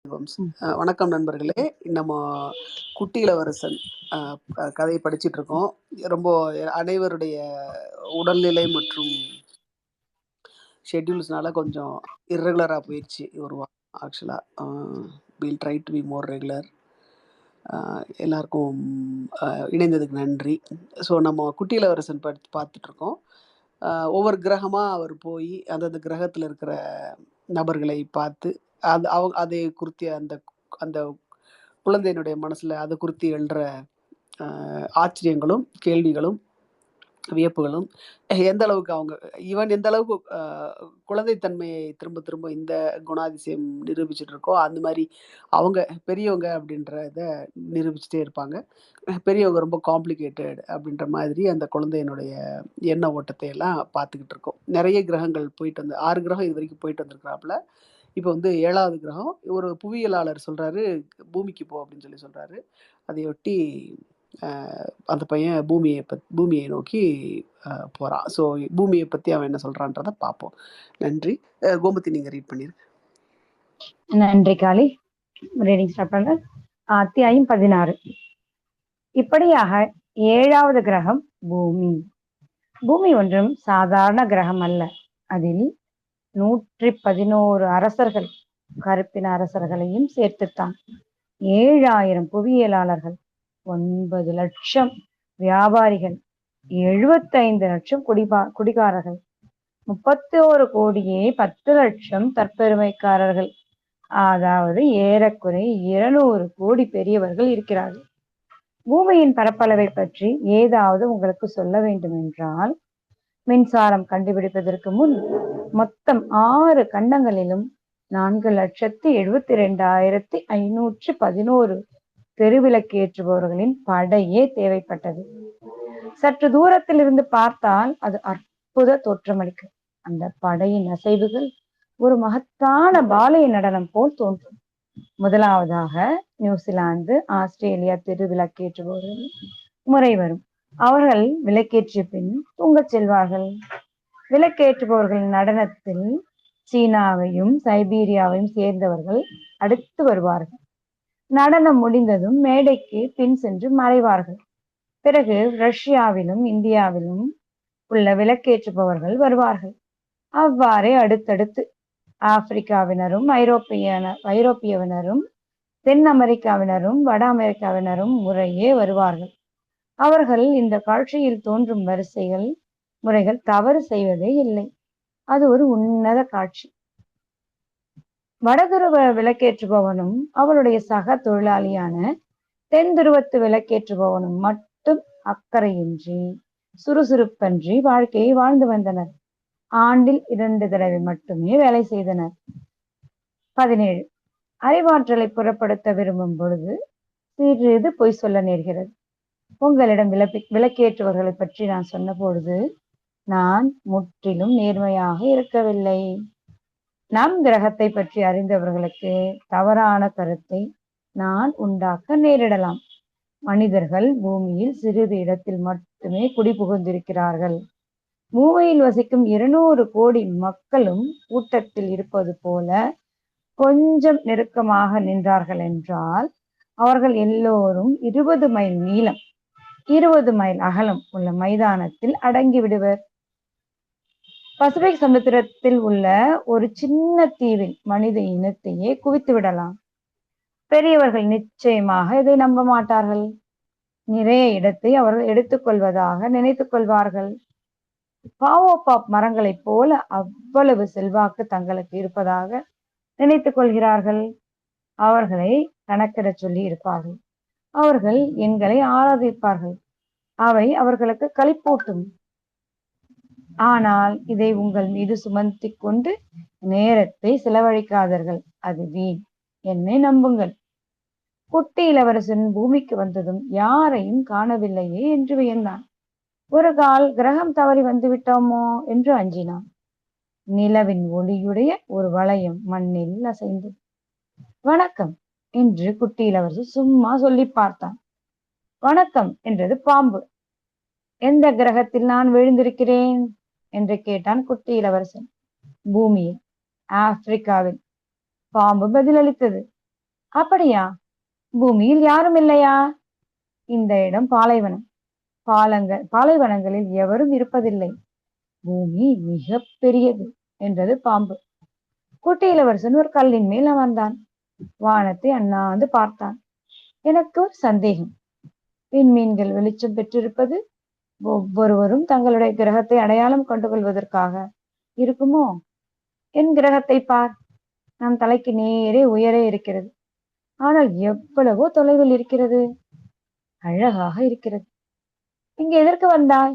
ம். வணக்கம் நண்பர்களே. நம்ம குட்டி இளவரசன் அ கதைய படிச்சுட்டு இருக்கோம். ரொம்ப அனைவருடைய உடல்நிலை மற்றும் ஷெட்யூல்ஸ்னால கொஞ்சம் இர்ரெகுலரா போயிருச்சு ஒரு வாரம் ஆக்சுவலா. Will try to be more regular. அ எல்லாருக்கும் இணைந்ததுக்கு நன்றி. ஸோ நம்ம குட்டி இளவரசன் பார்த்துட்ருக்கோம். ஒவ்வொரு கிரகமா அவர் போயி அந்தந்த கிரகத்தில இருக்கிற நபர்களை பார்த்து, அதை குறித்து அந்த அந்த குழந்தையினுடைய மனசுல அத குறித்து எழுற அ ஆச்சரியங்களும், கேள்விகளும், வியப்புகளும் எந்த அளவுக்கு இவன் எந்த அளவுக்கு குழந்தைத்தன்மையை திரும்ப திரும்ப இந்த குணாதிசயம் நிரூபிச்சுட்டு இருக்கோ, அந்த மாரி அவங்க பெரியவங்க அப்படின்ற இத நிரூபிச்சுட்டே இருப்பாங்க. பெரியவங்க ரொம்ப காம்ப்ளிகேட்டட் அப்படின்ற மாதிரி அந்த குழந்தையினுடைய எண்ண ஓட்டத்தை எல்லாம் பார்த்துக்கிட்டு இருக்கோம். நெறைய கிரகங்கள் போயிட்டு 6 கிரகம் இதுவரைக்கும் போயிட்டு வந்திருக்கிறாப்புல. இப்ப 7வது கிரகம். ஒரு புவியியலாளர் சொல்றாரு, "பூமிக்கு போ" அப்படின்னு சொல்றாரு. அதையொட்டி அ அந்த பையன் பூமியை நோக்கி போறான். ஸோ பூமிய பத்தி அவன் என்ன சொல்றான்றத பார்ப்போம். நன்றி. கோமதி நீங்க ரீட் பண்ணிருங்க. நன்றி காளி. ரீடிங் ஸ்டார்ட் பண்ற. அத்தியாயம் 16. இப்படியாக 7வது கிரகம் பூமி. பூமி ஒன்றும் சாதாரண கிரகம் அல்ல. அதில் 111 அரசர்கள், கருப்பின அரசர்களையும் சேர்த்துத்தான் 7000 புவியியலாளர்கள், 9 லட்சம் வியாபாரிகள், 75 லட்சம் குடிகாரர்கள், 31 கோடியே 10 லட்சம் தற்பெருமைக்காரர்கள், அதாவது ஏறக்குறை 200 கோடி பெரியவர்கள் இருக்கிறார்கள். பூமியின் பரப்பளவை பற்றி ஏதாவது உங்களுக்கு சொல்ல வேண்டும் என்றால், மின்சாரம் கண்டுபிடிப்பதற்கு முன் மொத்தம் 6 கண்டங்களிலும் 4,72,511 தெருவிளக்கேற்றுபவர்களின் படையே தேவைப்பட்டது. சற்று தூரத்தில் இருந்து பார்த்தால் அது அற்புத தோற்றமளிக்கும். அந்த படையின் அசைவுகள் ஒரு மகத்தான பாலைய நடனம் போல் தோன்றும். முதலாவதாக நியூசிலாந்து, ஆஸ்திரேலியா தெருவிளக்கேற்றுபவர்கள் முறை வரும். அவர்கள் விளக்கேற்றிய பின் தூங்கச் செல்வார்கள். விளக்கேற்றுபவர்களின் நடனத்தில் சீனாவையும் சைபீரியாவையும் சேர்ந்தவர்கள் அடுத்து வருவார்கள். நடனம் முடிந்ததும் மேடைக்கு பின் சென்று மறைவார்கள். பிறகு ரஷ்யாவிலும் இந்தியாவிலும் உள்ள விளக்கேற்றுபவர்கள் வருவார்கள். அவ்வாறே அடுத்தடுத்து ஆப்பிரிக்காவினரும் ஐரோப்பியவினரும் தென் அமெரிக்காவினரும் வட அமெரிக்காவினரும் முறையே வருவார்கள். அவர்கள் இந்த காட்சியில் தோன்றும் முறைகள் தவறு செய்வதே இல்லை. அது ஒரு உன்னத காட்சி. வடதுருவ விளக்கேற்றுபவனும் அவளுடைய சக தொழிலாளியான தென் துருவத்து விளக்கேற்றுபவனும் மட்டும் அக்கறையின்றி சுறுசுறுப்பன்றி வாழ்க்கையை வாழ்ந்து வந்தனர். ஆண்டில் 2 தடவை மட்டுமே வேலை செய்தனர். 17. அறிவாற்றலை புறப்படுத்த விரும்பும் பொழுது சிறிது பொய் சொல்ல நேர்கிறது. உங்களிடம் விளக்கேற்றுவர்களை பற்றி நான் சொன்ன பொழுது நான் முற்றிலும் நேர்மையாக இருக்கவில்லை. நம் கிரகத்தை பற்றி அறிந்தவர்களுக்கு தவறான கருத்தை நான் உண்டாக்க நேரிடலாம். மனிதர்கள் பூமியில் சிறிது இடத்தில் மட்டுமே குடிபுகுந்திருக்கிறார்கள். பூமியில் வசிக்கும் 200 கோடி மக்களும் கூட்டத்தில் இருப்பது போல கொஞ்சம் நெருக்கமாக நின்றார்கள் என்றால் அவர்கள் எல்லோரும் 20 மைல் நீளம் 20 மைல் அகலம் உள்ள மைதானத்தில் அடங்கி விடுவர். பசிபிக் சமுத்திரத்தில் உள்ள ஒரு சின்ன தீவில் மனித இனத்தையே குவித்து விடலாம். பெரியவர்கள் நிச்சயமாக இதை நம்ப மாட்டார்கள். நிறைய இடத்தை அவர்கள் எடுத்துக்கொள்வதாக நினைத்துக் கொள்வார்கள். பாவோபாப் மரங்களைப் போல அவ்வளவு செல்வாக்கு தங்களுக்கு இருப்பதாக நினைத்துக் கொள்கிறார்கள். அவர்களை கணக்கிட சொல்லி இருப்பார்கள். அவர்கள் எண்களை ஆராதிப்பார்கள். அவை அவர்களுக்கு களிப்பூட்டும். ஆனால் இதை உங்கள் மீது சுமத்தி கொண்டு நேரத்தை செலவழிக்காதீர்கள். அது வீண். என்னை நம்புங்கள். குட்டி இளவரசன் பூமிக்கு வந்ததும் யாரையும் காணவில்லையே என்று வியந்தான். ஒரு கால் கிரகம் தவறி வந்து விட்டோமோ என்று அஞ்சினான். நிலவின் ஒளியுடைய ஒரு வளையம் மண்ணில் அசைந்தது. வணக்கம் என்று குட்டி இளவரசன் சும்மா சொல்லி பார்த்தான். வணக்கம் என்றது பாம்பு. எந்த கிரகத்தில் நான் விழுந்திருக்கிறேன் என்று கேட்டான் குட்டி இளவரசன். பூமியில், ஆப்பிரிக்காவில். பாம்பு பதிலளித்தது. அப்படியா? பூமியில் யாரும் இல்லையா? இந்த இடம் பாலைவனம். பாலைவனங்களில் எவரும் இருப்பதில்லை. பூமி மிக பெரியது என்றது பாம்பு. குட்டி இளவரசன் ஒரு கல்லின் மேல் அமர்ந்தான். வானத்தை அண்ணாந்து பார்த்தான். எனக்கு ஒரு சந்தேகம். விண்மீன்கள் வெளிச்சம் பெற்றிருப்பது ஒவ்வொருவரும் தங்களுடைய கிரகத்தை அடையாளம் கொண்டு கொள்வதற்காக இருக்குமோ? என் கிரகத்தை பார். நம் தலைக்கு நேரே உயரே இருக்கிறது. ஆனால் எவ்வளவோ தொலைவில் இருக்கிறது. அழகாக இருக்கிறது. இங்கு எதற்கு வந்தாய்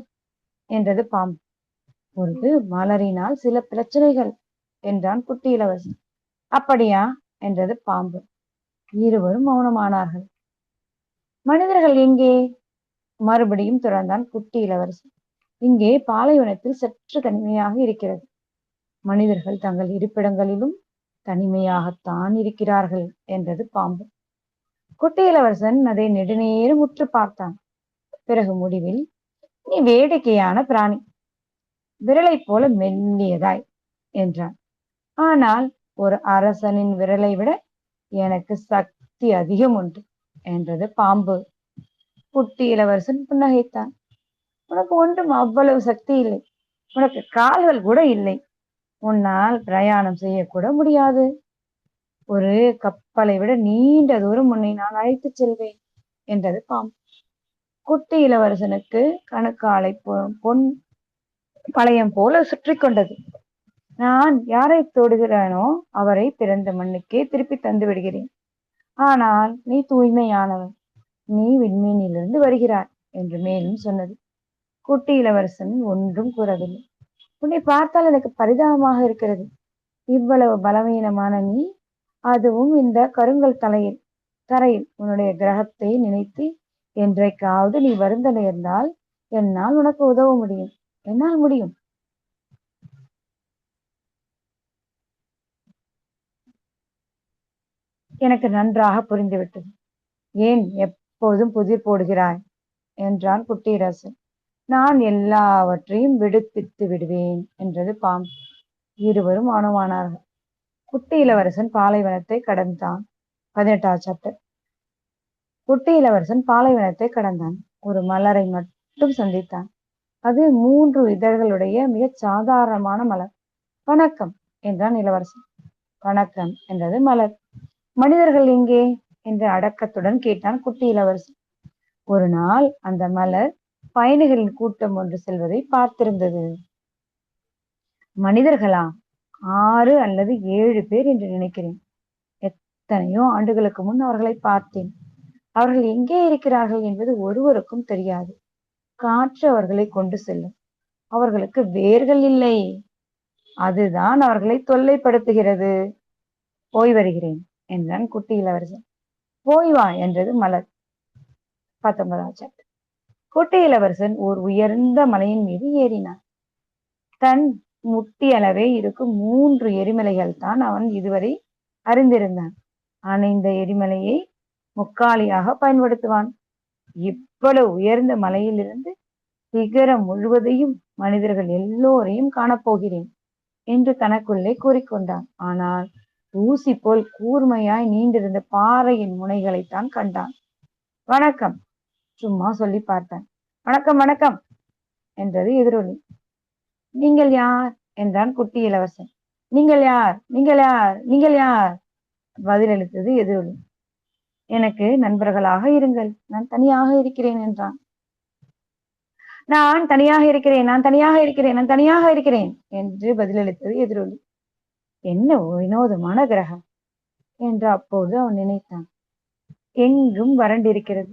என்றது பாம்பு. ஒரு மலரினால் சில பிரச்சனைகள் என்றான் குட்டி இளவரசன். அப்படியா என்றது பாம்பு. இருவரும் மௌனமானார்கள். மனிதர்கள் எங்கே? மறுபடியும் துறந்தான் குட்டி இளவரசன். இங்கே பாலைவனத்தில் சற்று தனிமையாக இருக்கிறது. மனிதர்கள் தங்கள் இருப்பிடங்களிலும் தனிமையாகத்தான் இருக்கிறார்கள் என்றது பாம்பு. குட்டி இளவரசன் அதை நெடுநேரம் உற்று பார்த்தான். பிறகு முடிவில், நீ வேடிக்கையான பிராணி, விரலை போல மெல்லியதாய் என்றான். ஆனால் ஒரு அரசனின் விரலை விட எனக்கு சக்தி அதிகம் உண்டு என்றது பாம்பு. குட்டி இளவரசன் புன்னகைத்தான். உனக்கு ஒன்றும் அவ்வளவு சக்தி இல்லை. உனக்கு கால்கள் கூட இல்லை. உன்னால் பிரயாணம் செய்யக்கூட முடியாது. ஒரு கப்பலை விட நீண்ட தூரம் உன்னை நான் அழைத்துச் செல்வேன் என்றது பாம்பு. குட்டி இளவரசனுக்கு கணுக்காலை பொன் பழையம் போல சுற்றி கொண்டது. நான் யாரை தொடுகிறானோ அவரை பிறந்த மண்ணுக்கே திருப்பி தந்து விடுகிறேன். ஆனால் நீ தூய்மையானவன். நீ விண்மீனிலிருந்து வருகிறாய் என்று மேலும் சொன்னது. குட்டி இளவரசன் ஒன்றும் கூறவில்லை. உன்னை பார்த்தால் எனக்கு பரிதாபமாக இருக்கிறது. இவ்வளவு பலவீனமான நீ, அதுவும் இந்த கருங்கல் தரையில் உன்னுடைய கிரகத்தை நினைத்து என்றைக்காவது நீ வருந்த நேர்ந்தால் என்னால் உனக்கு உதவ முடியும். என்னால் முடியும். எனக்கு நன்றாக புரிந்துவிட்டது. ஏன் எப்போதும் புதிர் போடுகிறாய் என்றான் குட்டியரசன். நான் எல்லாவற்றையும் விடுவித்து விடுவேன் என்றது பாம்பு. இருவரும் மௌனமானார்கள். குட்டி இளவரசன் பாலைவனத்தை கடந்தான். 18வது சாப்டர். குட்டி இளவரசன் பாலைவனத்தை கடந்தான். ஒரு மலரை மட்டும் சந்தித்தான். அது 3 இதழ்களுடைய மிகச் சாதாரணமான மலர். வணக்கம் என்றான் இளவரசன். வணக்கம் என்றது மலர். மனிதர்கள் எங்கே என்று அடக்கத்துடன் கேட்டான் குட்டி இளவரசன். ஒரு நாள் அந்த மலர் பயணிகளின் கூட்டம் ஒன்று செல்வதை பார்த்திருந்தது. மனிதர்களா? 6 அல்லது 7 பேர் என்று நினைக்கிறேன். எத்தனையோ ஆண்டுகளுக்கு முன் அவர்களை பார்த்தேன். அவர்கள் எங்கே இருக்கிறார்கள் என்பது ஒருவருக்கும் தெரியாது. காற்று அவர்களை கொண்டு செல்லும். அவர்களுக்கு வேர்கள் இல்லை. அதுதான் அவர்களை தொல்லைப்படுத்துகிறது. போய் வருகிறேன் என்றான் குட்டி இளவரசன். போய் வா என்றது மலர். 19வது சாப்டர். குட்டி இளவரசன் ஓர் உயர்ந்த மலையின் மீது ஏறினான். தன் முட்டி அளவே இருக்கும் 3 எரிமலைகள் தான் அவன் இதுவரை அறிந்திருந்தான். ஆனால் இந்த எரிமலையை முக்காலியாக பயன்படுத்துவான். இவ்வளவு உயர்ந்த மலையிலிருந்து சிகரம் முழுவதையும் மனிதர்கள் எல்லோரையும் காணப்போகிறேன் என்று தனக்குள்ளே கூறிக்கொண்டான். ஆனால் ஊசி போல் கூர்மையாய் நீண்டிருந்த பாறையின் முனைகளைத்தான் கண்டான். வணக்கம் சும்மா சொல்லி பார்த்தான். வணக்கம் வணக்கம் என்றது எதிரொலி. நீங்கள் யார் என்றான் குட்டி இளவரசன். நீங்கள் யார்? நீங்கள் யார்? நீங்கள் யார்? பதிலளித்தது எதிரொலி. எனக்கு நண்பர்களாக இருங்கள். நான் தனியாக இருக்கிறேன் என்றான். நான் தனியாக இருக்கிறேன், நான் தனியாக இருக்கிறேன், நான் தனியாக இருக்கிறேன் என்று பதிலளித்தது எதிரொலி. என்ன வினோதமான கிரகம் என்று அப்போது அவன் நினைத்தான். எங்கும் வறண்டிருக்கிறது,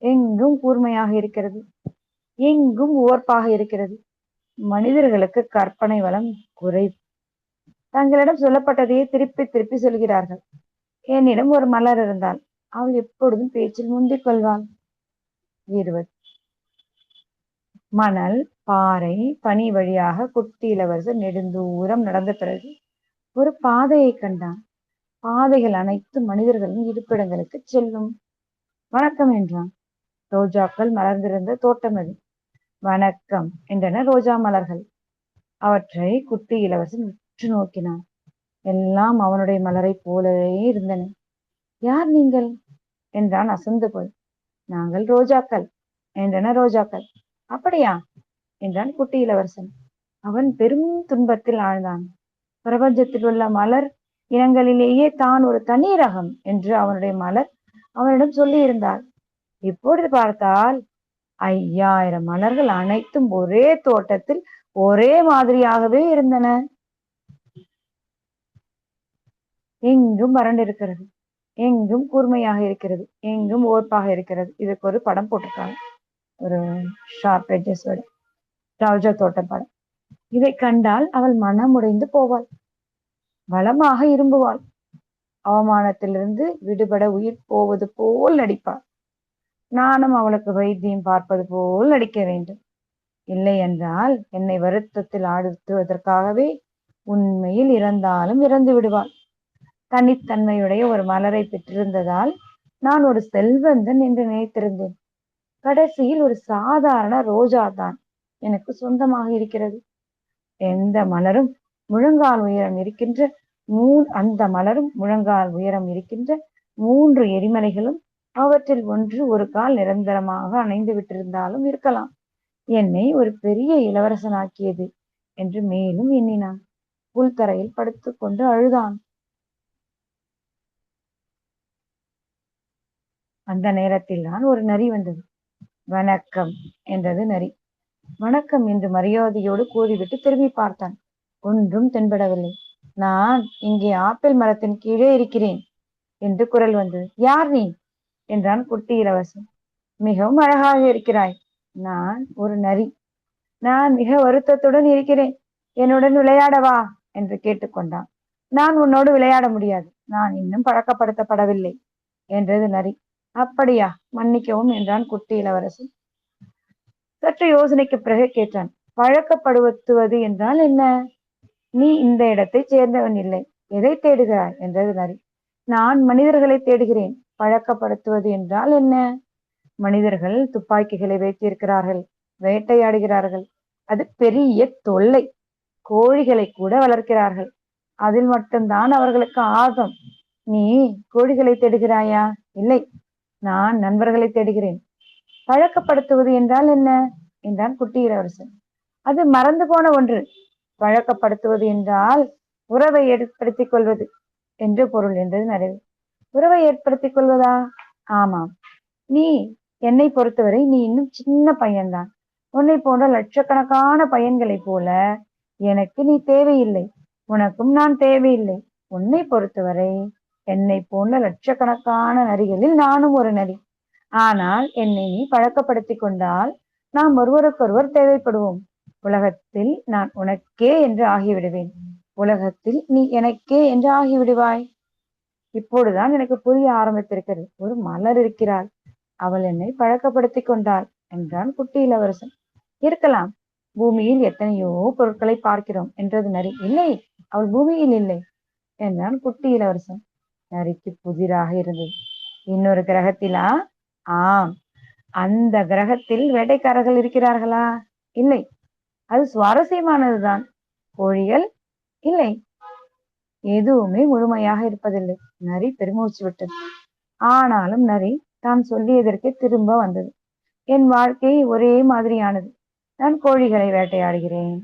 எங்கும் கூர்மையாக இருக்கிறது, எங்கும் உவர்ப்பாக இருக்கிறது. மனிதர்களுக்கு கற்பனை வளம் குறைவு. தங்களிடம் சொல்லப்பட்டதையே திருப்பி திருப்பி சொல்கிறார்கள். என்னிடம் ஒரு மலர் இருந்தால் அவள் எப்பொழுதும் பேச்சில் முந்திக் கொள்வாள். 20. மணல், பாறை, பனி வழியாக குட்டி இளவரசர் நெடுந்தூரம் நடந்த பிறகு ஒரு பாதையை கண்டான். பாதைகள் அனைத்து மனிதர்களின் இருப்பிடங்களுக்கு செல்லும். வணக்கம் என்றான். ரோஜாக்கள் மலர்ந்திருந்த தோட்டம் அது. வணக்கம் என்றன ரோஜா மலர்கள். அவற்றை குட்டி இளவரசன் உற்று நோக்கினான். எல்லாம் அவனுடைய மலரை போலவே இருந்தன. யார் நீங்கள் என்றான் அசந்து போய். நாங்கள் ரோஜாக்கள் என்றன ரோஜாக்கள். அப்படியா என்றான் குட்டி இளவரசன். அவன் பெரும் துன்பத்தில் ஆழ்ந்தான். பிரபஞ்சத்தில் உள்ள மலர் இனங்களிலேயே தான் ஒரு தனி ரகம் என்று அவனுடைய மலர் அவனிடம் சொல்லி இருந்தார். இப்பொழுது பார்த்தால் 5000 மலர்கள் அனைத்தும் ஒரே தோட்டத்தில் ஒரே மாதிரியாகவே இருந்தன. எங்கும் வறண்டிருக்கிறது, எங்கும் கூர்மையாக இருக்கிறது, எங்கும் ஓர்ப்பாக இருக்கிறது. இதுக்கு ஒரு படம் போட்டிருக்காங்க, ஒரு ஷார்ப் எட்ஜஸோட ரோஜா தோட்ட படம். இதை கண்டால் அவள் மனமுடைந்து போவாள், வளமாக இரும்புவாள், அவமானத்திலிருந்து விடுபட உயிர் போவது போல் நடிப்பாள். நானும் அவளுக்கு வைத்தியம் பார்ப்பது போல் நடிக்க வேண்டும். இல்லை என்றால் என்னை வருத்தத்தில் ஆழ்த்துவதற்காகவே உண்மையில் இறந்தாலும் இறந்து விடுவாள். தனித்தன்மையுடைய ஒரு மலரை பெற்றிருந்ததால் நான் ஒரு செல்வந்தன் என்று நினைத்திருந்தேன். கடைசியில் ஒரு சாதாரண ரோஜா தான் எனக்கு சொந்தமாக இருக்கிறது. எந்த மலரும் முழங்கால் உயரம் இருக்கின்ற அந்த மலரும் முழங்கால் உயரம் இருக்கின்ற 3 எரிமலைகளும் அவற்றில் ஒன்று ஒரு கால் நிரந்தரமாக அணைந்து விட்டிருந்தாலும் இருக்கலாம். என்னை ஒரு பெரிய இளவரசனாக்கியது என்று மேலும் எண்ணினான். புல்தரையில் படுத்துக்கொண்டு அழுதான். அந்த நேரத்தில் தான் ஒரு நரி வந்தது. வணக்கம் என்றது நரி. வணக்கம் என்று மரியாதையோடு கூறிவிட்டு திரும்பி பார்த்தான். ஒன்றும் தென்படவில்லை. நான் இங்கே ஆப்பிள் மரத்தின் கீழே இருக்கிறேன் என்று குரல் வந்தது. யார் நீ என்றான் குட்டி இளவரசன். மிகவும் அழகாக இருக்கிறாய். நான் ஒரு நரி. நான் மிக வருத்தத்துடன் இருக்கிறேன். என்னுடன் விளையாடவா என்று கேட்டுக்கொண்டான். நான் உன்னோடு விளையாட முடியாது. நான் இன்னும் பழக்கப்படுத்தப்படவில்லை என்றது நரி. அப்படியா, மன்னிக்கவும் என்றான் குட்டி இளவரசன். சற்று யோசனைக்கு பிறகு கேட்டான். பழக்கப்படுத்துவது என்றால் என்ன? நீ இந்த இடத்தை சேர்ந்தவன் இல்லை. எதை தேடுகிறாய் என்றது நரி. நான் மனிதர்களை தேடுகிறேன். பழக்கப்படுத்துவது என்றால் என்ன? மனிதர்கள் துப்பாக்கிகளை வைத்திருக்கிறார்கள், வேட்டையாடுகிறார்கள். அது பெரிய தொல்லை. கோழிகளை கூட வளர்க்கிறார்கள். அதில் மட்டும்தான் அவர்களுக்கு ஆர்வம். நீ கோழிகளை தேடுகிறாயா? இல்லை, நான் நண்பர்களை தேடுகிறேன். பழக்கப்படுத்துவது என்றால் என்ன என்றான் குட்டி இளவரசன். அது மறந்து போன ஒன்று. பழக்கப்படுத்துவது என்றால் உறவை ஏற்படுத்திக் கொள்வது என்று பொருள் என்றது நரி. உறவை ஏற்படுத்திக் கொள்வதா? ஆமாம். நீ என்னை பொறுத்தவரை நீ இன்னும் சின்ன பையன்தான். உன்னை போன்ற லட்சக்கணக்கான பையன்களைப் போல எனக்கு நீ தேவையில்லை. உனக்கும் நான் தேவையில்லை. உன்னை பொறுத்தவரை என்னை போன்ற லட்சக்கணக்கான நரிகளில் நானும் ஒரு நரி. ஆனால் என்னை நீ பழக்கப்படுத்திக் கொண்டால் நாம் ஒருவருக்கொருவர் தேவைப்படுவோம். உலகத்தில் நான் உனக்கே என்று ஆகிவிடுவேன். உலகத்தில் நீ எனக்கே என்று ஆகிவிடுவாய். இப்பொழுதுதான் எனக்கு புரிய ஆரம்பித்திருக்கிறது. ஒரு மலர் இருக்கிறாள், அவள் என்னை பழக்கப்படுத்திக் கொண்டாள் என்றான் குட்டி இளவரசன். இருக்கலாம். பூமியில் எத்தனையோ பொருட்களை பார்க்கிறோம் என்றது நரி. இல்லை, அவள் பூமியில் இல்லை என்றான் குட்டி இளவரசன். நரிக்கு புதிராக இருந்தது. இன்னொரு கிரகத்திலா? ஆம். அந்த கிரகத்தில் வேட்டைக்காரர்கள் இருக்கிறார்களா? இல்லை. அது சுவாரஸ்யமானதுதான். கோழிகள்? இல்லை. எதுவுமே முழுமையாக இருப்பதில்லை. நரி பெருமூச்சு விட்டது. ஆனாலும் நரி தான் சொல்லியதற்கு திரும்ப வந்தது. என் வாழ்க்கை ஒரே மாதிரியானது. நான் கோழிகளை வேட்டையாடுகிறேன்,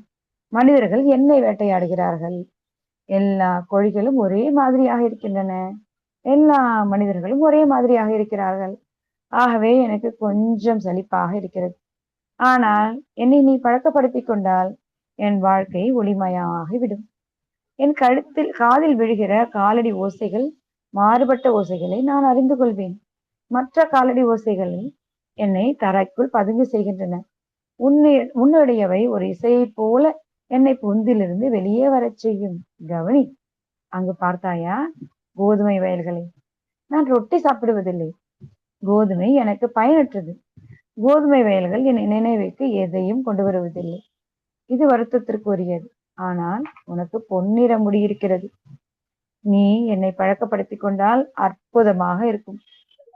மனிதர்கள் என்னை வேட்டையாடுகிறார்கள். எல்லா கோழிகளும் ஒரே மாதிரியாக இருக்கின்றன, எல்லா மனிதர்களும் ஒரே மாதிரியாக இருக்கிறார்கள். ஆகவே எனக்கு கொஞ்சம் சலிப்பாக இருக்கிறது. ஆனால் என்னை நீ பழக்கப்படுத்திக் கொண்டால் என் வாழ்க்கை ஒளிமயமாகிவிடும். என் காதில் விழுகிற காலடி ஓசைகள் மாறுபட்ட ஓசைகளை நான் அறிந்து கொள்வேன். மற்ற காலடி ஓசைகள் என்னை தரைக்குள் பதுங்கி செய்கின்றன. உன்னுடையவை ஒரு இசையை போல என்னை பொந்திலிருந்து வெளியே வரச் செய்யும். கவனி, அங்கு பார்த்தாயா கோதுமை வயல்களை? நான் ரொட்டி சாப்பிடுவதில்லை. கோதுமை எனக்கு பயனற்றது. கோதுமை வயல்கள் என் நினைவுக்கு எதையும் கொண்டு வருவதில்லை. இது வருத்தத்திற்குரியது. ஆனால் உனக்கு பொன்னிற முடி இருக்கிறது. நீ என்னை பழக்கப்படுத்திக் கொண்டால் அற்புதமாக இருக்கும்.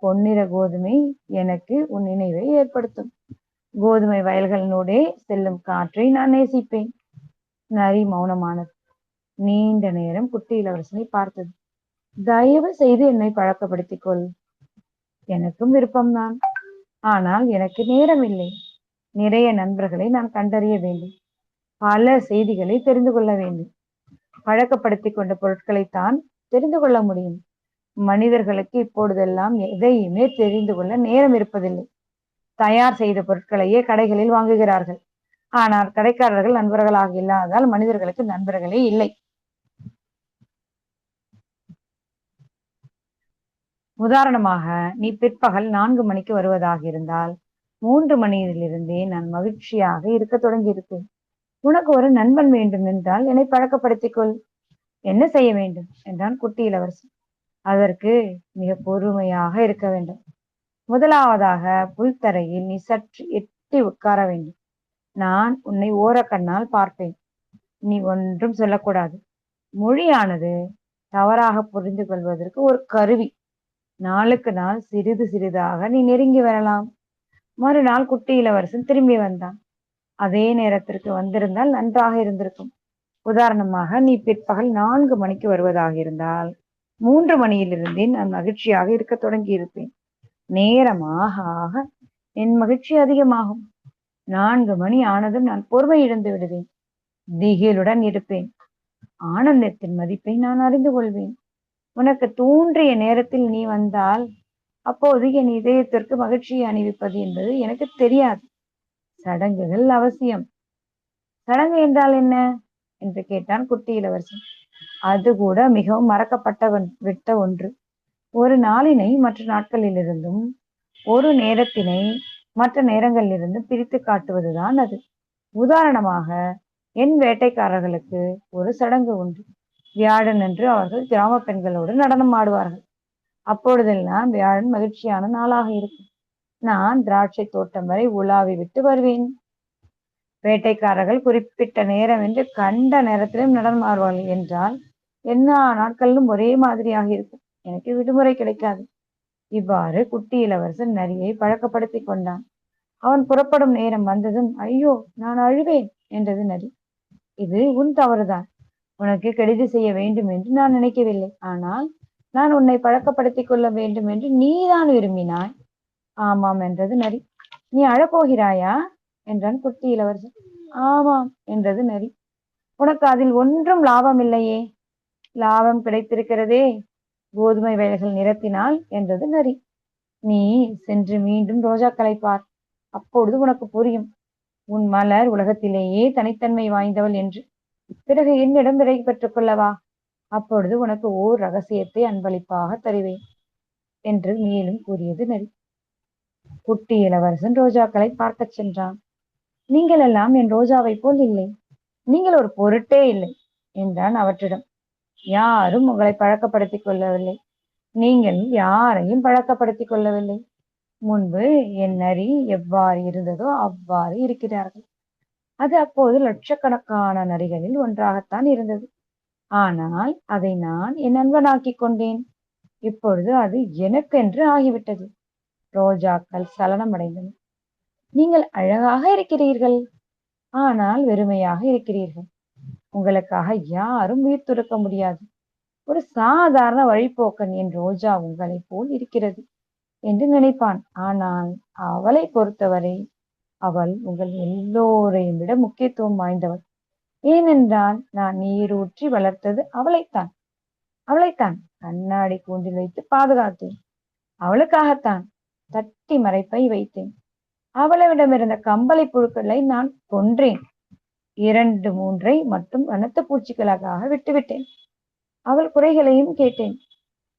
பொன்னிற கோதுமை எனக்கு உன் நினைவை ஏற்படுத்தும். கோதுமை வயல்களினூடே செல்லும் காற்றை நான் நேசிப்பேன். நரி மௌனமானது. நீண்ட நேரம் குட்டி இளவரசனை பார்த்தது. தயவு செய்து என்னை பழக்கப்படுத்திக் கொள். எனக்கும் விருப்பம்தான். ஆனால் எனக்கு நேரம் இல்லை. நிறைய நண்பர்களை நான் கண்டறிய வேண்டும். பல செய்திகளை தெரிந்து கொள்ள வேண்டும். பழக்கப்படுத்திக் கொண்ட பொருட்களைத்தான் தெரிந்து கொள்ள முடியும். மனிதர்களுக்கு இப்பொழுதெல்லாம் எதையுமே தெரிந்து கொள்ள நேரம் இருப்பதில்லை. தயார் செய்த பொருட்களையே கடைகளில் வாங்குகிறார்கள். ஆனால் கடைக்காரர்கள் நண்பர்களாக இல்லாததால் மனிதர்களுக்கு நண்பர்களே இல்லை. உதாரணமாக, நீ பிற்பகல் 4 மணிக்கு வருவதாக இருந்தால் 3 மணியிலிருந்தே நான் மகிழ்ச்சியாக இருக்க தொடங்கியிருப்பேன். உனக்கு ஒரு நண்பன் வேண்டும் என்றால் என்னை பழக்கப்படுத்திக் கொள். என்ன செய்ய வேண்டும் என்றான் குட்டி இளவரசன். அதற்கு மிக பொறுமையாக இருக்க வேண்டும். முதலாவதாக புல்தரையில் நீ சற்று எட்டி உட்கார வேண்டும். நான் உன்னை ஓரக்கண்ணால் பார்ப்பேன். நீ ஒன்றும் சொல்லக்கூடாது. மொழியானது தவறாக புரிந்து கொள்வதற்கு ஒரு கருவி. நாளுக்கு நாள் சிறிது சிறிதாக நீ நெருங்கி வரலாம். மறுநாள் குட்டி இளவரசன் திரும்பி வந்தான். அதே நேரத்திற்கு வந்திருந்தால் நன்றாக இருந்திருக்கும். உதாரணமாக, நீ பிற்பகல் 4 மணிக்கு வருவதாக இருந்தால் 3 மணியிலிருந்தே நான் மகிழ்ச்சியாக இருக்க தொடங்கி இருப்பேன். நேரமாக ஆக என் மகிழ்ச்சி அதிகமாகும். 4 மணி ஆனதும் நான் பொறுமை இழந்து விடுவேன். திகிலுடன் இருப்பேன். ஆனந்தத்தின் மதிப்பை நான் அறிந்து கொள்வேன். உனக்கு தோன்றிய நேரத்தில் நீ வந்தால் அப்போது என் இதயத்திற்கு மகிழ்ச்சியை அணிவிப்பது என்பது எனக்கு தெரியாது. சடங்குகள் அவசியம். சடங்கு என்றால் என்ன என்று கேட்டான் குட்டி இளவரசன். அது கூட மிகவும் மறக்கப்பட்டவன் விட்ட ஒன்று. ஒரு நாளினை மற்ற நாட்களிலிருந்தும் ஒரு நேரத்தினை மற்ற நேரங்களிலிருந்தும் பிரித்து காட்டுவதுதான் அது. உதாரணமாக, என் வேட்டைக்காரர்களுக்கு ஒரு சடங்கு உண்டு. வியாழன் அன்று அவர்கள் கிராம பெண்களோடு நடனம் ஆடுவார்கள். அப்பொழுதெல்லாம் வியாழன் மகிழ்ச்சியான நாளாக இருக்கும். நான் திராட்சை தோட்டம் வரை உலாவி விட்டு வருவேன். வேட்டைக்காரர்கள் குறிப்பிட்ட நேரம் என்று கண்ட நேரத்திலும் நடனம் ஆடுவார்கள் என்றால் எல்லா நாட்களிலும் ஒரே மாதிரியாக இருக்கும். எனக்கு விடுமுறை கிடைக்காது. இவ்வாறு குட்டி இளவரசன் நரியை பழக்கப்படுத்தி கொண்டான். அவன் புறப்படும் நேரம் வந்ததும், ஐயோ, நான் அழுவேன் என்றது நரி. இது உன் தவறுதான். உனக்கு கெடுதி செய்ய வேண்டும் என்று நான் நினைக்கவில்லை. ஆனால் நான் உன்னை பழக்கப்படுத்திக் கொள்ள வேண்டும் என்று நீதான் விரும்பினாய். ஆமாம் என்றது நரி. நீ அழப்போகிறாயா என்றான் குட்டி இளவரசன். ஆமாம் என்றது நரி. உனக்கு அதில் ஒன்றும் லாபம் இல்லையே. லாபம் கிடைத்திருக்கிறதே, கோதுமை வயல்கள் நிரத்தினால் என்றது நரி. நீ சென்று மீண்டும் ரோஜாக்களை பார். அப்பொழுது உனக்கு புரியும் உன் மலர் உலகத்திலேயே தனித்தன்மை வாய்ந்தவள் என்று. பிறகு என்னிடம் விடை பெற்றுக் கொள்ளவா. அப்பொழுது உனக்கு ஓர் ரகசியத்தை அன்பளிப்பாக தருவேன் என்று மேலும் கூறியது நரி. குட்டி இளவரசன் ரோஜாக்களை பார்க்கச் சென்றான். நீங்கள் எல்லாம் என் ரோஜாவை போல் இல்லை. நீங்கள் ஒரு பொருட்டே இல்லை என்றான் அவற்றிடம். யாரும் உங்களை பழக்கப்படுத்திக் கொள்ளவில்லை. நீங்கள் யாரையும் பழக்கப்படுத்திக் கொள்ளவில்லை. முன்பு என் நரி எவ்வாறு இருந்ததோ அவ்வாறு இருக்கிறார்கள். அது அப்போது லட்சக்கணக்கான நரிகளில் ஒன்றாகத்தான் இருந்தது. ஆனால் அதை நான் என் நண்பனாக்கிக் கொண்டேன். இப்பொழுது அது எனக்கென்று ஆகிவிட்டது. ரோஜாக்கள் சலனமடைந்தன. நீங்கள் அழகாக இருக்கிறீர்கள், ஆனால் வெறுமையாக இருக்கிறீர்கள். உங்களுக்காக யாரும் உயிர் துறக்க முடியாது. ஒரு சாதாரண வழிப்போக்கன் என் ரோஜா உங்களை போல் இருக்கிறது என்று நினைப்பான். ஆனால் அவளை பொறுத்தவரை அவள் உங்கள் எல்லோரையும் விட முக்கியத்துவம் வாய்ந்தவள். ஏனென்றால் நான் நீரூற்றி வளர்த்தது அவளைத்தான். அவளைத்தான் கண்ணாடி கூண்டில் வைத்து பாதுகாத்தேன். அவளுக்காகத்தான் தட்டி மறைப்பை வைத்தேன். அவளிடமிருந்த கம்பளி புழுக்களை நான் கொன்றேன். 2, 3 மட்டும் வனத்து பூச்சிகளுக்காக விட்டுவிட்டேன். அவள் குறைகளையும் கேட்டேன்.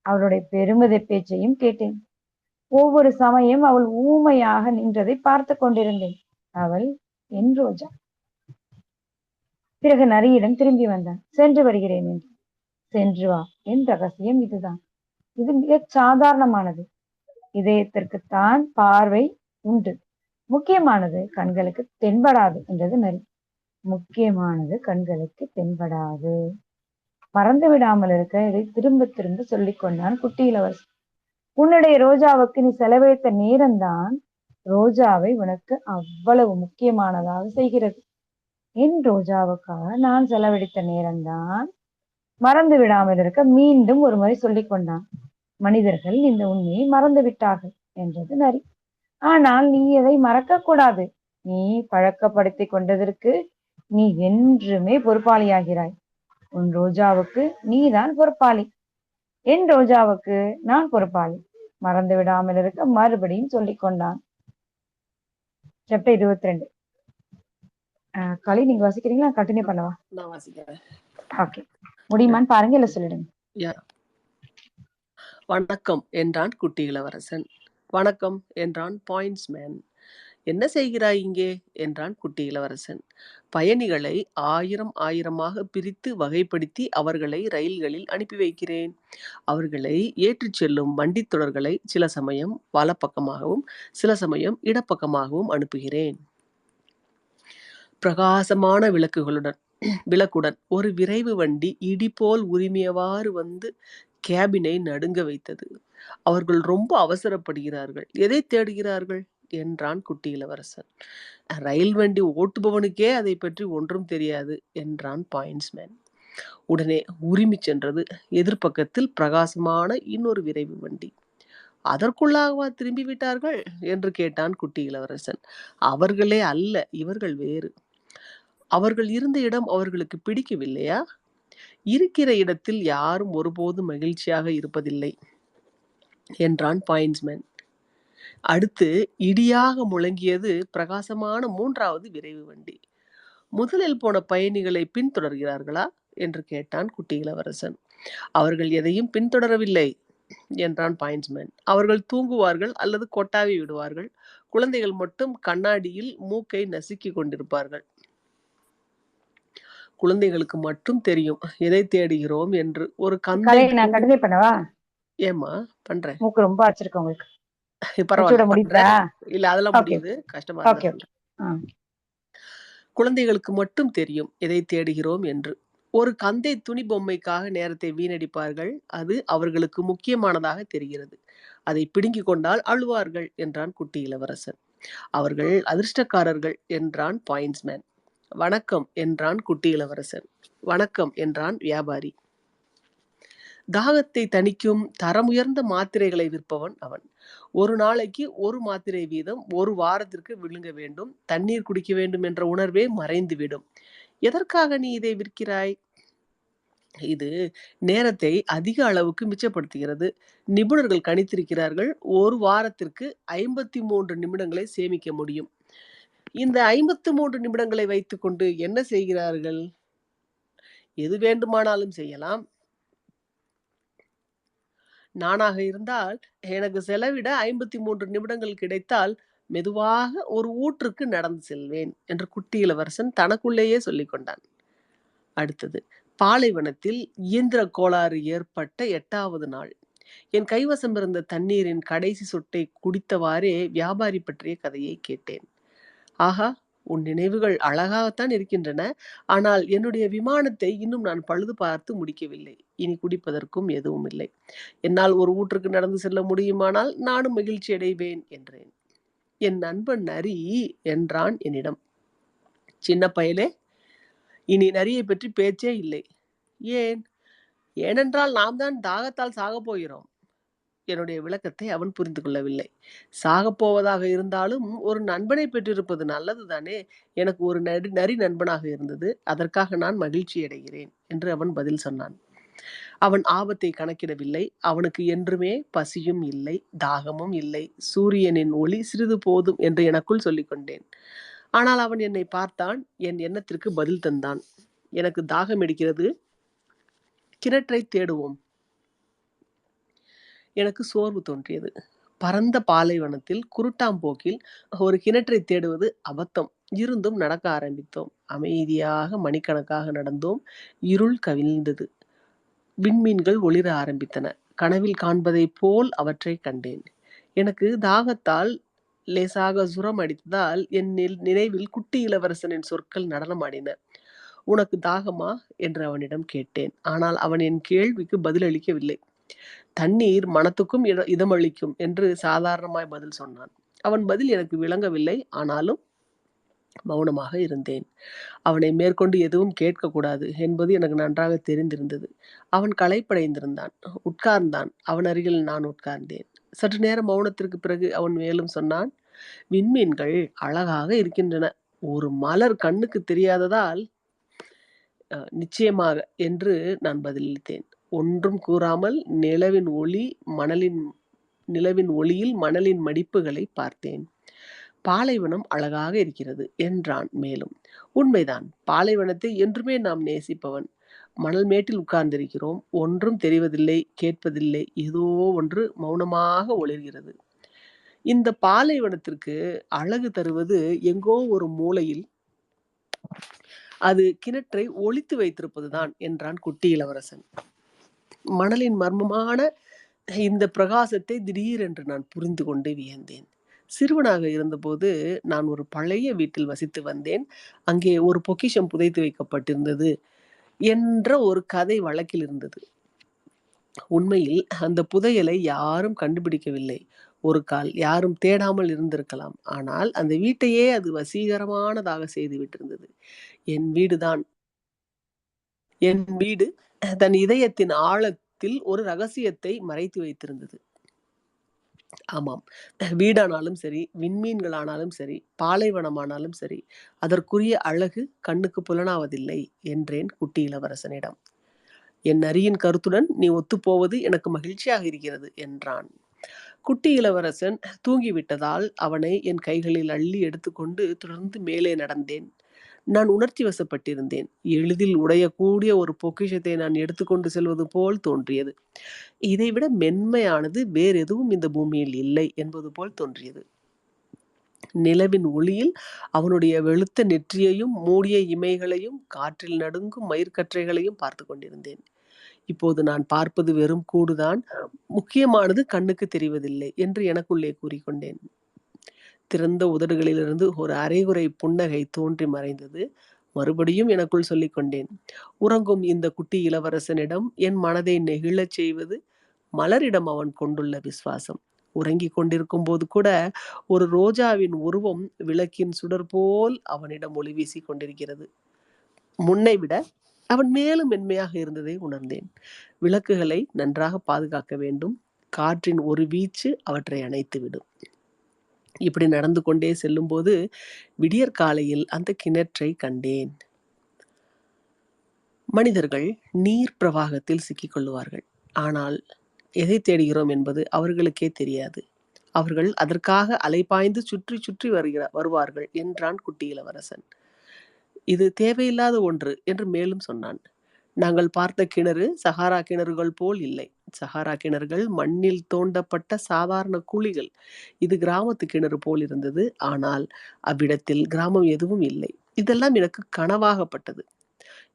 அவளுடைய பெருமித பேச்சையும் கேட்டேன். ஒவ்வொரு சமயம் அவள் ஊமையாக நின்றதை பார்த்து கொண்டிருந்தேன். அவள் என் ரோஜா. பிறகு நரியிடம் திரும்பி வந்தான். சென்று வருகிறேன் என்று. சென்று வா. என் ரகசியம் இதுதான். இது மிகச் சாதாரணமானது. இதயத்திற்குத்தான் பார்வை உண்டு. முக்கியமானது கண்களுக்கு தென்படாது என்றது நரி. முக்கியமானது கண்களுக்கு தென்படாது. மறந்து விடாமல் இருக்க இதை திரும்ப திரும்ப சொல்லிக் கொண்டான் குட்டி இளவரசன். உன்னுடைய ரோஜாவுக்கு நீ செலவழித்த நேரம்தான் ரோஜாவை உனக்கு அவ்வளவு முக்கியமானதாக செய்கிறது. என் ரோஜாவுக்காக நான் செலவழித்த நேரம்தான் மறந்து விடாமல் இருக்க மீண்டும் ஒரு முறை சொல்லிக் கொண்டான். மனிதர்கள் இந்த உண்மையை மறந்து விட்டார்கள் என்றது நரி. ஆனால் நீ அதை மறக்க கூடாது. நீ பழக்கப்படுத்திக் கொண்டதற்கு நீ என்றுமே பொறுப்பாளியாகிறாய். உன் ரோஜாவுக்கு நீதான் பொறுப்பாளி, என் ரோஜாவுக்கு நான் பொறுப்பாளி. மறந்து விடாமல் இருக்க மறுபடியும் சொல்லிக் கொண்டான். சாப்டர் 22. கலி, நீங்க வாசிக்கிறீங்களா? கண்டினியூ பண்ணவா? நான் வாசிக்கிறேன். ஓகே, முடியுமான்னு பாருங்க, இல்ல சொல்லிடுங்க. வணக்கம் என்றான் குட்டி இளவரசன். வணக்கம் என்றான் பாயிண்ட்ஸ்மேன். என்ன செய்கிறாய் இங்கே என்றான் குட்டி இளவரசன். பயணிகளை ஆயிரமாக பிரித்து வகைப்படுத்தி அவர்களை ரயில்களில் அனுப்பி வைக்கிறேன். அவர்களை ஏற்றிச் செல்லும் வண்டித் தொடர்களை சில சமயம் வலப்பக்கமாகவும் சில சமயம் இடப்பக்கமாகவும் அனுப்புகிறேன். பிரகாசமான விளக்குடன் ஒரு விரைவு வண்டி இடி போல் உரிமையவாறு வந்து கேபினை நடுங்க வைத்தது. அவர்கள் ரொம்ப அவசரப்படுகிறார்கள். எதை தேடுகிறார்கள் என்றான் குட்டி இளவரசன். ரயில் வண்டி ஓட்டுபவனுக்கே அதை பற்றி ஒன்றும் தெரியாது என்றான் பாயிண்ட்ஸ்மேன். உடனே உரிமை சென்றது எதிர்பக்கத்தில் பிரகாசமான இன்னொரு விரைவு வண்டி. அதற்குள்ளாகவா திரும்பி விட்டார்கள் என்று கேட்டான் குட்டி இளவரசன். அவர்களே அல்ல, இவர்கள் வேறு. அவர்கள் இருந்த இடம் அவர்களுக்கு பிடிக்கவில்லையா? இருக்கிற இடத்தில் யாரும் ஒருபோதும் மகிழ்ச்சியாக இருப்பதில்லை என்றான் பாயிண்ட்ஸ்மேன். அடுத்து இடியாக முழங்கியது பிரகாசமான 3வது விரைவு வண்டி. முதலில் போன பயணிகளை பின்தொடர்கிறார்களா என்று கேட்டான் குட்டி இளவரசன். அவர்கள் எதையும் பின்தொடரவில்லை என்றான் பாயிண்ட்ஸ்மேன். அவர்கள் தூங்குவார்கள் அல்லது கொட்டாவி விடுவார்கள். குழந்தைகள் மட்டும் கண்ணாடியில் மூக்கை நசுக்கிக் கொண்டிருப்பார்கள். குழந்தைகளுக்கு மட்டும் தெரியும் எதை தேடுகிறோம் என்று. ஒரு கந்தை. நான் கண்டினியூ பண்ணவா? ஏமா பண்றேன்? மூக்கு ரொம்ப அடிச்சிருக்கு உங்களுக்கு. பரவாயில்ல, இல்ல அதெல்லாம் முடியுது. கஷ்டமா இருக்கு. குழந்தைகளுக்கு மட்டும் தெரியும் எதை தேடுகிறோம் என்று. ஒரு கந்தை துணி பொம்மைக்காக நேரத்தை வீணடிப்பார்கள். அது அவர்களுக்கு முக்கியமானதாக தெரிகிறது. அதை பிடுங்கிக் கொண்டால் அழுவார்கள் என்றான் குட்டி இளவரசன். அவர்கள் அதிர்ஷ்டக்காரர்கள் என்றான் பாயிண்ட்ஸ்மேன். வணக்கம் என்றான் குட்டி இளவரசன். வணக்கம் என்றான் வியாபாரி. தாகத்தை தணிக்கும் தரமுயர்ந்த மாத்திரைகளை விற்பவன் அவன். ஒரு நாளைக்கு ஒரு மாத்திரை வீதம் ஒரு வாரத்திற்கு விழுங்க வேண்டும். தண்ணீர் குடிக்க வேண்டும் என்ற உணர்வே மறைந்துவிடும். எதற்காக நீ இதை விற்கிறாய்? இது நேரத்தை அதிக அளவுக்கு மிச்சப்படுத்துகிறது. நிபுணர்கள் கணித்திருக்கிறார்கள், ஒரு வாரத்திற்கு 53 நிமிடங்களை சேமிக்க முடியும். இந்த 53 நிமிடங்களை வைத்துக்கொண்டு என்ன செய்கிறார்கள்? எது வேண்டுமானாலும் செய்யலாம். நானாக இருந்தால் எனக்கு செலவிட 53 நிமிடங்கள் கிடைத்தால் மெதுவாக ஒரு ஊற்றுக்கு நடந்து செல்வேன் என்று குட்டி இளவரசன் தனக்குள்ளேயே சொல்லிக் கொண்டான். அடுத்தது, பாலைவனத்தில் இயந்திர கோளாறு ஏற்பட்ட 8வது நாள். என் கைவசம் இருந்த தண்ணீரின் கடைசி சொட்டை குடித்தவாறே வியாபாரி பற்றிய கதையை கேட்டேன். ஆஹா, உன் நினைவுகள் அழகாகத்தான் இருக்கின்றன. ஆனால் என்னுடைய விமானத்தை இன்னும் நான் பழுது பார்த்து முடிக்கவில்லை. இனி குடிப்பதற்கும் எதுவும் இல்லை. என்னால் ஒரு ஊற்றுக்கு நடந்து செல்ல முடியுமானால் நானும் மகிழ்ச்சி அடைவேன் என்றேன். என் நண்பன் நரி என்றான் என்னிடம். சின்ன பயலே, இனி நரியை பற்றி பேச்சே இல்லை. ஏன்? ஏனென்றால் நாம் தான் தாகத்தால் சாக போகிறோம். என்னுடைய விளக்கத்தை அவன் புரிந்து கொள்ளவில்லை. சாகப்போவதாக இருந்தாலும் ஒரு நண்பனை பெற்றிருப்பது நல்லதுதானே. எனக்கு ஒரு நரி நண்பனாக இருந்தது. அதற்காக நான் மகிழ்ச்சி அடைகிறேன் என்று அவன் பதில் சொன்னான். அவன் ஆபத்தை கணக்கிடவில்லை. அவனுக்கு என்றுமே பசியும் இல்லை, தாகமும் இல்லை. சூரியனின் ஒளி சிறிது போதும் என்று எனக்குள் சொல்லிக் கொண்டேன். ஆனால் அவன் என்னை பார்த்தான். என் எண்ணத்திற்கு பதில் தந்தான். எனக்கு தாகம் எடுக்கிறது, கிணற்றை தேடுவோம். எனக்கு சோர்வு தோன்றியது. பரந்த பாலைவனத்தில் குருட்டாம்போக்கில் ஒரு கிணற்றை தேடுவது அபத்தம். இருந்தும் நடக்க ஆரம்பித்தோம். அமைதியாக மணிக்கணக்காக நடந்தோம். இருள் கவிழ்ந்தது. விண்மீன்கள் ஒளிர ஆரம்பித்தன. கனவில் காண்பதை போல் அவற்றை கண்டேன். எனக்கு தாகத்தால் லேசாக சுரம் அடித்ததால் என் நினைவில் குட்டி இளவரசனின் சொற்கள் நடனமாடின. உனக்கு தாகமா என்று அவனிடம் கேட்டேன். ஆனால் அவன் என் கேள்விக்கு பதிலளிக்கவில்லை. தண்ணீர் மனத்துக்கும் இதமளிக்கும் என்று சாதாரணமாய் பதில் சொன்னான். அவன் பதில் எனக்கு விளங்கவில்லை. ஆனாலும் மௌனமாக இருந்தேன். அவனை மேற்கொண்டு எதுவும் கேட்கக்கூடாது என்பது எனக்கு நன்றாக தெரிந்திருந்தது. அவன் களைப்படைந்திருந்தான். உட்கார்ந்தான். அவன் அருகில் நான் உட்கார்ந்தேன். சற்று நேரம் மௌனத்திற்கு பிறகு அவன் மேலும் சொன்னான், "விண்மீன்கள் அழகாக இருக்கின்றன. ஒரு மலர் கண்ணுக்கு தெரியாததால் நிச்சயமாக" என்று நான் பதிலளித்தேன். ஒன்றும் கூறாமல் நிலவின் ஒளியில் மணலின் மடிப்புகளை பார்த்தேன். "பாலைவனம் அழகாக இருக்கிறது" என்றான் மேலும். உண்மைதான். பாலைவனத்தை என்றுமே நாம் நேசிப்பவன். மணல் மேட்டில் உட்கார்ந்திருக்கிறோம். ஒன்றும் தெரிவதில்லை, கேட்பதில்லை. ஏதோ ஒன்று மௌனமாக ஒளிர்கிறது. இந்த பாலைவனத்திற்கு அழகு தருவது எங்கோ ஒரு மூலையில் அது கிணற்றை ஒளித்து வைத்திருப்பதுதான் என்றான் குட்டி இளவரசன். மணலின் மர்மமான இந்த பிரகாசத்தை திடீரென்று நான் புரிந்து கொண்டு வியந்தேன். சிறுவனாக இருந்தபோது நான் ஒரு பழைய வீட்டில் வசித்து வந்தேன். அங்கே ஒரு பொக்கிஷம் புதைத்து வைக்கப்பட்டிருந்தது என்ற ஒரு கதை வழக்கில் இருந்தது. உண்மையில் அந்த புதையலை யாரும் கண்டுபிடிக்கவில்லை. ஒரு கால் யாரும் தேடாமல் இருந்திருக்கலாம். ஆனால் அந்த வீட்டையே அது வசீகரமானதாக செய்து விட்டிருந்தது. என் வீடு தன் இதயத்தின் ஆழத்தில் ஒரு ரகசியத்தை மறைத்து வைத்திருந்தது. ஆமாம், வீடானாலும் சரி, விண்மீன்களானாலும் சரி, பாலைவனமானாலும் சரி, அதற்குரிய அழகு கண்ணுக்கு புலனாவதில்லை என்றேன் குட்டி இளவரசனிடம். என் அரியின் கருத்துடன் நீ ஒத்துப்போவது எனக்கு மகிழ்ச்சியாக இருக்கிறது என்றான். குட்டி இளவரசன் தூங்கிவிட்டதால் அவனை என் கைகளில் அள்ளி எடுத்துக்கொண்டு தொடர்ந்து மேலே நடந்தேன். நான் உணர்ச்சி வசப்பட்டிருந்தேன். எளிதில் உடையக்கூடிய ஒரு பொக்கிஷத்தை நான் எடுத்துக்கொண்டு செல்வது போல் தோன்றியது. இதைவிட மென்மையானது வேறெதுவும் இந்த பூமியில் இல்லை என்பது போல் தோன்றியது. நிலவின் ஒளியில் அவனுடைய வெளுத்த நெற்றியையும் மூடிய இமைகளையும் காற்றில் நடுங்கும் மயிர்கற்றைகளையும் பார்த்து கொண்டிருந்தேன். இப்போது நான் பார்ப்பது வெறும் கூடுதான், முக்கியமானது கண்ணுக்கு தெரிவதில்லை என்று எனக்குள்ளே கூறிக்கொண்டேன். திறந்த உதடுகளிலிருந்து ஒரு அரைகுறை புன்னகை தோன்றி மறைந்தது. மறுபடியும் எனக்குள் சொல்லிக் கொண்டேன், உறங்கும் இந்த குட்டி இளவரசனிடம் என் மனதை நெகிழச் செய்வது மலரிடம் அவன் கொண்டுள்ள விசுவாசம். உறங்கிக் கொண்டிருக்கும் போது கூட ஒரு ரோஜாவின் உருவம் விளக்கின் சுடர் போல் அவனிடம் ஒளி வீசிக் கொண்டிருக்கிறது. முன்னை விட அவன் மேலும் மென்மையாக இருந்ததை உணர்ந்தேன். விளக்குகளை நன்றாக பாதுகாக்க வேண்டும். காற்றின் ஒரு வீச்சு அவற்றை அணைத்துவிடும். இப்படி நடந்து கொண்டே செல்லும்போது விடியற்காலையில் அந்த கிணற்றை கண்டேன். மனிதர்கள் நீர் பிரவாகத்தில் சிக்கிக் கொள்ளுவார்கள். ஆனால் எதை தேடுகிறோம் என்பது அவர்களுக்கே தெரியாது. அவர்கள் அதற்காக அலைபாய்ந்து சுற்றி சுற்றி வருவார்கள் என்றான் குட்டி இளவரசன். இது தேவையில்லாத ஒன்று என்று மேலும் சொன்னான். நாங்கள் பார்த்த கிணறு சஹாரா கிணறுகள் போல் இல்லை. சஹாரா கிணறுகள் மண்ணில் தோண்டப்பட்ட சாதாரண குழிகள். இது கிராமத்து கிணறு போல் இருந்தது. ஆனால் அவ்விடத்தில் கிராமம் எதுவும் இல்லை. இதெல்லாம் எனக்கு கனவாகப்பட்டது.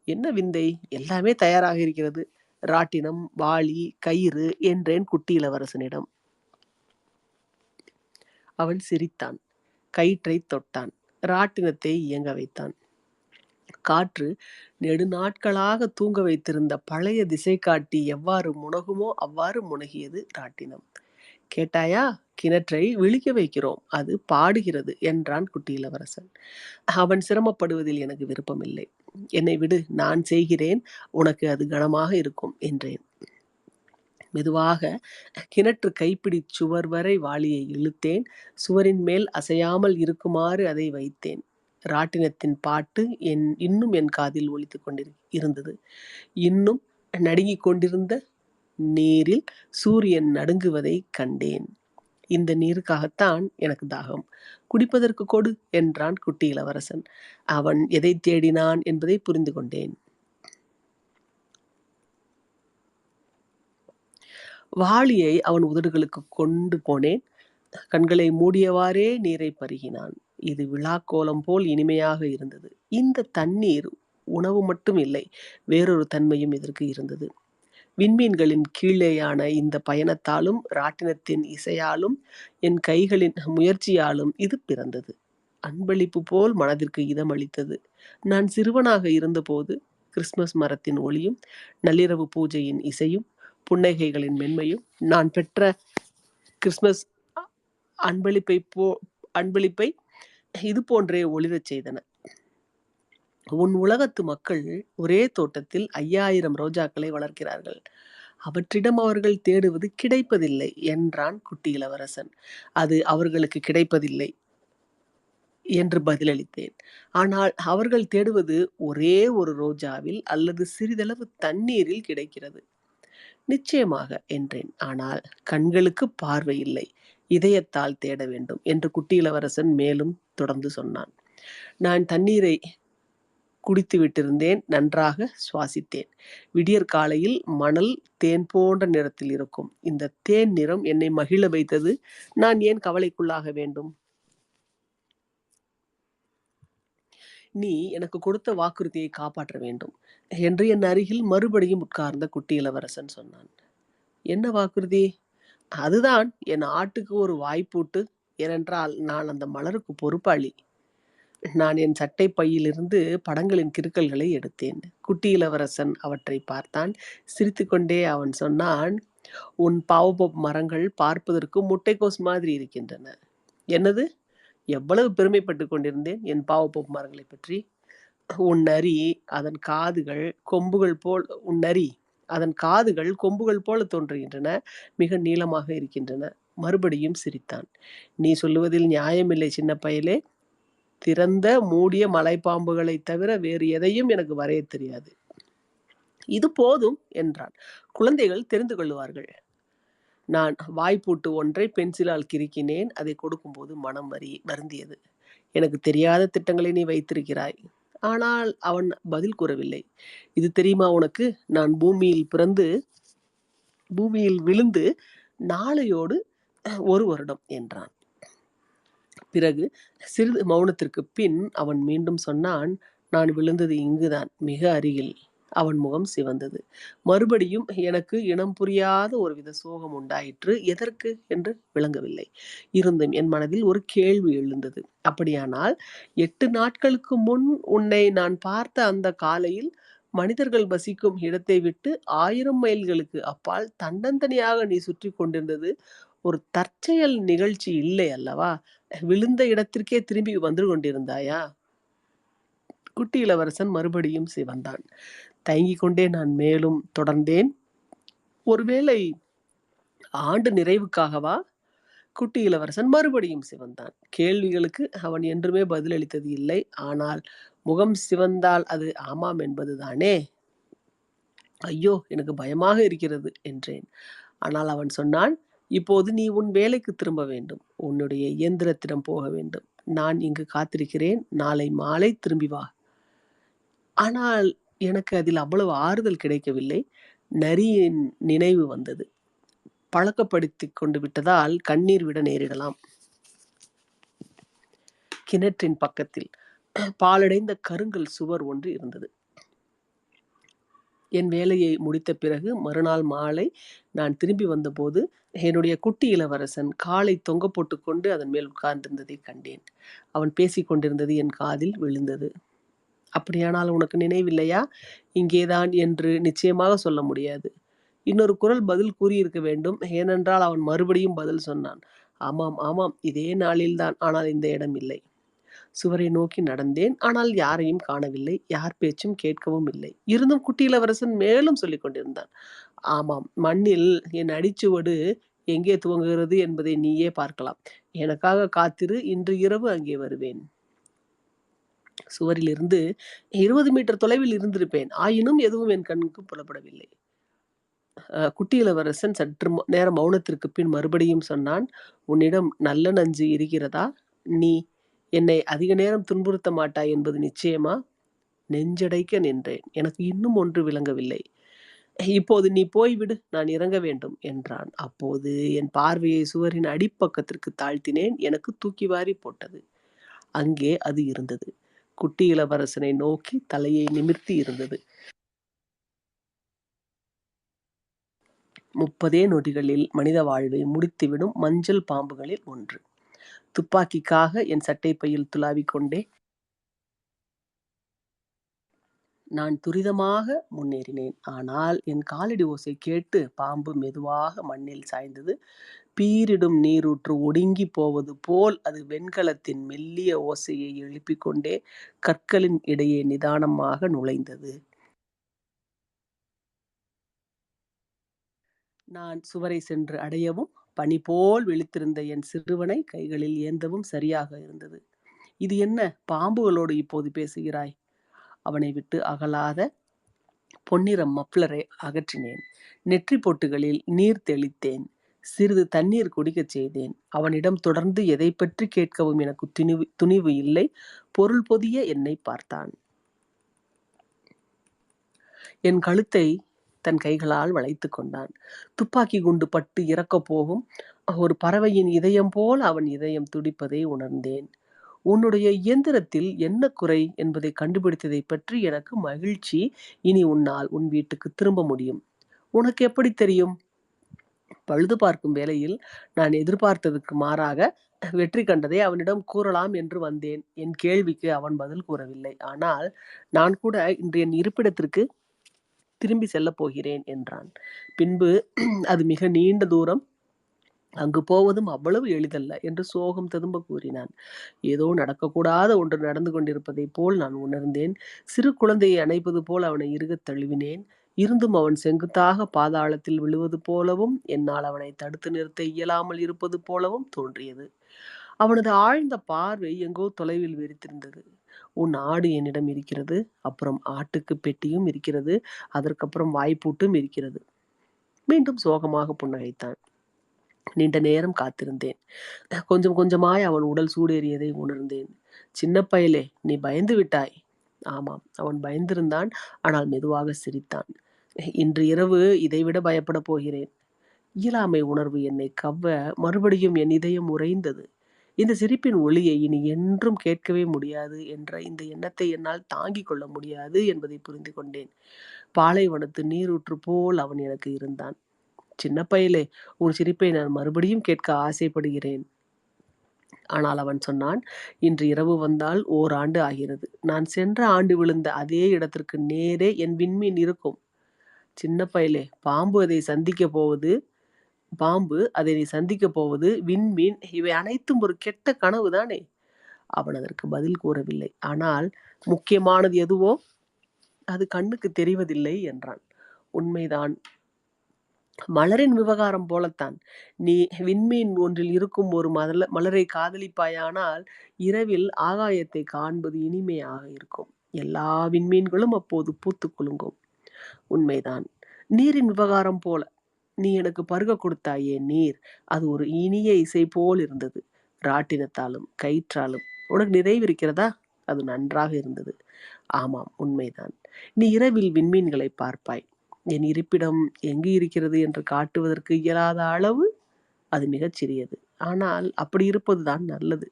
என்ன விந்தை! எல்லாமே தயாராக இருக்கிறது. ராட்டினம், வாளி, கயிறு என்றேன் குட்டி இளவரசனிடம். அவன் சிரித்தான். கயிற்றை தொட்டான். ராட்டினத்தை இயங்க வைத்தான். காற்று நெடுநாட்களாக தூங்க வைத்திருந்த பழைய திசை காட்டி எவ்வாறு முனகுமோ அவ்வாறு முனகியது ராட்டினம். கேட்டாயா, கிணற்றை விழிக்க வைக்கிறோம், அது பாடுகிறது என்றான் குட்டி இளவரசன். அவன் சிரமப்படுவதில் எனக்கு விருப்பமில்லை. என்னை விடு, நான் செய்கிறேன், உனக்கு அது கனமாக இருக்கும் என்றேன். மெதுவாக கிணற்று கைப்பிடி சுவர் வரை வாளியை இழுத்தேன். சுவரின் மேல் அசையாமல் இருக்குமாறு அதை வைத்தேன். ராட்டினத்தின் பாட்டு இன்னும் என் காதில் ஒலித்துக் இருந்தது. இன்னும் நடுங்கிக் கொண்டிருந்த நீரில் சூரியன் நடுங்குவதை கண்டேன். இந்த நீருக்காகத்தான் எனக்கு தாகம். குடிப்பதற்கு கொடு என்றான் குட்டி இளவரசன். அவன் எதை தேடினான் என்பதை புரிந்து கொண்டேன். வாளியை அவன் உதடுகளுக்கு கொண்டு போனேன். கண்களை மூடியவாறே நீரை பருகினான். இது விழாக்கோலம் போல் இனிமையாக இருந்தது. இந்த தண்ணீர் உணவு மட்டும் இல்லை, வேறொரு தன்மையும் இதற்கு இருந்தது. விண்மீன்களின் கீழேயான இந்த பயணத்தாலும் ராட்டினத்தின் இசையாலும் என் கைகளின் முயற்சியாலும் இது பிறந்தது. அன்பளிப்பு போல் மனதிற்கு இதமளித்தது. நான் சிறுவனாக இருந்தபோது கிறிஸ்துமஸ் மரத்தின் ஒளியும் நள்ளிரவு பூஜையின் இசையும் புன்னகைகளின் மென்மையும் நான் பெற்ற கிறிஸ்துமஸ் அன்பளிப்பை இது போன்றே ஒளிரச் செய்தன. உன் உலகத்து மக்கள் ஒரே தோட்டத்தில் 5000 ரோஜாக்களை வளர்க்கிறார்கள். அவற்றிடம் அவர்கள் தேடுவது கிடைப்பதில்லை என்றான் குட்டி இளவரசன். அது அவர்களுக்கு கிடைப்பதில்லை என்று பதிலளித்தேன். ஆனால் அவர்கள் தேடுவது ஒரே ஒரு ரோஜாவில் அல்லது சிறிதளவு தண்ணீரில் கிடைக்கிறது. நிச்சயமாக என்றேன். ஆனால் கண்களுக்கு பார்வை இல்லை, இதயத்தால் தேட வேண்டும் என்று குட்டி இளவரசன் மேலும் தொடர்ந்து சொன்னான். நான் தண்ணீரை குடித்து விட்டிருந்தேன். நன்றாக சுவாசித்தேன். விடியற் காலையில் மணல் தேன் போன்ற நிறத்தில் இருக்கும். இந்த தேன் நிறம் என்னை மகிழ வைத்தது. நான் ஏன் கவலைக்குள்ளாக வேண்டும்? நீ எனக்கு கொடுத்த வாக்குறுதியை காப்பாற்ற வேண்டும் என்று என் அருகில் மறுபடியும் உட்கார்ந்த குட்டி இளவரசன் சொன்னான். என்ன வாக்குறுதி? அதுதான் என் ஆட்டுக்கு ஒரு வாய்ப்பூட்டு. ஏனென்றால் நான் அந்த மலருக்கு பொறுப்பாளி. நான் என் சட்டை பையிலிருந்து படங்களின் கிறுக்கல்களை எடுத்தேன். குட்டி இளவரசன் அவற்றை பார்த்தான். சிரித்துக்கொண்டே அவன் சொன்னான், உன் பாவபோப் மரங்கள் பார்ப்பதற்கு முட்டைக்கோஸ் மாதிரி இருக்கின்றன. என்னது? எவ்வளவு பெருமைப்பட்டு கொண்டிருந்தேன் என் பாவபோப் மரங்களை பற்றி. உன் நரி அதன் காதுகள் கொம்புகள் போல தோன்றுகின்றன. மிக நீளமாக இருக்கின்றன. மறுபடியும் சிரித்தான். நீ சொல்லுவதில் நியாயமில்லை சின்ன பயலே. திறந்த மூடிய மலைப்பாம்புகளை தவிர வேறு எதையும் எனக்கு வரைய தெரியாது. இது போதும் என்றான். குழந்தைகள் தெரிந்து கொள்ளுவார்கள். நான் வாய்ப்பூட்டு ஒன்றை பென்சிலால் கிறுக்கினேன். அதை கொடுக்கும்போது மனம் வருந்தியது. எனக்கு தெரியாத திட்டங்களை நீ வைத்திருக்கிறாய். ஆனால் அவன் பதில் கூறவில்லை. இது தெரியுமா உனக்கு? நான் பூமியில் விழுந்து நாளையோடு 1 வருடம் என்றான். பிறகு சிறிது மௌனத்திற்கு பின் அவன் மீண்டும் சொன்னான், நான் விழுந்தது இங்குதான், மிக அருகில். அவன் முகம் சிவந்தது. மறுபடியும் எனக்கு இனம் புரியாத ஒருவித சோகம் உண்டாயிற்று. எதற்கு என்று விளங்கவில்லை. இருந்தும் என் மனதில் ஒரு கேள்வி எழுந்தது. அப்படியானால் 8 நாட்களுக்கு முன் உன்னை நான் பார்த்த அந்த காலையில் மனிதர்கள் வசிக்கும் இடத்தை விட்டு 1000 மைல்களுக்கு அப்பால் தன்னந்தனியாக நீ சுற்றி கொண்டிருந்தது ஒரு தற்செயல் நிகழ்ச்சி இல்லை அல்லவா? விழுந்த இடத்திற்கே திரும்பி வந்து கொண்டிருந்தாயா? குட்டி இளவரசன் மறுபடியும் சிவந்தான். தயங்கிக் கொண்டே நான் மேலும் தொடர்ந்தேன். ஒருவேளை ஆண்டு நிறைவுக்காகவா? குட்டி இளவரசன் மறுபடியும் சிவந்தான். கேள்விகளுக்கு அவன் என்றுமே பதிலளித்தது இல்லை. ஆனால் முகம் சிவந்தால் அது ஆமாம் என்பதுதானே. ஐயோ, எனக்கு பயமாக இருக்கிறது என்றேன். ஆனால் அவன் சொன்னான், இப்போது நீ உன் வேலைக்கு திரும்ப வேண்டும். உன்னுடைய இயந்திரத்திடம் போக வேண்டும். நான் இங்கு காத்திருக்கிறேன். நாளை மாலை திரும்பி வா. ஆனால் எனக்கு அதில் அவ்வளவு ஆறுதல் கிடைக்கவில்லை. நரியின் நினைவு வந்தது. பழக்கப்படுத்தி கொண்டு விட்டதால் கண்ணீர் விட நேரிடலாம். கிணற்றின் பக்கத்தில் பாலடைந்த கருங்கல் சுவர் ஒன்று இருந்தது. என் வேலையை முடித்த பிறகு மறுநாள் மாலை நான் திரும்பி வந்தபோது என்னுடைய குட்டி இளவரசன் காலை தொங்க போட்டுக்கொண்டு அதன் மேல் உட்கார்ந்திருந்ததை கண்டேன். அவன் பேசிக் கொண்டிருந்தது என் காதில் விழுந்தது. அப்படியானால் உனக்கு நினைவில்லையா? இங்கேதான் என்று நிச்சயமாக சொல்ல முடியாது. இன்னொரு குரல் பதில் கூறியிருக்க வேண்டும். ஏனென்றால் அவன் மறுபடியும் பதில் சொன்னான். ஆமாம் ஆமாம், இதே நாளில்தான். ஆனால் இந்த இடம் இல்லை. சுவரை நோக்கி நடந்தேன். ஆனால் யாரையும் காணவில்லை. யார் பேச்சும் கேட்கவும் இல்லை. இருந்தும் குட்டி இளவரசன் மேலும் சொல்லிக் கொண்டிருந்தான். ஆமாம், மண்ணில் என் அடிச்சுவடு எங்கே துவங்குகிறது என்பதை நீயே பார்க்கலாம். எனக்காக காத்திரு. இன்று இரவு அங்கே வருவேன். சுவரிலிருந்து 20 மீட்டர் தொலைவில் இருந்திருப்பேன். ஆயினும் எதுவும் என் கண்ணுக்கு புலப்படவில்லை. குட்டி இளவரசன் சற்று நேரம் மௌனத்திற்கு பின் மறுபடியும் சொன்னான். உன்னிடம் நல்ல நஞ்சு இருக்கிறதா? நீ என்னை அதிக நேரம் துன்புறுத்த மாட்டாய் என்பது நிச்சயமா? நெஞ்சடைக்க நின்றேன். எனக்கு இன்னும் ஒன்று விளங்கவில்லை. இப்போது நீ போய்விடு, நான் இறங்க வேண்டும் என்றான். அப்போது என் பார்வையை சுவரின் அடிப்பக்கத்திற்கு தாழ்த்தினேன். எனக்கு தூக்கி வாரி போட்டது. அங்கே அது இருந்தது. குட்டி இளவரசனை நோக்கி தலையை நிமிர்த்தி இருந்தது. 30 நொடிகளில் மனித வாழ்வை முடித்துவிடும் மஞ்சள் பாம்புகளில் ஒன்று. துப்பாக்கிக்காக என் சட்டை பையில் துளாவிக் கொண்டே நான் துரிதமாக முன்னேறினேன். ஆனால் என் காலடி ஓசை கேட்டு பாம்பு மெதுவாக மண்ணில் சாய்ந்தது. பீரிடும் நீரூற்று ஒடுங்கி போவது போல் அது வெண்கலத்தின் மெல்லிய ஓசையை எழுப்பிக் கொண்டே கற்களின் இடையே நிதானமாக நுழைந்தது. நான் சுவரை சென்று அடையவும் பனி போல் விழித்திருந்த என் சிறுவனை கைகளில் ஏந்தவும் சரியாக இருந்தது. இது என்ன, பாம்புகளோடு இப்போது பேசுகிறாய்? அவனை விட்டு அகலாத பொன்னிற மப்ளரை அகற்றினேன். நெற்றி பொட்டுகளில் நீர் தெளித்தேன். சிறிது தண்ணீர் குடிக்கச் செய்தேன். அவனிடம் தொடர்ந்து எதை பற்றி கேட்கவும் எனக்கு துணிவு இல்லை. பொருள் பொதிய என்னை பார்த்தான். என் கழுத்தை தன் கைகளால் வளைத்து கொண்டான். துப்பாக்கி குண்டு பட்டு இறக்கப் போகும் ஒரு பறவையின் இதயம் போல் அவன் இதயம் துடிப்பதை உணர்ந்தேன். உன்னுடைய இயந்திரத்தில் என்ன குறை என்பதை கண்டுபிடித்ததை பற்றி எனக்கு மகிழ்ச்சி. இனி உன்னால் உன் வீட்டுக்கு திரும்ப முடியும். உனக்கு எப்படி தெரியும்? பழுது பார்க்கும் வேளையில் நான் எதிர்பார்த்ததுக்கு மாறாக வெற்றி கண்டதை அவனிடம் கூறலாம் என்று வந்தேன். என் கேள்விக்கு அவன் பதில் கூறவில்லை. ஆனால் நான் கூட இன்று என் இருப்பிடத்திற்கு திரும்பி செல்லப் போகிறேன் என்றான். பின்பு அது மிக நீண்ட தூரம், அங்கு போவதும் அவ்வளவு எளிதல்ல என்று சோகம் ததும்ப கூறினான். ஏதோ நடக்கக்கூடாத ஒன்று நடந்து கொண்டிருப்பதை போல் நான் உணர்ந்தேன். சிறு குழந்தையை அணைப்பது போல் அவனை இறுகத் தழுவினேன். இருந்தும் அவன் செங்குத்தாக பாதாளத்தில் விழுவது போலவும் என்னால் அவனை தடுத்து நிறுத்த இயலாமல் இருப்பது போலவும் தோன்றியது. அவனது ஆழ்ந்த பார்வை எங்கோ தொலைவில் வெறித்திருந்தது. உன் ஆடு என்னிடம் இருக்கிறது, அப்புறம் ஆட்டுக்கு பெட்டியும் இருக்கிறது, அதற்கப்புறம் வாய்ப்பூட்டும் இருக்கிறது. மீண்டும் சோகமாக புன்னகைத்தான். நீண்ட நேரம் காத்திருந்தேன். கொஞ்சம் கொஞ்சமாய் அவன் உடல் சூடேறியதை உணர்ந்தேன். சின்ன பயலே, நீ பயந்து விட்டாய். ஆமாம், அவன் பயந்திருந்தான். ஆனால் மெதுவாக சிரித்தான். இன்று இரவு இதைவிட பயப்பட போகிறேன். இயலாமை உணர்வு என்னை கவ்வ மறுபடியும் என் இதயம் உறைந்தது. இந்த சிரிப்பின் ஒளியை இனி என்றும் கேட்கவே முடியாது என்ற இந்த எண்ணத்தை என்னால் தாங்கிக் கொள்ள முடியாது என்பதை புரிந்து கொண்டேன். பாலைவனத்து நீரூற்று போல் அவன் எனக்கு இருந்தான். சின்ன பயலே, உன் சிரிப்பை நான் மறுபடியும் கேட்க ஆசைப்படுகிறேன். ஆனால் அவன் சொன்னான், இன்று இரவு வந்தால் ஓராண்டு ஆகிறது. நான் சென்ற ஆண்டு விழுந்த அதே இடத்திற்கு நேரே என் விண்மீன் இருக்கும். சின்ன பயலே, பாம்பு அதை நீ சந்திக்க போவது, விண்மீன், இவை அனைத்தும் ஒரு கெட்ட கனவுதானே? அவன் அதற்கு பதில் கூறவில்லை. ஆனால் முக்கியமானது எதுவோ அது கண்ணுக்கு தெரிவதில்லை என்றான். உண்மைதான், மலரின் விவகாரம் போலத்தான். நீ விண்மீன் ஒன்றில் இருக்கும் ஒரு மலரை காதலிப்பாயானால் இரவில் ஆகாயத்தை காண்பது இனிமையாக இருக்கும். எல்லா விண்மீன்களும் அப்போது பூத்து குலுங்கும். உண்மைதான். நீரின் விவகாரம் போல. நீ எனக்கு பருக கொடுத்தாயே நீர், அது ஒரு இனிய இசை போல் இருந்தது. ராட்டினத்தாலும் கயிற்றாலும். உனக்கு நிறைவிருக்கிறதா? அது நன்றாக இருந்தது. ஆமாம், உண்மைதான். நீ இரவில் விண்மீன்களை பார்ப்பாய். என் இருப்பிடம் எங்கு இருக்கிறது என்று காட்டுவதற்கு இயலாத அளவு அது மிகச் சிறியது. ஆனால் அப்படி இருப்பதுதான் நல்லது.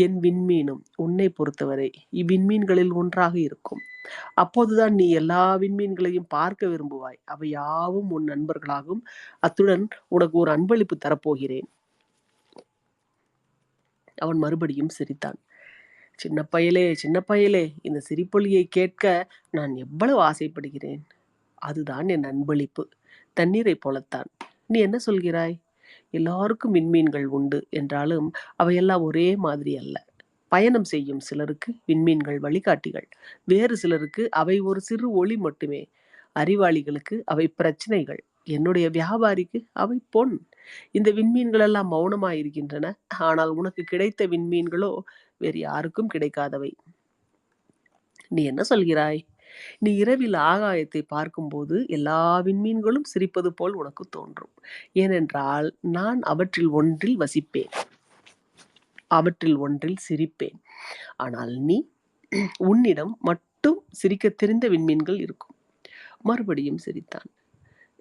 என் விண்மீனும் உன்னை பொறுத்தவரை இவ்விண்மீன்களில் ஒன்றாக இருக்கும். அப்போதுதான் நீ எல்லா விண்மீன்களையும் பார்க்க விரும்புவாய். அவை யாவும் உன் நண்பர்களாகும். அத்துடன் உனக்கு ஒரு அன்பளிப்பு தரப்போகிறேன். அவன் மறுபடியும் சிரித்தான். சின்ன பயலே, இந்த சிரிப்பொலியை கேட்க நான் எவ்வளவு ஆசைப்படுகிறேன். அதுதான் என் அன்பளிப்பு. தண்ணீரை போலத்தான். நீ என்ன சொல்கிறாய்? எல்லாருக்கும் விண்மீன்கள் உண்டு என்றாலும் அவையெல்லாம் ஒரே மாதிரி அல்ல. பயணம் செய்யும் சிலருக்கு விண்மீன்கள் வழிகாட்டிகள். வேறு சிலருக்கு அவை ஒரு சிறு ஒளி மட்டுமே. அறிவாளிகளுக்கு அவை பிரச்சனைகள். என்னுடைய வியாபாரிக்கு அவை பொன். இந்த விண்மீன்கள் எல்லாம் மௌனமாயிருக்கின்றன. ஆனால் உனக்கு கிடைத்த விண்மீன்களோ வேறு யாருக்கும் கிடைக்காதவை. நீ என்ன சொல்கிறாய்? நீ இரவில் ஆகாயத்தை பார்க்கும்போது எல்லா விண்மீன்களும் சிரிப்பது போல் உனக்கு தோன்றும். ஏனென்றால் நான் அவற்றில் ஒன்றில் சிரிப்பேன். ஆனால் உன்னிடம் மட்டும் சிரிக்க தெரிந்த விண்மீன்கள் இருக்கும். மறுபடியும் சிரித்தான்.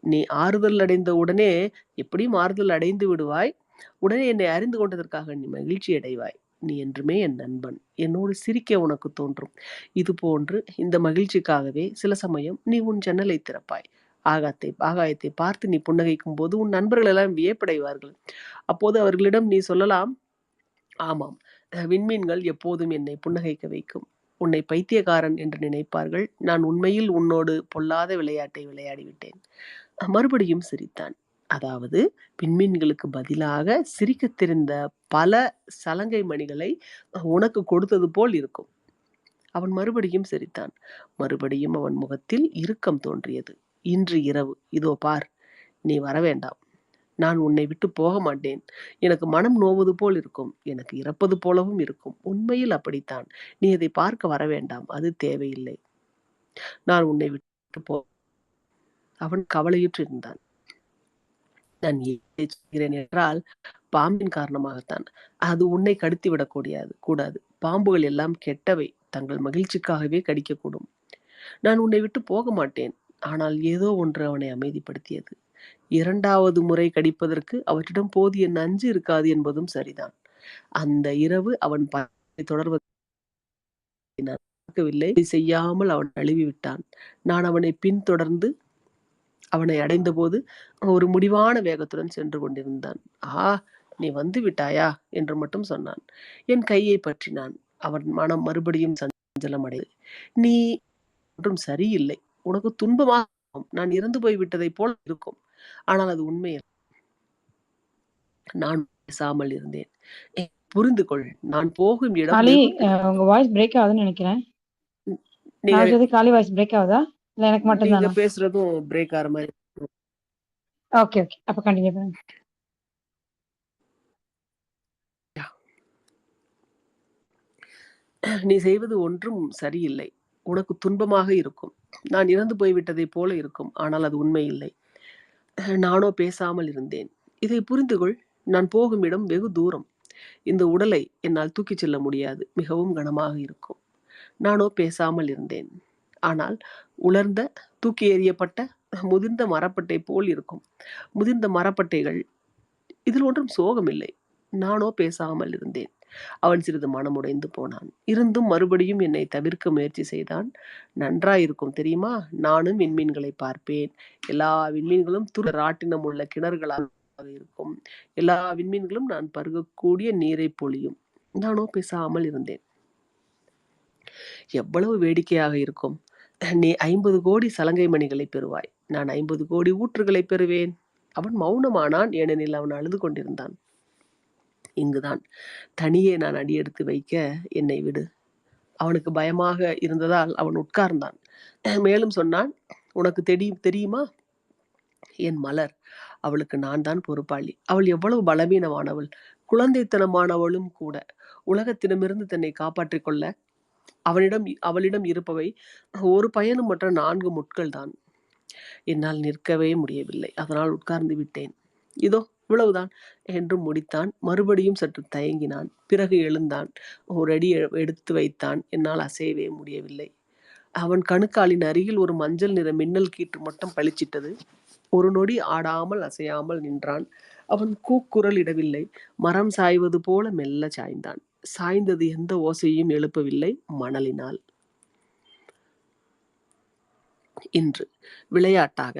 நீ ஆறுதல் அடைந்த உடனே, எப்படியும் ஆறுதல் அடைந்து விடுவாய். உடனே என்னை அறிந்து கொண்டதற்காக நீ மகிழ்ச்சி அடைவாய். நீ என்றுமே என் நண்பன். என்னோடு சிரிக்க உனக்கு தோன்றும். இது போன்று இந்த மகிழ்ச்சிக்காகவே சில சமயம் நீ உன் ஜன்னலை திறப்பாய். ஆகாயத்தை பார்த்து நீ புன்னகைக்கும் போது உன் நண்பர்கள் எல்லாம் வியப்படைவார்கள். அப்போது அவர்களிடம் நீ சொல்லலாம், ஆமாம், விண்மீன்கள் எப்போதும் என்னை புன்னகைக்க வைக்கும். உன்னை பைத்தியக்காரன் என்று நினைப்பார்கள். நான் உண்மையில் உன்னோடு பொல்லாத விளையாட்டை விளையாடிவிட்டேன். மறுபடியும் சிரித்தான். அதாவது விண்மீன்களுக்கு பதிலாக சிரிக்கத் தெரிந்த பல சலங்கை மணிகளை உனக்கு கொடுத்தது போல் இருக்கும். அவன் மறுபடியும் சிரித்தான். மறுபடியும் அவன் முகத்தில் இறுக்கம் தோன்றியது. இன்று இரவு இதோ பார், நீ வரவேண்டாம். நான் உன்னை விட்டு போக மாட்டேன். எனக்கு மனம் நோவது போல் இருக்கும். எனக்கு இறப்பது போலவும் இருக்கும். உண்மையில் அப்படித்தான். நீ அதை பார்க்க வரவேண்டாம். அது தேவையில்லை. நான் உன்னை விட்டு போ. அவன் கவலையுற்று இருந்தான். நான் ஏன் சொல்கிறேன் என்றால் பாம்பின் காரணமாகத்தான். அது உன்னை கடித்து விடக்கூடாது. பாம்புகள் எல்லாம் கெட்டவை. தங்கள் மகிழ்ச்சிக்காகவே கடிக்கக்கூடும். நான் உன்னை விட்டு போக மாட்டேன். ஆனால் ஏதோ ஒன்று அவனை அமைதிப்படுத்தியது. 2வது முறை கடிப்பதற்கு அவற்றிடம் போதிய நஞ்சு இருக்காது என்பதும் சரிதான். அந்த இரவு அவன் தொடர்வதை நான் பார்க்கவில்லை. செய்யாமல் அவன் நழுவி விட்டான். நான் அவனை பின்தொடர்ந்து அவனை அடைந்த போது ஒரு முடிவான வேகத்துடன் சென்று கொண்டிருந்தான். நீ வந்து விட்டாயா என்று மட்டும் சொன்னான். என் கையை பற்றினான். அவன் மனம் மறுபடியும் சஞ்சலம் அடைந்தது. நீ ஒன்றும் சரியில்லை. உனக்கு துன்பமாக நான் இறந்து போய் விட்டதை போல் இருக்கும். ஆனால் அது உண்மை. நான் பேசாமல் இருந்தேன். புரிந்து கொள், நான் போகும் இடம். உங்க வாய்ஸ் பிரேக் ஆகுதுன்னு நினைக்கிறேன். காலி வாய்ஸ் பிரேக் ஆகுதா இல்ல எனக்கு மட்டும் தான்? நீங்க பேசுறதும் பிரேக் ஆற மாதிரி. ஓகே ஓகே, அப்ப கண்டினியூ பண்ணுங்க. நீ செய்வது ஒன்றும் சரியில்லை. உனக்கு துன்பமாக இருக்கும். நான் இறந்து போய்விட்டதை போல இருக்கும். ஆனால் அது உண்மை இல்லை. நானோ பேசாமல் இருந்தேன். இதை புரிந்து கொள், நான் போகும் இடம் வெகு தூரம். இந்த உடலை என்னால் தூக்கிச் செல்ல முடியாது. மிகவும் கனமாக இருக்கும். நானோ பேசாமல் இருந்தேன். ஆனால் உலர்ந்த தூக்கி எறியப்பட்ட முதிர்ந்த மரப்பட்டை போல் இருக்கும். முதிர்ந்த மரப்பட்டைகள். இதில் ஒன்றும் சோகமில்லை. நானோ பேசாமல் இருந்தேன். அவன் சிறிது மனமுடைந்து போனான். இருந்தும் மறுபடியும் என்னை தவிர்க்க முயற்சி செய்தான். நன்றாயிருக்கும் தெரியுமா? நானும் விண்மீன்களை பார்ப்பேன். எல்லா விண்மீன்களும் ராட்டினம் உள்ள கிணறுகளாக இருக்கும். எல்லா விண்மீன்களும் நான் பருகக்கூடிய நீரை பொழியும். நானோ பேசாமல் இருந்தேன். எவ்வளவு வேடிக்கையாக இருக்கும். நீ 50 கோடி சலங்கை மணிகளை பெறுவாய். நான் 50 கோடி ஊற்றுகளை பெறுவேன். அவன் மௌனமானான். ஏனெனில் அவன் அழுது கொண்டிருந்தான். இங்குதான் தனியே நான் அடியெடுத்து வைக்க என்னை விடு. அவனுக்கு பயமாக இருந்ததால் அவன் உட்கார்ந்தான். மேலும் சொன்னான், உனக்கு தெரியுமா என் மலர், அவளுக்கு நான் தான் பொறுப்பாளி. அவள் எவ்வளவு பலவீனமானவள், குழந்தைத்தனமானவளும் கூட. உலகத்திடமிருந்து தன்னை காப்பாற்றிக் கொள்ள அவளிடம் இருப்பவை ஒரு பயனும் மற்ற 4 முட்கள் தான். என்னால் நிற்கவே முடியவில்லை. அதனால் உட்கார்ந்து விட்டேன். இதோ இவ்வளவுதான் என்று முடித்தான். மறுபடியும் சற்று தயங்கினான். பிறகு எழுந்தான். ஒரு அடி எடுத்து வைத்தான். என்னால் அசையவே முடியவில்லை. அவன் கணுக்காலின் அருகில் ஒரு மஞ்சள் நிற மின்னல் கீற்று மட்டும் பளிச்சிட்டது. ஒரு நொடி ஆடாமல் அசையாமல் நின்றான். அவன் கூக்குரல் இடவில்லை. மரம் சாய்வது போல மெல்ல சாய்ந்தான். சாய்ந்தது எந்த ஓசையும் எழுப்பவில்லை. மணலினால். இன்று விளையாட்டாக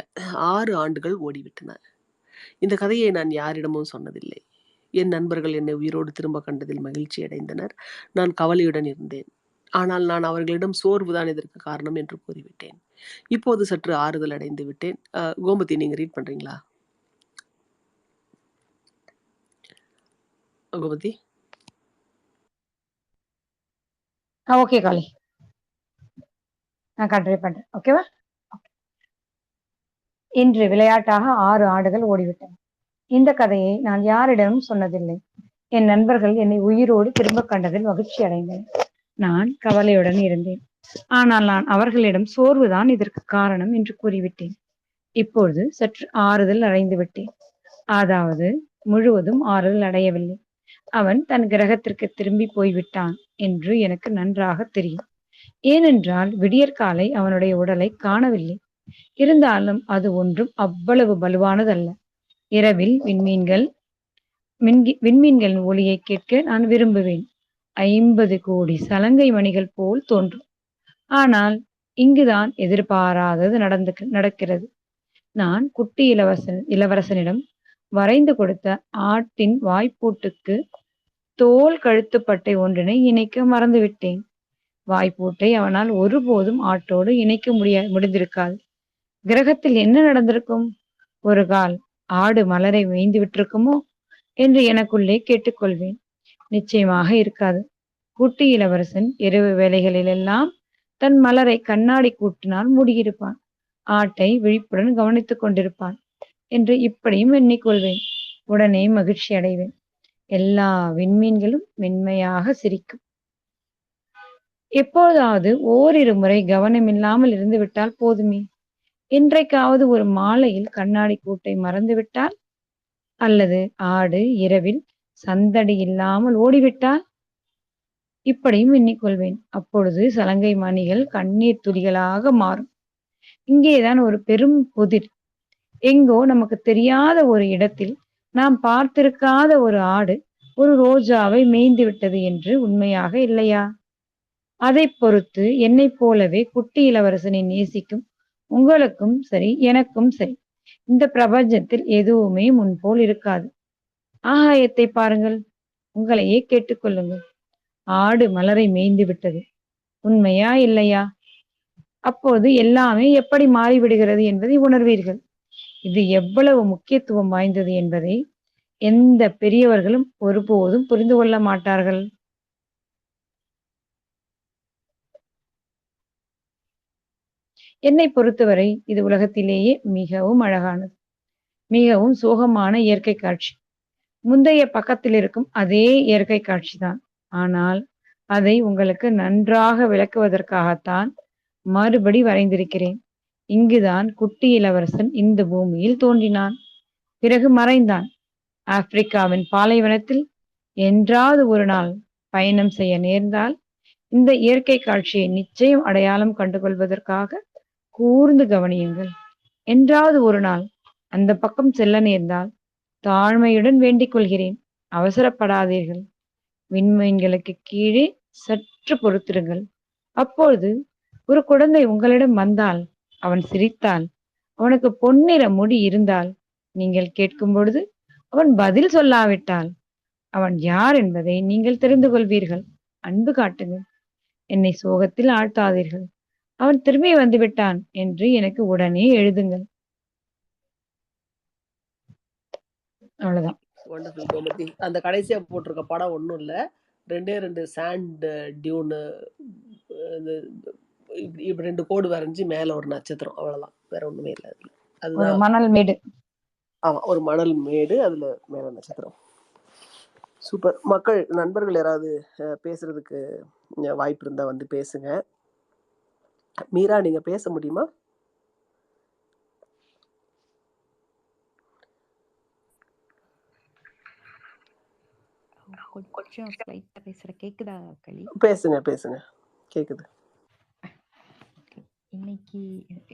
6 ஆண்டுகள் ஓடிவிட்டன. இந்த கதையை நான் யாரிடமும் சொன்னதில்லை. என் நண்பர்கள் என்னை உயிரோடு திரும்ப கண்டதில் மகிழ்ச்சி அடைந்தனர். நான் கவலையுடன் இருந்தேன். ஆனால் நான் அவர்களிடம் சோர்வுதான் இதற்கு காரணம் என்று கூறிவிட்டேன். இப்போது சற்று ஆறுதல் அடைந்து விட்டேன். கோமதி, நீங்க ரீட் பண்றீங்களா? கோமதி? ஓகே காளி, நான் கண்டினியூ பண்றேன். ஓகேவா? இன்று விளையாட்டாக 6 ஆண்டுகள் ஓடிவிட்டன. இந்த கதையை நான் யாரிடமும் சொன்னதில்லை. என் நண்பர்கள் என்னை உயிரோடு திரும்ப கண்டதில் மகிழ்ச்சி அடைந்தேன். நான் கவலையுடன் இருந்தேன். ஆனால் நான் அவர்களிடம் சோர்வுதான் இதற்கு காரணம் என்று கூறிவிட்டேன். இப்பொழுது சற்று ஆறுதல் அடைந்து விட்டேன். அதாவது முழுவதும் ஆறுதல் அடையவில்லை. அவன் தன் கிரகத்திற்கு திரும்பி போய்விட்டான் என்று எனக்கு நன்றாக தெரியும். ஏனென்றால் விடியற்காலை அவனுடைய உடலை காணவில்லை. இருந்தாலும் அது ஒன்றும் அவ்வளவு வலுவானதல்ல. இரவில் விண்மீன்களின் ஒலியை கேட்க நான் விரும்புவேன். 50 கோடி சலங்கை மணிகள் போல் தோன்றும். ஆனால் இங்குதான் எதிர்பாராதது நடக்கிறது. நான் குட்டி இளவரசனிடம் வரைந்து கொடுத்த ஆட்டின் வாய்ப்பூட்டுக்கு தோல் கழுத்துப்பட்டை ஒன்றினை இணைக்க மறந்துவிட்டேன். வாய்ப்பூட்டை அவனால் ஒருபோதும் ஆட்டோடு இணைக்க முடிந்திருக்காது. கிரகத்தில் என்ன நடந்திருக்கும்? ஒரு கால் ஆடு மலரை மேய்ந்து விட்டிருக்குமோ என்று எனக்குள்ளே கேட்டுக்கொள்வேன். நிச்சயமாக இருக்காது. குட்டி இளவரசன் இரவு வேளைகளிலெல்லாம் தன் மலரை கண்ணாடி கூட்டினால் மூடியிருப்பான். ஆட்டை விழிப்புடன் கவனித்துக் கொண்டிருப்பான் என்று இப்படியும் எண்ணிக்கொள்வேன். உடனே மகிழ்ச்சி அடைவேன். எல்லா விண்மீன்களும் மென்மையாக சிரிக்கும். எப்போதாவது ஓரிரு முறை கவனமில்லாமல் இருந்துவிட்டால் போதுமே. என்றைக்காவது ஒரு மாலையில் கண்ணாடி கூட்டை மறந்துவிட்டால், அல்லது ஆடு இரவில் சந்தடி இல்லாமல் ஓடிவிட்டால், இப்படியும் எண்ணிக்கொள்வேன். அப்பொழுது சலங்கை மணிகள் கண்ணீர் துளிகளாக மாறும். இங்கேதான் ஒரு பெரும் புதிர். எங்கோ நமக்கு தெரியாத ஒரு இடத்தில் நாம் பார்த்திருக்காத ஒரு ஆடு ஒரு ரோஜாவை மேய்ந்து விட்டது என்று உண்மையாக இல்லையா? அதைப் பொறுத்து என்னைப் போலவே குட்டி இளவரசனை நேசிக்கும் உங்களுக்கும் சரி, எனக்கும் சரி, இந்த பிரபஞ்சத்தில் எதுவுமே முன்போல் இருக்காது. ஆகாயத்தை பாருங்கள். உங்களையே கேட்டுக்கொள்ளுங்கள். ஆடு மலரை மேய்ந்து விட்டது. உண்மையா இல்லையா? அப்போது எல்லாமே எப்படி மாறிவிடுகிறது என்பதை உணர்வீர்கள். இது எவ்வளவு முக்கியத்துவம் வாய்ந்தது என்பதை எந்த பெரியவர்களும் ஒருபோதும் புரிந்து கொள்ள மாட்டார்கள். என்னை பொறுத்தவரை இது உலகத்திலேயே மிகவும் அழகானது, மிகவும் சோகமான இயற்கை காட்சி. முந்தைய பக்கத்தில் இருக்கும் அதே இயற்கை காட்சிதான். ஆனால் அதை உங்களுக்கு நன்றாக விளக்குவதற்காகத்தான் மறுபடி வரைந்திருக்கிறேன். இங்குதான் குட்டி இளவரசன் இந்த பூமியில் தோன்றினான். பிறகு மறைந்தான். ஆப்பிரிக்காவின் பாலைவனத்தில் என்றாவது ஒரு நாள் பயணம் செய்ய நேர்ந்தால் இந்த இயற்கை காட்சியை நிச்சயம் அடையாளம் கண்டுகொள்வதற்காக கூர்ந்து கவனியுங்கள். என்றாவது ஒரு நாள் அந்த பக்கம் செல்ல நேர்ந்தால் தாழ்மையுடன் வேண்டிக் கொள்கிறேன், அவசரப்படாதீர்கள். விண்மீன்களுக்கு கீழே சற்று பொறுத்திருங்கள். அப்பொழுது ஒரு குழந்தை உங்களிடம் வந்தால், அவன் சிரித்தால், அவனுக்கு பொன்னிற முடி இருந்தால், நீங்கள் கேட்கும் பொழுது அவன் பதில் சொல்லாவிட்டால், அவன் யார் என்பதை நீங்கள் தெரிந்து கொள்வீர்கள். அன்பு காட்டுங்கள். என்னை சோகத்தில் ஆழ்த்தாதீர்கள். அவன் திரும்பி வந்துவிட்டான் என்று எனக்கு உடனே எழுதுங்கள். அவ்வளவுதான். வண்டர்ஃபுல் கோமதி. அந்த கடைசியா போட்டிருக்க படம் ஒண்ணும் இல்ல. 2 சாண்ட் டியூனு, இது இப்படி 2 கோடு வரைஞ்சு மேல ஒரு நட்சத்திரம். அவ்வளவுதான். வேற ஒண்ணுமே இல்ல அதுல. ஒரு அதுதான். மணல் மேடு. ஆமா, ஒரு மணல் மேடு, அதுல மேல நட்சத்திரம். சூப்பர். மக்கள் நண்பர்கள் யாராவது பேசுறதுக்கு வாய்ப்பு இருந்தா வந்து பேசுங்க. மீரா, நீங்க பேச முடியுமா? கொஞ்சம் ஸ்லைட்டா பேசுறேன். கேக்குதா களி? பேசுங்க பேசுங்க, கேக்குது. இன்னைக்கு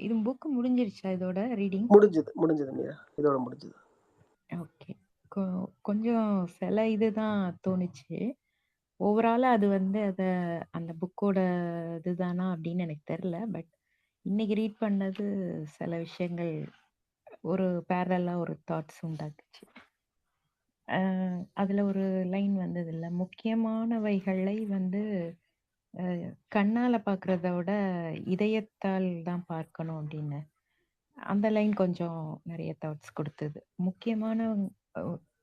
இது புக் முடிஞ்சிருச்சா? இதோட ரீடிங் முடிஞ்சது மீரா, இதோட முடிஞ்சது. ஓகே. கொஞ்சம் சில இதுதான் தோணுச்சு. ஓவராலா அது வந்து அந்த புக்கோட இதுதானா அப்படின்னு எனக்கு தெரியல. பட் இன்னைக்கு ரீட் பண்ணது சில விஷயங்கள் ஒரு பேரலா ஒரு தாட்ஸ் உண்டாக்குச்சு. அதுல ஒரு லைன் வந்தது இல்ல, முக்கியமானவைகளை வந்து கண்ணால பார்க்கறத விட இதயத்தால் தான் பார்க்கணும் அப்படின்னு. அந்த லைன் கொஞ்சம் நிறைய தாட்ஸ் கொடுத்தது. முக்கியமான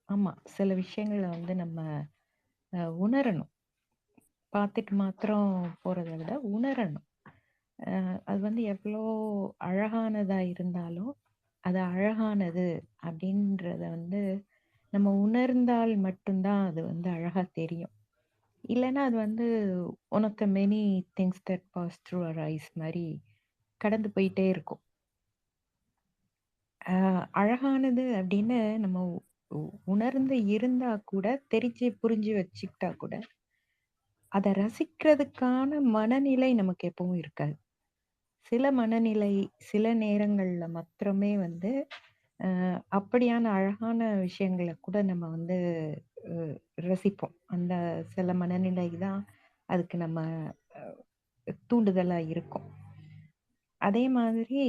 ஆமா, சில விஷயங்களை வந்து நம்ம உணரணும். பார்த்துட்டு மாத்திரம் போறதை விட உணரணும். அது வந்து எவ்வளோ அழகானதா இருந்தாலும் அது அழகானது அப்படின்றத வந்து நம்ம உணர்ந்தால் மட்டும்தான் அது வந்து அழகா தெரியும். இல்லைன்னா அது வந்து one of the many things that pass through our eyes மாதிரி கடந்து போயிட்டே இருக்கும். அழகானது அப்படின்னு நம்ம உணர்ந்து இருந்தா கூட, தெரிஞ்சு புரிஞ்சு வச்சுக்கிட்டா கூட, அதை ரசிக்கிறதுக்கான மனநிலை நமக்கு எப்பவும் இருக்காது. சில மனநிலை சில நேரங்கள்ல மாத்திரமே வந்து அப்படியான அழகான விஷயங்களை கூட நம்ம வந்து ரசிப்போம். அந்த சில மனநிலை தான் அதுக்கு நம்ம தூண்டுதலா இருக்கும். அதே மாதிரி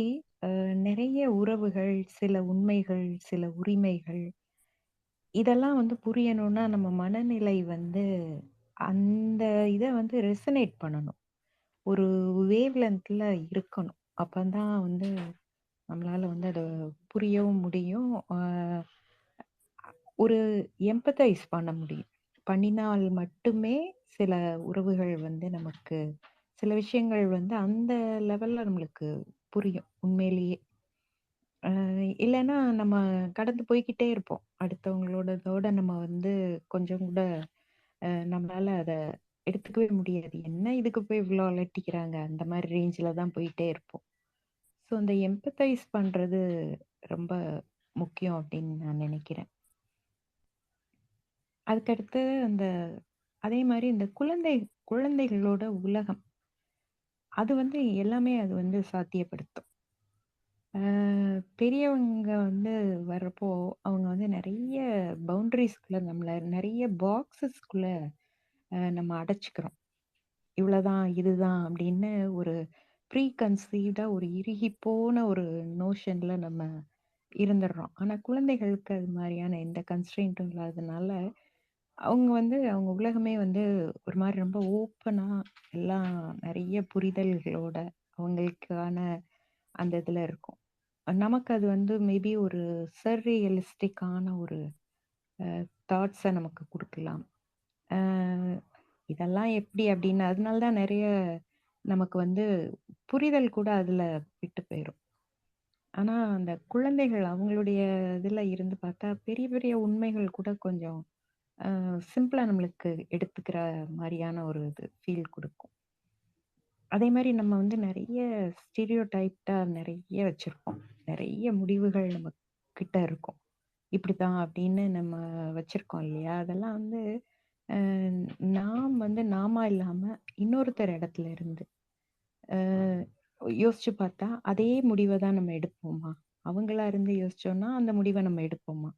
நிறைய உறவுகள், சில உண்மைகள், சில உரிமைகள், இதெல்லாம் வந்து புரியணும்னா நம்ம மனநிலை வந்து அந்த இதை வந்து ரெசனேட் பண்ணணும். ஒரு வேவ் லென்த்ல இருக்கணும். அப்பதான் வந்து நம்மளால வந்து அத புரியவும் முடியும். ஒரு எம்பத்தைஸ் பண்ண முடியும். பண்ணினால் மட்டுமே சில உறவுகள் வந்து நமக்கு சில விஷயங்கள் வந்து அந்த லெவல்ல நம்மளுக்கு புரியும் உண்மையிலேயே. இல்லைன்னா நம்ம கடந்து போய்க்கிட்டே இருப்போம். அடுத்தவங்களோடதோட நம்ம வந்து கொஞ்சம் கூட நம்மளால அத எடுத்துக்கவே முடியாது. என்ன இதுக்கு போய் இவ்ளோ அலட்டிக்கிறாங்க? அந்த மாரி ரேஞ்சில தான் போயிட்டே இருப்போம். ஸோ அந்த எம்பத்தைஸ் பண்றது ரொம்ப முக்கியம் அப்படின்னு நான் நினைக்கிறேன். அதுக்கடுத்து அந்த அதே மாரி இந்த குழந்தைகளோட உலகம். அது வந்து எல்லாமே அது வந்து சாத்தியப்படுத்தும். அ பெரியவங்க வந்து வர்றப்போ, அவங்க வந்து நெறைய பவுண்டரீஸ்குள்ள நம்மள நெறைய பாக்ஸஸ்குள்ள நம்ம அடைச்சுக்கிறோம். இவ்வளதான், இதுதான் அப்படின்னு ஒரு ப்ரீ கன்சீவ்டா ஒரு இறுகிப்போன ஒரு நோஷன்ல நம்ம இருந்துடுறோம். ஆனா குழந்தைகளுக்கு அது மாரியான எந்த கன்ஸ்ட்ரெயின்ட்டும் இல்லாதனால, அவங்க வந்து அவங்க உலகமே வந்து ஒரு மாரி ரொம்ப ஓப்பனா எல்லாம் நெறைய புரிதல்களோட அவங்களுக்கான அந்த இதுல இருக்கும். நமக்கு அது வந்து மேபி ஒரு சர்ரியலிஸ்டிக்கான ஒரு தாட்ஸ நமக்கு குடுக்கலாம். அ இதெல்லாம் எப்படி அப்படின்னு அதனால தான் நெறைய நமக்கு வந்து புரிதல் கூட அதுல விட்டு போயிரும். ஆனா அந்த குழந்தைகள் அவங்களுடைய இதுல இருந்து பார்த்தா பெரிய பெரிய உண்மைகள் கூட கொஞ்சம் சிம்பிளா நம்மளுக்கு எடுத்துக்கிற மாரியான ஒரு இது ஃபீல் குடுக்கும். அதே மாரி நம்ம வந்து நெறைய ஸ்டீரியோடைப்டா நெறைய வச்சிருப்போம். நெறைய முடிவுகள் நம்ம கிட்ட இருக்கும். இப்படித்தான் அப்படின்னு நம்ம வச்சிருக்கோம் இல்லையா? அதெல்லாம் வந்து அ நாம் வந்து நாமா இல்லாம இன்னொருத்தர் இடத்துல இருந்து அ யோசிச்சு பார்த்தா, அதே முடிவ தான் நம்ம எடுப்போமா? அவங்களா இருந்து யோசிச்சோம்னா, அந்த முடிவ நம்ம எடுப்போமா?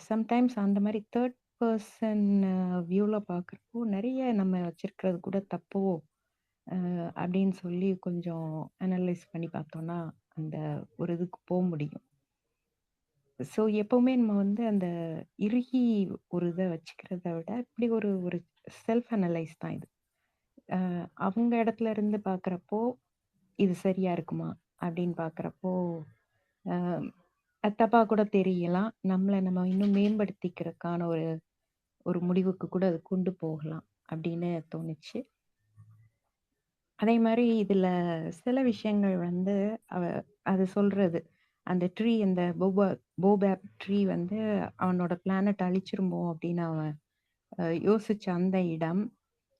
சம்டைம்ஸ் அந்த மாரி தேர்ட் பெர்சன் வியூல பார்க்குறப்போ, நெறைய நம்ம வச்சிருக்கிறது கூட தப்போ! அப்படின்னு சொல்லி கொஞ்சம் அனலைஸ் பண்ணி பார்த்தோம்னா, அந்த ஒரு இதுக்கு முடியும். ஸோ எப்பவுமே நம்ம வந்து அந்த இறுகி ஒரு இத வச்சுக்கிறத விட, இப்படி ஒரு ஒரு செல்ஃப் அனலைஸ் தான் இது. அவங்க இடத்துல இருந்து பார்க்குறப்போ, இது சரியா இருக்குமா? அப்படின்னு பார்க்குறப்போ, அ அது தப்பா கூட தெரியலாம். நம்மள நம்ம இன்னும் மேம்படுத்திக்கிறதுக்கான ஒரு ஒரு முடிவுக்கு கூட அது கொண்டு போகலாம் அப்படின்னு தோணுச்சு. அதே மாரி இதுல சில விஷயங்கள் வந்து அவ அது சொல்றது. அந்த ட்ரீ அந்த போபேப் ட்ரீ வந்து அவனோட பிளானட் அழிச்சிருமோ அப்படின்னு அவன் யோசிச்ச அந்த இடம்.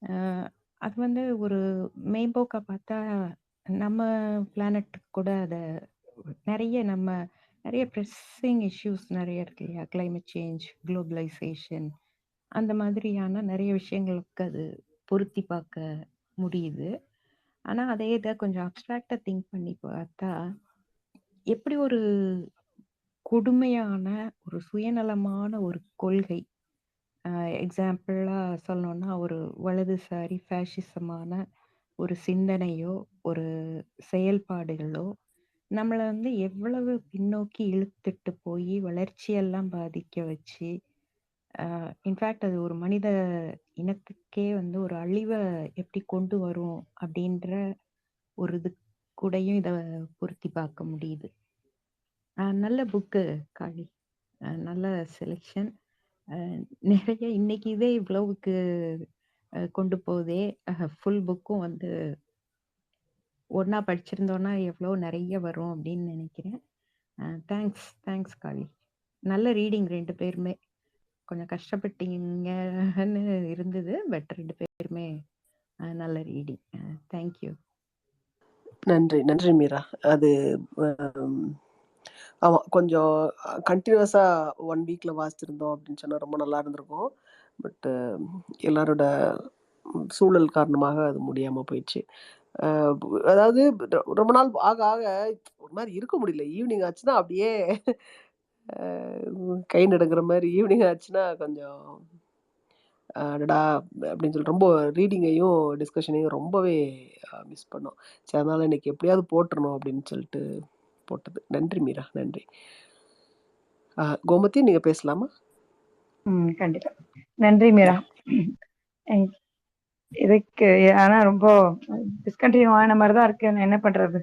அ அது வந்து ஒரு மேம்போக்கா பார்த்தா, நம்ம பிளானட்டுக்கு கூட அத நம்ம நெறைய பிரெஸ்ஸிங் இஷ்யூஸ் நெறைய இருக்கு இல்லையா? கிளைமேட் சேஞ்ச், குளோபலைசேஷன் அந்த மாதிரியான நெறைய விஷயங்களுக்கு அது பொருத்தி பார்க்க முடியுது. ஆனா, அதே இத கொஞ்சம் அப்ஸ்ட்ராக்ட்டா திங்க் பண்ணி பார்த்தா, எப்படி ஒரு கொடுமையான, ஒரு சுயநலமான ஒரு கொள்கை. எக்ஸாம்பிளா சொல்லணும்னா, ஒரு வலதுசாரி ஃபாஷிசமான ஒரு சிந்தனையோ, ஒரு செயல்பாடுகளோ, நம்மள வந்து எவ்வளவு பின்னோக்கி இழுத்துட்டு போயி வளர்ச்சியெல்லாம் பாதிக்க வச்சு, இன்ஃபேக்ட் அது ஒரு மனித இனத்துக்கே வந்து ஒரு அழிவ எப்படி கொண்டு வரும் அப்படின்ற ஒரு இது கூடயும் இத பொருத்தி பார்க்க முடியுது. நல்ல புக்கு காளி. நல்ல செலக்ஷன். அ நெறைய இன்னைக்கு இதே இவ்வளவுக்கு கொண்டு போதே, ஃபுல் புக்கும் வந்து ஒண்ணா படிச்சிருந்தோம்னா, எவ்வளோ நெறைய வரும் அப்படின்னு நெனைக்கிறேன். தேங்க்ஸ் காளி. நல்ல ரீடிங் 2 பேருமே. கொஞ்சம் கஷ்டப்பட்டீங்கன்னு இருந்தது. பட் 2 பேருமே நல்ல ரீடிங். Thank you. நன்றி, நன்றி மீரா. அது அம் ஆமா. கொஞ்சம் கன்டினியூஸா 1 வீக்ல வாசிச்சிருந்தோம் அப்படின்னு சொன்னா ரொம்ப நல்லா இருந்திருக்கும். பட் எல்லாரோட சூழல் காரணமாக அது முடியாம போயிடுச்சு. அ அதாவது ரொம்ப நாள் ஆக ஆக ஒரு மாரி இருக்க முடியல. ஈவினிங் ஆச்சுன்னா அப்படியே கை நடுங்குற மாரி ஈவினிங் ஆச்சுன்னா கொஞ்சம் அடடா! அப்படின்னு சொல்லி ரொம்ப ரீடிங்கையும், டிஸ்கஷனையும் ரொம்பவே மிஸ் பண்ணோம். சரி அதனால இன்னைக்கு எப்படியாவது போட்டுறணும் அப்படின்னு சொல்லிட்டு போட்டது. நன்றி மீரா, நன்றி. கோமதி நீங்க பேசலாமா? கண்டிப்பா. நன்றி மீரா. இதுக்கு ஆனா ரொம்ப டிஸ்கண்டினியூ ஆன மாதிரி தான் இருக்கு. நான் என்ன பண்றது?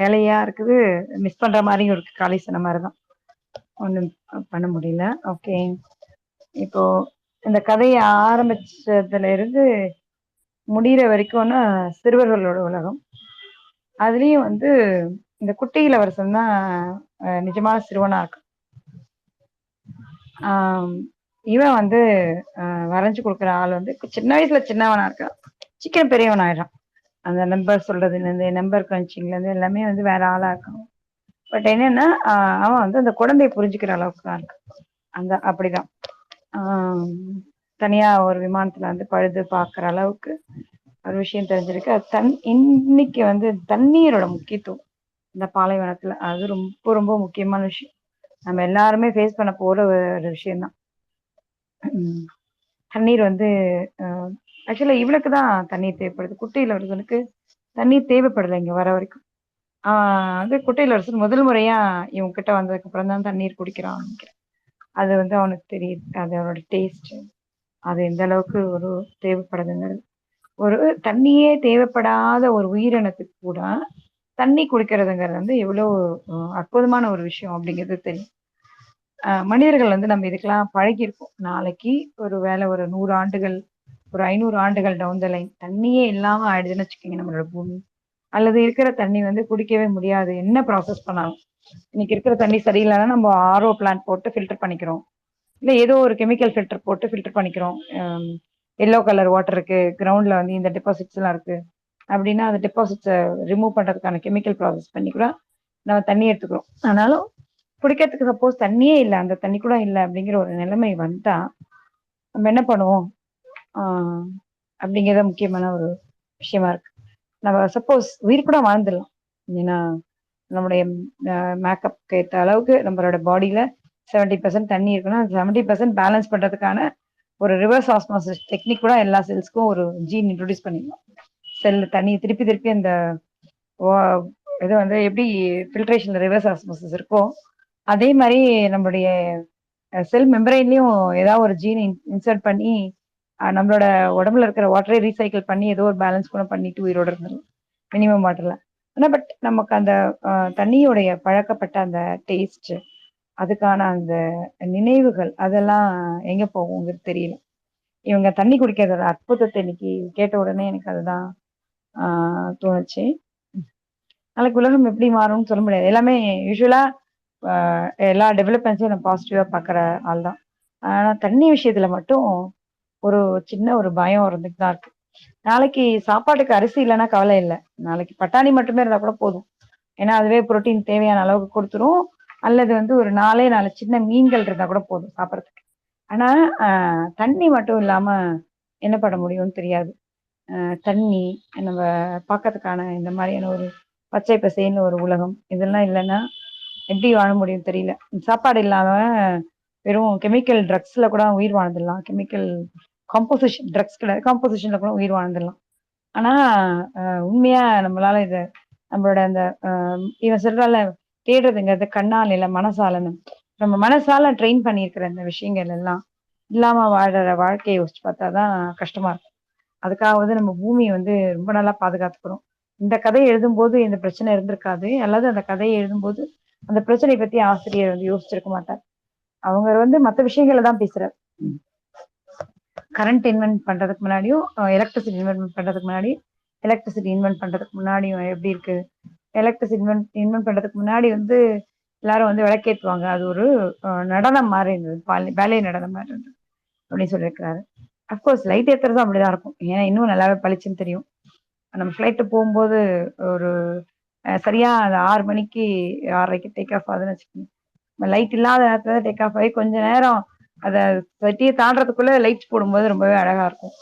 வேலையா இருக்குது. மிஸ் பண்ற மாதிரியும் இருக்கு. காலை சொன்ன மாதிரி தான். ஒண்ணும் பண்ண முடியல. ஓகே. இப்போ இந்த கதைய ஆரம்பிச்சதுல இருந்து முடியிற வரைக்கும்னா சிறுவர்களோட உலகம். அதுலயும் வந்து இந்த குட்டி இளவரசன் தான் நிஜமான சிறுவனா இருக்கு. ஆம், இவன் வந்து வரைஞ்சு கொடுக்குற ஆள் வந்து சின்ன வயசுல சின்னவனா இருக்கான், சீக்கிரம் பெரியவன் ஆயிடுறான். அந்த நம்பர் சொல்றதுலேருந்து நம்பர் கிரன்ச்சிங்லேருந்து எல்லாமே வந்து வேற ஆளா இருக்கான். பட் என்னன்னா அவன் வந்து அந்த குழந்தைய புரிஞ்சுக்கிற அளவுக்கு தான் இருக்கு. அந்த அப்படிதான் தனியா ஒரு விமானத்துல வந்து பழுது பார்க்குற அளவுக்கு ஒரு விஷயம் தெரிஞ்சிருக்கு. அது இன்னைக்கு வந்து தண்ணீரோட முக்கியத்துவம் இந்த பாலைவனத்துல அது ரொம்ப ரொம்ப முக்கியமான விஷயம். நம்ம எல்லாருமே ஃபேஸ் பண்ண போற ஒரு விஷயம்தான். தண்ணீர் வந்து ஆக்சுவலா இவளுக்கு தான் தண்ணீர் தேவைப்படுது. குட்டி இளவரசனுக்கு தண்ணீர் தேவைப்படலை இங்க வர வரைக்கும். அது குட்டி இளவரசன் முதல் முறையா இவங்க கிட்ட வந்ததுக்கு அப்புறம் தான் தண்ணீர் குடிக்கிறான் நினைக்கிறேன். அது வந்து அவனுக்கு தெரியுது, அது அவனோட டேஸ்ட், அது எந்த அளவுக்கு ஒரு தேவைப்படுதுங்கிறது. ஒரு தண்ணியே தேவைப்படாத ஒரு உயிரினத்துக்கு கூட தண்ணி குடிக்கிறதுங்கிறது வந்து எவ்வளவு அற்புதமான ஒரு விஷயம் அப்படிங்கிறது தெரியும். மனிதர்கள் வந்து நம்ம இதுக்கெல்லாம் பழகியிருக்கோம். நாளைக்கு ஒரு வேலை ஒரு 100 ஆண்டுகள், ஒரு 500 ஆண்டுகள் டவுன் த லைன் தண்ணியே இல்லாம ஆயிடுதுன்னு வச்சுக்கோங்க நம்மளோட பூமி, அல்லது இருக்கிற தண்ணி வந்து குடிக்கவே முடியாது என்ன ப்ராசஸ் பண்ணாலும். இன்னைக்கு இருக்கிற தண்ணி சரியில்லைன்னா நம்ம ஆர்ஓ பிளான்ட் போட்டு ஃபில்டர் பண்ணிக்கிறோம், இல்லை ஏதோ ஒரு கெமிக்கல் ஃபில்டர் போட்டு ஃபில்டர் பண்ணிக்கிறோம். எல்லோ கலர் வாட்டர் இருக்கு, கிரவுண்ட்ல வந்து இந்த டெபாசிட்ஸ் எல்லாம் இருக்கு அப்படின்னா அந்த டெபாசிட்ஸை ரிமூவ் பண்றதுக்கான கெமிக்கல் ப்ராசஸ் பண்ணி கூட நம்ம தண்ணி எடுத்துக்கிறோம். ஆனாலும் குடிக்கிறதுக்கு சப்போஸ் தண்ணியே இல்லை, அந்த தண்ணி கூட இல்லை அப்படிங்கிற ஒரு நிலைமை வந்தா நம்ம என்ன பண்ணுவோம் அப்படிங்கிறத முக்கியமான ஒரு விஷயமா இருக்கு. நம்ம சப்போஸ் உயிர் கூட வாழ்ந்துடலாம். ஏன்னா நம்முடைய மேக்கப்க்கு ஏற்ற அளவுக்கு நம்மளோட பாடியில 70% தண்ணி இருக்குன்னா 70% பேலன்ஸ் பண்றதுக்கான ஒரு ரிவர்ஸ் ஆஸ்மாசிஸ் டெக்னிக் கூட எல்லா செல்ஸ்க்கும் ஒரு ஜீன் இன்ட்ரோடியூஸ் பண்ணிடலாம். செல் தண்ணி திருப்பி திருப்பி இந்த இது வந்து எப்படி ஃபில்ட்ரேஷன்ல ரிவர்ஸ் ஆஸ்மாசிஸ் இருக்கோ அதே மாதிரி நம்மளுடைய செல் மெம்பரைன்லயும் ஏதாவது ஒரு ஜீன் இன்சர்ட் பண்ணி நம்மளோட உடம்புல இருக்கிற வாட்டரை ரீசைக்கிள் பண்ணி ஏதோ ஒரு பேலன்ஸ் கூட பண்ணிட்டு உயிரோட இருந்துடும் மினிமம் வாட்டர்ல. ஆனால் பட் நமக்கு அந்த தண்ணியோடைய பழக்கப்பட்ட அந்த டேஸ்ட், அதுக்கான அந்த நினைவுகள் அதெல்லாம் எங்க போகுங்கிறது தெரியல. இவங்க தண்ணி குடிக்கிறதோட அற்புதத்தை இன்னைக்கு கேட்ட உடனே எனக்கு அதுதான் தோணுச்சு. நாளைக்கு உலகம் எப்படி மாறும்னு சொல்ல முடியாது. எல்லாமே யூஸ்வலா எல்லா டெவலப்மெண்ட்ஸையும் நான் பாசிட்டிவா பார்க்குற ஆள் தான். ஆனா தண்ணி விஷயத்துல மட்டும் ஒரு சின்ன ஒரு பயம் இருந்துட்டு தான் இருக்கு. நாளைக்கு சாப்பாட்டுக்கு அரிசி இல்லைன்னா கவலை இல்லை, நாளைக்கு பட்டாணி மட்டுமே இருந்தா கூட போதும். ஏன்னா அதுவே புரோட்டீன் தேவையான அளவுக்கு கொடுத்துரும். அல்லது வந்து ஒரு 4 சின்ன மீன்கள் இருந்தா கூட போதும் சாப்பிட்றதுக்கு. ஆனா தண்ணி மட்டும் இல்லாம என்ன பண்ண முடியும்னு தெரியாது. தண்ணி நம்ம பார்க்கறதுக்கான இந்த மாதிரியான ஒரு பச்சை பசேன்னு ஒரு உலகம் இதெல்லாம் இல்லைன்னா எப்படி வாழ முடியும் தெரியல. சாப்பாடு இல்லாம வெறும் கெமிக்கல் ட்ரக்ஸ்ல கூட உயிர் வாழ்ந்துடலாம். கெமிக்கல் காம்போசிஷன் ட்ரக்ஸ் கிடையாது, காம்போசிஷன்ல கூட உயிர் வாழ்ந்துடலாம். ஆனா உண்மையா நம்மளால இதை நம்மளோட அந்த இவன் சொல்றால தேடுறதுங்கிறது கண்ணால் இல்லை மனசாலன்னு, நம்ம மனசால ட்ரெயின் பண்ணியிருக்கிற இந்த விஷயங்கள் எல்லாம் இல்லாம வாழற வாழ்க்கையை யோசிச்சு பார்த்தாதான் கஷ்டமா இருக்கும். அதுக்காவது நம்ம பூமியை வந்து ரொம்ப நல்லா பாதுகாத்துக்கிறோம். இந்த கதையை எழுதும்போது இந்த பிரச்சனை இருந்திருக்காது, அல்லது அந்த கதையை எழுதும்போது அந்த பிரச்சனை பத்தி ஆசிரியர் வந்து யோசிச்சிருக்க மாட்டார். அவங்க வந்து மற்ற விஷயங்களை தான் பேசுறாரு. கரண்ட் இன்வென்ட் பண்றதுக்கு முன்னாடியும் எலக்ட்ரிசிட்டி இன்வென்ட் பண்றதுக்கு முன்னாடி எலக்ட்ரிசிட்டி இன்வென்ட் பண்றதுக்கு முன்னாடியும் எப்படி இருக்கு, எலக்ட்ரிசிட்டி இன்வென்ட் பண்றதுக்கு முன்னாடி வந்து எல்லாரும் வந்து விளக்கேற்றுவாங்க, அது ஒரு நடனம் மாதிரி இருந்தது, பேலே நடனம் மாதிரி இருந்தது அப்படின்னு சொல்லியிருக்கிறாரு. அஃப்கோர்ஸ் லைட் ஏற்றுறதும் அப்படிதான் இருக்கும், ஏன்னா இன்னும் நல்லாவே பளிச்சுன்னு தெரியும். நம்ம ஃப்ளைட்டு போகும்போது ஒரு சரியா அந்த 6 மணிக்கு 6:30க்கு டேக் ஆஃப் ஆகுதுன்னு வச்சுக்கோங்க. லைட் இல்லாத நேரத்துல டேக் ஆஃப் ஆகி கொஞ்ச நேரம் அதை சட்டியை தாண்டறதுக்குள்ள லைட் போடும்போது ரொம்பவே அழகா இருக்கும்.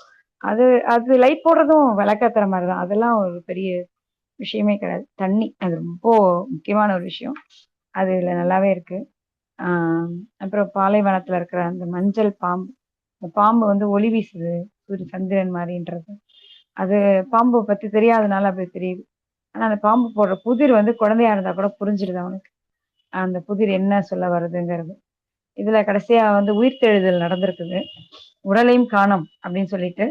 அது அது லைட் போடுறதும் விளக்கேத்துற மாதிரி தான், அதெல்லாம் ஒரு பெரிய விஷயமே கிடையாது. தண்ணி அது ரொம்ப முக்கியமான ஒரு விஷயம், அது இதுல நல்லாவே இருக்கு. அப்புறம் பாலைவனத்துல இருக்கிற அந்த மஞ்சள் பாம்பு, அந்த பாம்பு வந்து ஒளி வீசுது சூரிய சந்திரன் மாதிரின்றது, அது பாம்பு பத்தி தெரியாதனால அப்படி தெரியுது. ஆனா அந்த பாம்பு போடுற புதிர் வந்து குழந்தையா இருந்தா கூட புரிஞ்சிருது அவனுக்கு அந்த புதிர் என்ன சொல்ல வருதுங்கிறது. இதுல கடைசியா வந்து உயிர்த்தெழுதல் நடந்திருக்குது, உடலையும் காணோம் அப்படின்னு சொல்லிட்டு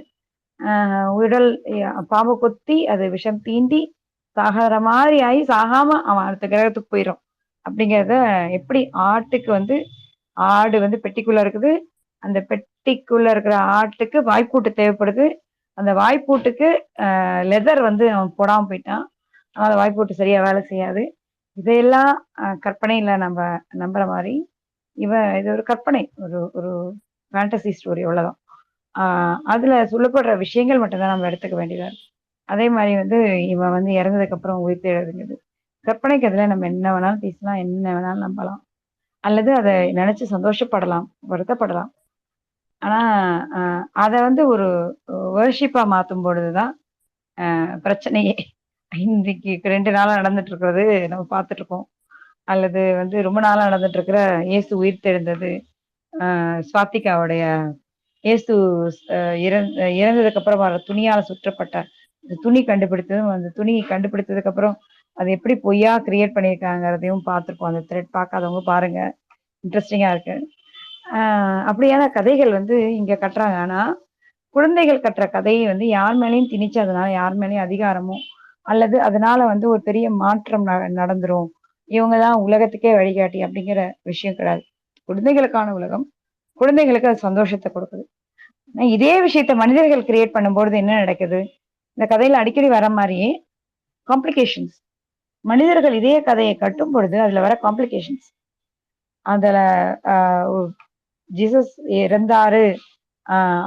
உடல் பாம்பு கொத்தி அது விஷம் தீண்டி சாகாத மாதிரி ஆகி சாகாம அவன் அடுத்த கிரகத்துக்கு போயிடும் அப்படிங்கிறத எப்படி ஆட்டுக்கு வந்து ஆடு வந்து பெட்டிக்குள்ள இருக்குது, அந்த பெட்டிக்குள்ள இருக்கிற ஆட்டுக்கு வாய்ப்பூட்டு தேவைப்படுது, அந்த வாய்ப்பூட்டுக்கு லெதர் வந்து அவன் போடாம போயிட்டான், அதனால வாய்ப்பூட்டு சரியா வேலை செய்யாது. இதையெல்லாம் கற்பனையில நம்ம நம்புற மாதிரி இது ஒரு கற்பனை, ஒரு ஒரு ஃபேண்டசி ஸ்டோரி அவ்வளவுதான். அதுல சொல்லப்படுற விஷயங்கள் மட்டும்தான் நம்ம எடுத்துக்க வேண்டியதா இருக்கு. அதே மாதிரி வந்து இவன் வந்து இறந்ததுக்கு அப்புறம் உயிர் தேடுதுங்கிறது கற்பனைக்கு. அதுல நம்ம என்ன வேணாலும் பேசலாம், என்ன வேணாலும் நம்பலாம், அல்லது அதை நினைச்சு சந்தோஷப்படலாம், வருத்தப்படலாம். ஆனா அதை வந்து ஒரு வர்ஷிப்பா மாத்தும் பொழுதுதான் பிரச்சனையே. இன்னைக்கு 2 நாளா நடந்துட்டு இருக்கிறது நம்ம பார்த்துட்டு இருக்கோம். அல்லது வந்து ரொம்ப நாளா நடந்துட்டு இருக்கிற இயேசு உயிர் தெழுந்தது, ஸ்வாத்திகாவுடைய இயேசு இறந்ததுக்கு அப்புறம் வர துணியால சுற்றப்பட்ட துணி கண்டுபிடித்ததும், அந்த துணி கண்டுபிடித்ததுக்கு அப்புறம் அது எப்படி பொய்யா கிரியேட் பண்ணியிருக்காங்கிறதையும் பார்த்துருப்போம். அந்த த்ரெட் பார்க்காதவங்க பாருங்க, இன்ட்ரெஸ்டிங்கா இருக்கு. அப்படியான கதைகள் வந்து இங்க கட்டுறாங்க. ஆனா குழந்தைகள் கட்டுற கதையை வந்து யார் மேலேயும் திணிச்சு அதனால யார் மேலேயும் அதிகாரமோ அல்லது அதனால வந்து ஒரு பெரிய மாற்றம் நடந்துரும், இவங்க தான் உலகத்துக்கே வழிகாட்டி அப்படிங்கிற விஷயம் கிடையாது. குழந்தைகளுக்கான உலகம், குழந்தைகளுக்கு அது சந்தோஷத்தை கொடுக்குது. இதே விஷயத்த மனிதர்கள் கிரியேட் பண்ணும்பொழுது என்ன நடக்குது? இந்த கதையில அடிக்கடி வர மாதிரியே காம்ப்ளிகேஷன்ஸ். மனிதர்கள் இதே கதையை கட்டும் பொழுது அதுல வர காம்ப்ளிகேஷன்ஸ், அதுல ஜீசஸ் இறந்தாரு,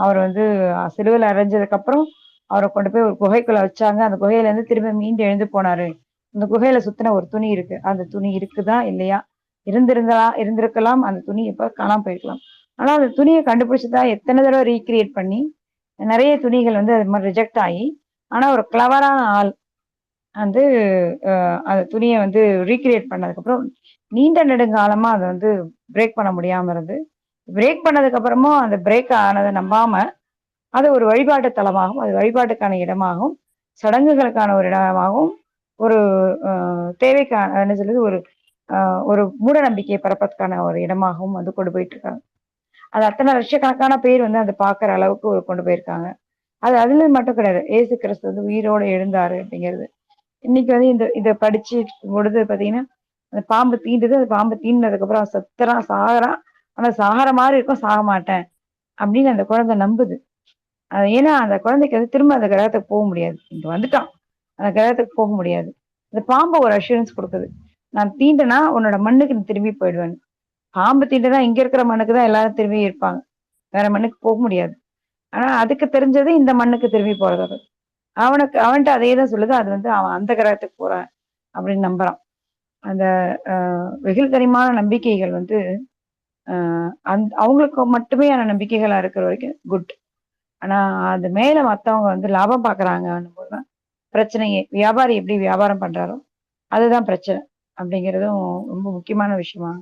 அவர் வந்து சிலுவையில் அரைஞ்சதுக்கு அப்புறம் அவரை கொண்டு போய் ஒரு குகைக்குள்ள வச்சாங்க, அந்த குகையில இருந்து திரும்ப மீண்டு எழுந்து போனாரு, அந்த குகையில சுத்தின ஒரு துணி இருக்கு, அந்த துணி இருக்குதா இல்லையா, இருந்திருக்கலாம், அந்த துணி எப்ப காணாம போயிருக்கலாம். ஆனா அந்த துணியை கண்டுபிடிச்சதா எத்தனை தடவை ரீக்ரியேட் பண்ணி நிறைய துணிகள் வந்து அது மாதிரி ரிஜெக்ட் ஆகி, ஆனா ஒரு கிளவரான ஆள் வந்து அந்த துணியை வந்து ரீக்ரியேட் பண்ணதுக்கு அப்புறம் நீண்ட நெடுங்காலமா அதை வந்து பிரேக் பண்ண முடியாம இருந்து, பிரேக் பண்ணதுக்கு அப்புறமும் அந்த பிரேக் ஆனதை நம்பாம அது ஒரு வழிபாட்டு தலமாகவும், அது வழிபாட்டுக்கான இடமாகவும், சடங்குகளுக்கான ஒரு இடமாகவும், ஒரு தேவைக்கான என்ன சொல்றது, ஒரு மூட நம்பிக்கையை பரப்பதுக்கான ஒரு இடமாகவும் வந்து கொண்டு போயிட்டு இருக்காங்க. அது அத்தனை லட்சக்கணக்கான பேர் வந்து அதை பார்க்குற அளவுக்கு கொண்டு போயிருக்காங்க. அது அதுல மட்டும் கிடையாது, ஏசு கிறிஸ்து வந்து உயிரோடு எழுந்தாரு அப்படிங்கிறது. இன்னைக்கு வந்து இதை படிச்சு பொழுது பார்த்தீங்கன்னா, அந்த பாம்பு தீண்டுது, அந்த பாம்பு தீண்டினதுக்கு அப்புறம் அவன் செத்துறான், சாகுறான், ஆனா சாகிற மாதிரி இருக்கும், சாக மாட்டேன் அப்படின்னு அந்த குழந்தை நம்புது. ஏன்னா அந்த குழந்தைக்கு வந்து திரும்ப அந்த கிரகத்துக்கு போக முடியாது, இங்க வந்துட்டான், அந்த கிரகத்துக்கு போக முடியாது. இந்த பாம்பு ஒரு அஷூரன்ஸ் கொடுக்குது, நான் தீண்டனா உன்னோட மண்ணுக்கு நீ திரும்பி போயிடுவேன். பாம்பு தீண்டுனா இங்க இருக்கிற மண்ணுக்கு தான் எல்லாரும் திரும்பி இருப்பாங்க, வேற மண்ணுக்கு போக முடியாது. ஆனா அதுக்கு தெரிஞ்சது இந்த மண்ணுக்கு திரும்பி போறது. அவன்கிட்ட அதே தான் சொல்லுது, அது வந்து அவன் அந்த கிரகத்துக்கு போறான் அப்படின்னு நம்புறான். அந்த வெகுள்தனமான நம்பிக்கைகள் வந்து அவங்களுக்கு மட்டுமேயான நம்பிக்கைகளா இருக்கிற வரைக்கும் குட். ஆனா அது மேல மத்தவங்க வந்து லாபம் பாக்குறாங்கன்னும் போதுதான் பிரச்சனையே. வியாபாரி எப்படி வியாபாரம் பண்றாரோ அதுதான் பிரச்சனை அப்படிங்கிறதும் ரொம்ப முக்கியமான விஷயமா.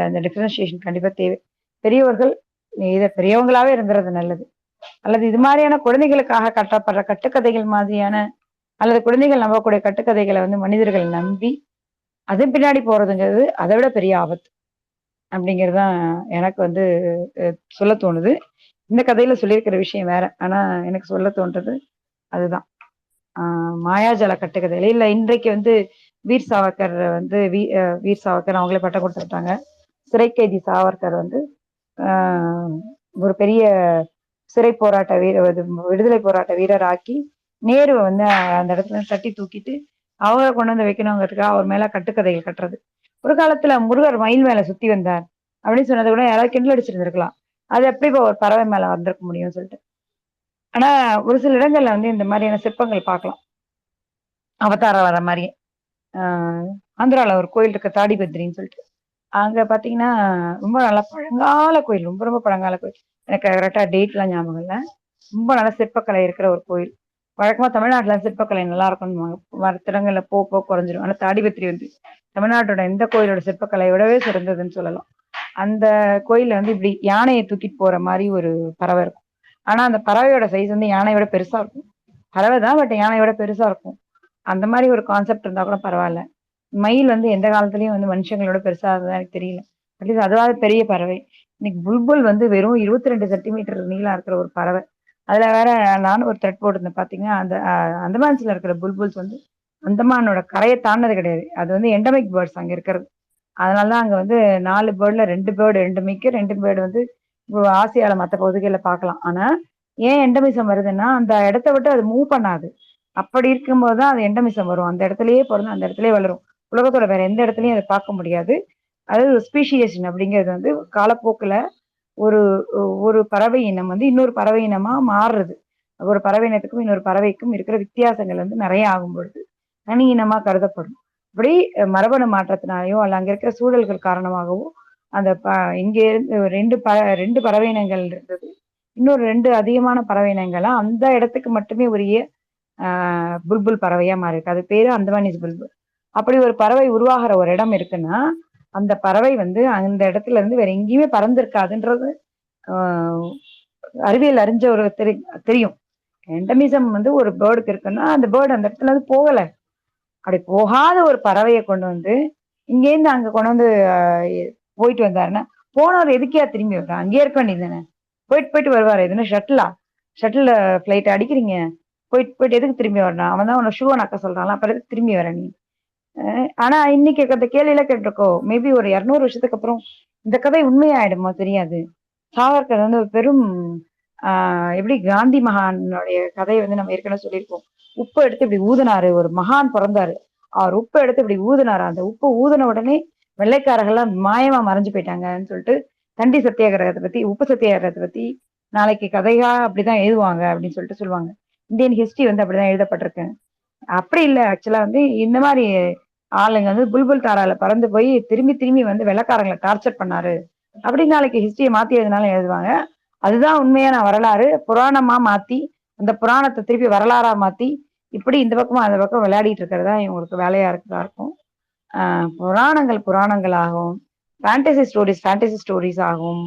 அந்த டிஃபரன்சியேஷன் கண்டிப்பா தேவை. பெரியவர்கள் இதை பெரியவங்களாவே இருந்துறது நல்லது, அல்லது இது மாதிரியான குழந்தைகளுக்காக கட்டப்படுற கட்டுக்கதைகள் மாதிரியான அல்லது குழந்தைகள் நம்பக்கூடிய கட்டுக்கதைகளை வந்து மனிதர்கள் நம்பி அதன் பின்னாடி போறதுங்கிறது அதை விட பெரிய ஆபத்து அப்படிங்கிறதுதான் எனக்கு வந்து சொல்ல தோணுது. இந்த கதையில சொல்லியிருக்கிற விஷயம் வேற, ஆனா எனக்கு சொல்ல தோன்றது அதுதான். மாயாஜால கட்டுக்கதையில இல்ல, இன்றைக்கு வந்து வீர் சாவர்கர் வந்து வீர் சாவர்கர் அவங்களே பட்டம் கொடுத்துருக்காங்க. சிறை கைதி சாவர்கர் வந்து ஒரு பெரிய சிறை போராட்ட விடுதலை போராட்ட வீரர் ஆக்கி நேருவை வந்து அந்த இடத்துல தட்டி தூக்கிட்டு அவங்க கொண்டு வந்து வைக்கணுங்கிறதுக்காக அவர் மேல கட்டுக்கதைகள் கட்டுறது. ஒரு காலத்துல முருகர் மயில் மேல சுத்தி வந்தார் அப்படின்னு சொன்னதை கூட யாராவது கிண்டல் அடிச்சிருந்திருக்கலாம், அது எப்படி இப்போ ஒரு பறவை மேல வந்திருக்க முடியும்னு சொல்லிட்டு. ஆனா ஒரு சில இடங்கள்ல வந்து இந்த மாதிரியான சிற்பங்கள் பார்க்கலாம், அவதாரம் வர மாதிரியே. ஆந்திரால ஒரு கோயில் இருக்கு, தாடிபத்ரின்னு சொல்லிட்டு. அங்க பாத்தீங்கன்னா ரொம்ப நல்ல பழங்கால கோயில், ரொம்ப ரொம்ப பழங்கால கோயில். எனக்கு கரெக்டா டேட்லாம் ஞாபகம் இல்லை. ரொம்ப நல்ல சிற்பக்கலை இருக்கிற ஒரு கோயில். வழக்கமா தமிழ்நாட்டுல சிற்பக்கலை நல்லா இருக்கும்னு மரத்திடங்கள்ல போக குறைஞ்சிரும். ஆனா தாடிபத்ரி வந்து தமிழ்நாட்டோட எந்த கோயிலோட சிற்பக்கலையை விடவே சிறந்ததுன்னு சொல்லலாம். அந்த கோயில்ல வந்து இப்படி யானையை தூக்கிட்டு போற மாதிரி ஒரு பறவை இருக்கும். ஆனா அந்த பறவையோட சைஸ் வந்து யானையோட பெருசா இருக்கும். பறவை தான், பட் யானையோட பெருசா இருக்கும். அந்த மாதிரி ஒரு கான்செப்ட் இருந்தா கூட பரவாயில்ல. மயில் வந்து எந்த காலத்துலயும் வந்து மனுஷங்களோட பெருசா இருந்ததா எனக்கு தெரியல, அட்லீஸ்ட் அதுவாது பெரிய பறவை. இன்னைக்கு புல்புல் வந்து வெறும் 22 சென்டிமீட்டர் நீளம் இருக்கிற ஒரு பறவை, அதுல வேற நானும் ஒரு த்ரெட் போட்டிருந்தேன் பாத்தீங்கன்னா, அந்த அந்தமான்ஸ்ல இருக்கிற புல்புல்ஸ் வந்து அந்தமானோட கரையை தாண்டது கிடையாது. அது வந்து எண்டமிக் பேர்ட்ஸ் அங்க இருக்கிறது. அதனால தான் அங்க வந்து 4 பேர்ட்ல 2 பேர்டு எண்டமிக், 2 பேர்டு வந்து இப்போ ஆசியால மத்த பகுதிகள்ல பார்க்கலாம். ஆனா, ஏன் எண்டமிசம் வருதுன்னா, அந்த இடத்த விட்டு அது மூவ் பண்ணாது. அப்படி இருக்கும்போது தான் அது எண்டமிசம் வரும். அந்த இடத்திலேயே பொறந்து அந்த இடத்திலேயே வளரும். உலகத்தோட வேற எந்த இடத்துலயும் அத பார்க்க முடியாது. அதாவது ஸ்பீஷியேஷன் அப்படிங்கிறது வந்து காலப்போக்குல ஒரு ஒரு பறவை இனம் வந்து இன்னொரு பறவை இனமா மாறுறது. ஒரு பறவை இனத்துக்கும் இன்னொரு பறவைக்கும் இருக்கிற வித்தியாசங்கள் வந்து நெறைய ஆகும்பொழுது, தனி இனமா கருதப்படும். இப்படி மரபணு மாற்றத்தினாலயோ, அல்ல அங்க இருக்கிற சூழல்கள் காரணமாகவோ, அந்த இங்க இருந்து 2 பறவை இனங்கள் இருந்தது. இன்னொரு 2 அதிகமான பறவை இனங்களா அந்த இடத்துக்கு மட்டுமே உரிய புல்புல் பறவையா மாறியிருக்கு. அது பேரு அந்தமானிஸ் புல்புல். அப்படி ஒரு பறவை உருவாகுற ஒரு இடம் இருக்குன்னா, அந்த பறவை வந்து அந்த இடத்துல இருந்து வேற எங்கேயுமே பறந்திருக்காதுன்றது ஆ அறிவியல் அறிஞ்சவருக்கு தெரியும். எண்டமிசம் வந்து ஒரு பேர்டுக்கு இருக்குன்னா, அந்த பேர்டு அந்த இடத்துல இருந்து போகல. அப்படி போகாத ஒரு பறவைய கொண்டு வந்து, இங்கேருந்து அங்க கொண்டு வந்து போயிட்டு வந்தாருன்னா, போனவர் எதுக்குய்யா திரும்பி வர்றான்? அங்கேயே இருக்க வேண்டியது தானே! போயிட்டு, போயிட்டு வருவாரு. இது என்ன ஷட்டிலா? ஷட்டில்ல ஃப்ளைட் அடிக்கிறீங்க. போயிட்டு, போயிட்டு எதுக்கு திரும்பி வரணும்? அவன் தான் உன்ன ஷூவ நக்க சொல்றான்ல. அப்புறம் எதுக்கு திரும்பி வர நீ? ஆனா இன்னைக்கு அந்த கேள்வியெல்லாம் கேட்டிருக்கோம். மேபி ஒரு 200 வருஷத்துக்கு அப்புறம் இந்த கதை உண்மையாயிடுமோ தெரியாது. சாவர்கர் வந்து ஒரு பெரும் எப்படி காந்தி மகானுடைய கதையை வந்து நம்ம ஏற்கனவே சொல்லியிருக்கோம். உப்பு எடுத்து இப்படி ஊதுனாரு. ஒரு மகான் பிறந்தாரு. அவர் உப்பு எடுத்து இப்படி ஊதுனாரு. அந்த உப்பு ஊதுன உடனே வெள்ளைக்காரர்கள்லாம் மாயமா மறைஞ்சு போயிட்டாங்கன்னு சொல்லிட்டு தண்டி சத்தியாகிரகத்தை பத்தி, உப்பு சத்தியாகிரகத்தை பத்தி நாளைக்கு கதையா அப்படிதான் எழுதுவாங்க அப்படின்னு சொல்லிட்டு சொல்லுவாங்க. இந்தியன் ஹிஸ்டரி வந்து அப்படிதான் எழுதப்பட்டிருக்கு. அப்படி இல்ல. ஆக்சுவலா வந்து இந்த மாரி ஆளுங்க வந்து புல்புல் தாரால பறந்து போய் திரும்பி திரும்பி வந்து வெள்ளைக்காரங்கள டார்ச்சர் பண்ணாரு. அப்படின்னு நாளைக்கு ஹிஸ்டரிய மாத்தி எழுதினாலும் எழுதுவாங்க. அதுதான் உண்மையான வரலாறு. புராணமா மாத்தி, அந்த புராணத்த திருப்பி வரலாறா மாத்தி, இப்படி இந்த பக்கமும் அந்த பக்கம் விளையாடிட்டு இருக்கிறது தான் இவங்களுக்கு வேலையா இருக்கிறதா இருக்கும். புராணங்கள் புராணங்களாகவும், ஃபேண்டசி ஸ்டோரீஸ் ஆகவும்,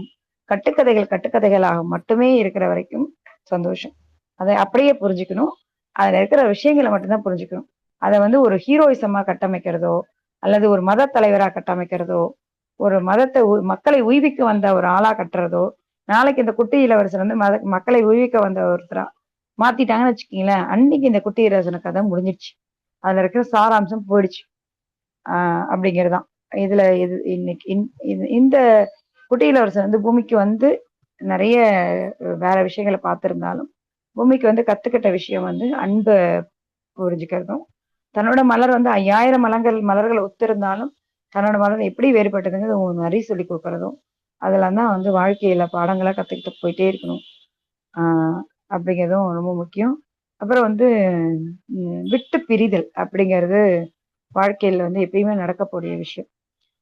கட்டுக்கதைகள் கட்டுக்கதைகளாகவும் மட்டுமே இருக்கிற வரைக்கும் சந்தோஷம். அதை அப்படியே புரிஞ்சுக்கணும். அதுல இருக்கிற விஷயங்கள மட்டும் தான் புரிஞ்சுக்கணும். அத வந்து ஒரு ஹீரோயிசமா கட்டமைக்கிறதோ, அல்லது ஒரு மத தலைவரா கட்டமைக்கிறதோ, ஒரு மதத்த மக்களை உய்விக்க வந்த ஒரு ஆளா கட்டுறதோ, நாளைக்கு இந்த குட்டி இளவரசர் வந்து மக்களை உய்விக்க வந்த ஒருத்தரா மாத்திட்டாங்கன்னு வச்சுக்கீங்களேன், அன்னைக்கு இந்த குட்டி இளவரசன் கதை முடிஞ்சிருச்சு. அதுல இருக்கிற சாராம்சம் போயிடுச்சு. அப்படிங்கிறது தான். இதுல இது இன்னைக்கு இந்த குட்டி இளவரசன் வந்து பூமிக்கு வந்து நெறைய வேற விஷயங்கள பார்த்திருந்தாலும், பூமிக்கு வந்து கத்துக்கிட்ட விஷயம் வந்து அன்ப புரிஞ்சுக்கிறதும், தன்னோட மலர் வந்து 5000 மலர்கள் ஒத்திருந்தாலும், தன்னோட மலர் எப்படி வேறுபட்டதுங்கிறது உங்களுக்கு நெறைய சொல்லிக் குடுக்குறதும், அதெல்லாம் தான் வந்து வாழ்க்கையில பாடங்களா கத்துக்கிட்டு போயிட்டே இருக்கணும். ஆ அப்படிங்கிறதும் ரொம்ப முக்கியம். அப்புறம் வந்து விட்டு பிரிதல் அப்படிங்கிறது வாழ்க்கையில வந்து எப்பயுமே நடக்கக்கூடிய விஷயம்.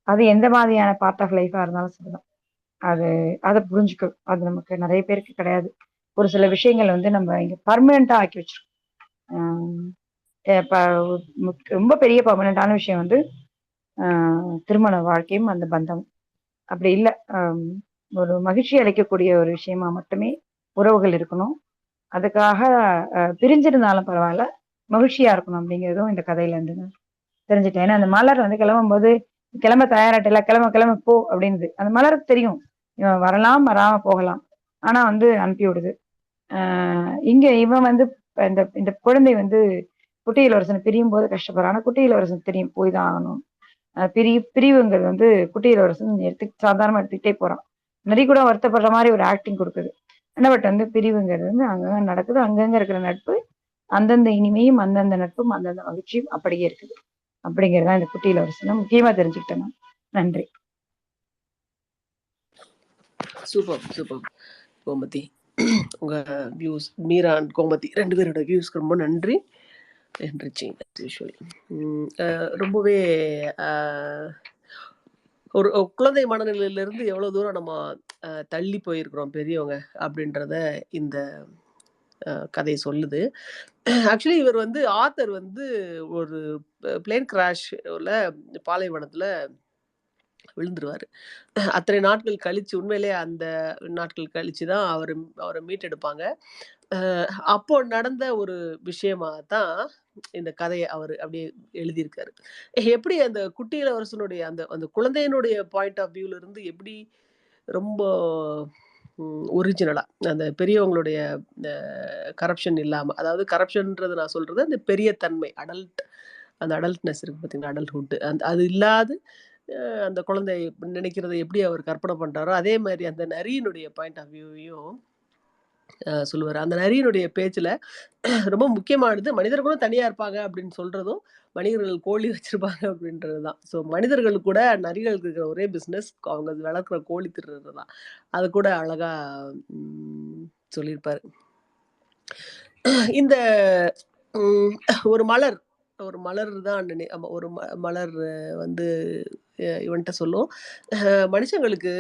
அது எந்த மாதிரியான பார்ட் ஆஃப் லைஃபா இருந்தாலும் சரிதான். அது அத புரிஞ்சுக்கணும். அது நமக்கு நெறைய பேருக்கு கிடையாது. ஒரு சில விஷயங்கள் வந்து நம்ம இங்க பெர்மனன்ட்டா ஆக்கி வச்சிருக்கோம். இப்ப ரொம்ப பெரிய பெர்மனன்ட்டான விஷயம் வந்து அ திருமண வாழ்க்கையும், அந்த பந்தமும். அப்படி இல்ல. அம் ஒரு மகிழ்ச்சி அளிக்கக்கூடிய ஒரு விஷயமா மட்டுமே உறவுகள் இருக்கணும். அதுக்காக பிரிஞ்சிருந்தாலும் பரவால்ல, மகிழ்ச்சியா இருக்கணும் அப்படிங்கிறதும் இந்த கதையில இருந்து நான் தெரிஞ்சுட்டேன். ஏன்னா அந்த மலர் வந்து கிளம்பும்போது, "கிளம்ப தயாராயிட்டல்ல, கிளம்பு கிளம்பு போ" அப்படின்னுது. அந்த மலருக்கு தெரியும். இவன் வரலாம், வராம போகலாம். ஆனா வந்து அனுப்பி விடுது. அ இங்க இவன் வந்து இந்த இந்த குழந்தை வந்து குட்டி இளவரசன பிரியும்போது கஷ்டப்படுறான். ஆனா குட்டி இளவரசனுக்கு தெரியும் போய் தான் ஆகணும். பிரிவுங்கிறது வந்து குட்டி இளவரசன் சாதாரணமா எடுத்துக்கிட்டே போறான். நரி கூட வருத்தப்படுற மாரி ஒரு ஆக்டிங் குடுக்குது. ஆனா பட் வந்து பிரிவுங்கிறது வந்து அங்கங்க நடக்குது. அங்கங்க இருக்கிற நட்பு, அந்தந்த இனிமையும், அந்தந்த நட்பும், அந்தந்த மகிழ்ச்சியும் அப்படியே இருக்குது. அப்படிங்கிறது தான் இந்த குட்டி இளவரசன முக்கியமா தெரிஞ்சுக்கிட்டேன் நான். நன்றி. Super, super Gomathi. உங்க வியூஸ் மீரா அண்ட் கோமதி 2 பேரோட வியூஸ்க்கு ரொம்ப நன்றி. Enriching as usual. ரொம்பவே ஒரு குழந்தை மனநிலையிலிருந்து எவ்வளோ தூரம் நம்ம தள்ளி போயிருக்கிறோம் பெரியவங்க அப்படின்றத இந்த கதை சொல்லுது. ஆக்சுவலி இவர் வந்து ஆத்தர் வந்து ஒரு பிளேன் கிராஷ்ல பாலைவனத்துல விழுந்துருவாரு. அத்தனை நாட்கள் கழிச்சு உண்மையிலேயே அந்த நாட்கள் கழிச்சு தான் அவரை மீட்டெடுப்பாங்க. அப்போ நடந்த ஒரு விஷயமா தான் இந்த கதையை அவர் அப்படியே எழுதியிருக்காரு. எப்படி அந்த குட்டி இளவரசனுடைய அந்த அந்த குழந்தையினுடைய பாயிண்ட் ஆஃப் வியூல இருந்து எப்படி ரொம்ப ஒரிஜினலா அந்த பெரியவங்களுடைய கரப்ஷன் இல்லாம, அதாவது கரப்ஷன்ன்றது நான் சொல்றது அந்த பெரிய தன்மை, அந்த அடல்ட்னஸ் இருக்கு பார்த்தீங்களா, அடல்ட்ஹுட் அது இல்லாது அந்த குழந்தை நினைக்கிறத எப்படி அவர் கற்பனை பண்றாரோ, அதே மாரி அந்த நரியினுடைய பாயிண்ட் ஆஃப் வியூவையும் சொல்லுவாரு. அந்த நரியினுடைய பேச்சுல ரொம்ப முக்கியமானது, மனிதர்களும் தனியா இருப்பாங்க அப்படின்னு சொல்றதும், மனிதர்கள் கோழி வச்சிருப்பாங்க அப்படின்றது தான். ஸோ மனிதர்கள் கூட நரிகளுக்கு இருக்கிற ஒரே பிசினஸ் அவங்க வளர்க்குற கோழி திருடுறது தான். அது கூட அழகா சொல்லியிருப்பாரு. இந்த ம், ஒரு மலர் தான் ஆமா, ஒரு மலர் வந்து இவன்ட்ட சொல்லும். மனுஷங்களுக்கு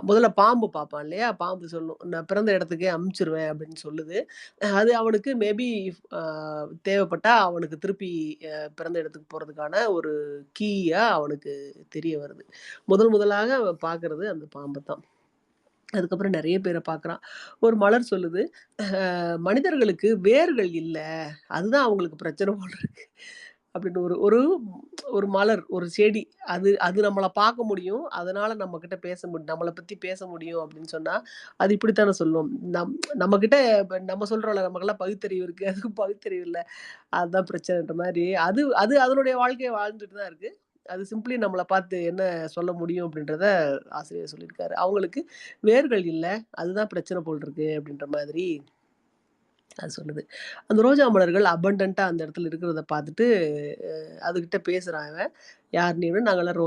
முதல்ல பாம்பு பார்ப்பான் இல்லையா? பாம்பு சொல்லும், நான் பிறந்த இடத்துக்கே அனுப்பிச்சிருவேன் அப்படின்னு சொல்லுது. அது அவனுக்கு மேபி தேவைப்பட்டா அவனுக்கு திருப்பி பிறந்த இடத்துக்கு போறதுக்கான ஒரு கீயா அவனுக்கு தெரிய வருது. முதலாக அவன் பார்க்கறது அந்த பாம்பை தான். அதுக்கப்புறம் நிறைய பேரை பார்க்குறான். ஒரு மலர் சொல்லுது, மனிதர்களுக்கு வேர்கள் இல்ல. அதுதான் அவங்களுக்கு பிரச்சனை போல இருக்கு. அப்படின்னு ஒரு ஒரு மலர், ஒரு செடி. அது நம்மள பார்க்க முடியும். அதனால நம்மகிட்ட பேச முடியும். நம்மள பத்தி பேச முடியும் அப்படின்னு சொன்னா, அது இப்படித்தானே சொல்லும். நம்மகிட்ட இப்ப நம்ம சொல்றோம்ல, நமக்கெல்லாம் பகுத்தறிவு இருக்கு. அதுக்கு பகுத்தறிவு இல்ல. அதுதான் பிரச்சனைன்ற மாரி, அது அது அதனுடைய வாழ்க்கைய வாழ்ந்துட்டு தான் இருக்கு. அது சிம்ப்ளி நம்மள பார்த்து என்ன சொல்ல முடியும் அப்படின்றத ஆசிரியர் சொல்லியிருக்காரு. அவங்களுக்கு வேர்கள் இல்ல. அதுதான் பிரச்சனை போல இருக்கு அப்படின்ற மாதிரி அது சொல்லுது. அந்த ரோஜா மலர்கள் அபண்டன்ட்டா அந்த இடத்துல இருக்கிறத பார்த்துட்டு, அதுகிட்ட பேசுறான் இவன். யார் நீன்னு? நாங்கலாம்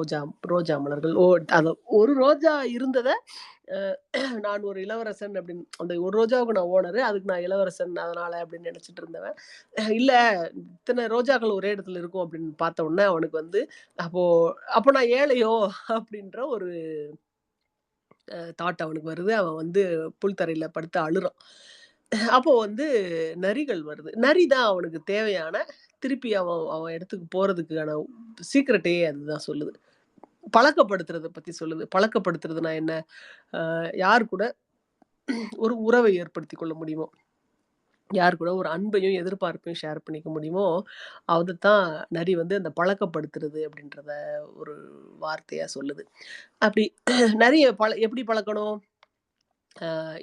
ரோஜா மலர்கள். அது ஒரு ரோஜா இருந்தத, நான் ஒரு இளவரசன் அப்படின்னு, அந்த ஒரு ரோஜாவுக்கு நான் ஓனரு, அதுக்கு நான் இளவரசன் அதனால அப்படின்னு நினைச்சிட்டு இருந்தவன். இல்ல, இத்தனை ரோஜாக்கள் ஒரே இடத்துல இருக்கும் அப்படின்னு பார்த்த உடனே அவனுக்கு வந்து, அப்போ அப்போ நான் ஏழையோ அப்படின்ற ஒரு தாட் அவனுக்கு வருது. அவன் வந்து புல்தரையில படுத்து அழுறான். அப்போ வந்து நரிகள் வருது. நரி தான் அவனுக்கு தேவையான, திருப்பி அவன் அவன் இடத்துக்கு போறதுக்கான சீக்ரெட்டே அதுதான் சொல்லுது. பழக்கப்படுத்துறத பத்தி சொல்லுது. பழக்கப்படுத்துறதுனா என்ன? யார் கூட ஒரு உறவை ஏற்படுத்திக் கொள்ள முடியுமோ, யார் கூட ஒரு அன்பையும், எதிர்பார்ப்பையும் ஷேர் பண்ணிக்க முடியுமோ, அதத்தான் நரி வந்து அந்த பழக்கப்படுத்துறது அப்படின்றத ஒரு வார்த்தையா சொல்லுது. அப்படி நரிய எப்படி பழக்கணும்?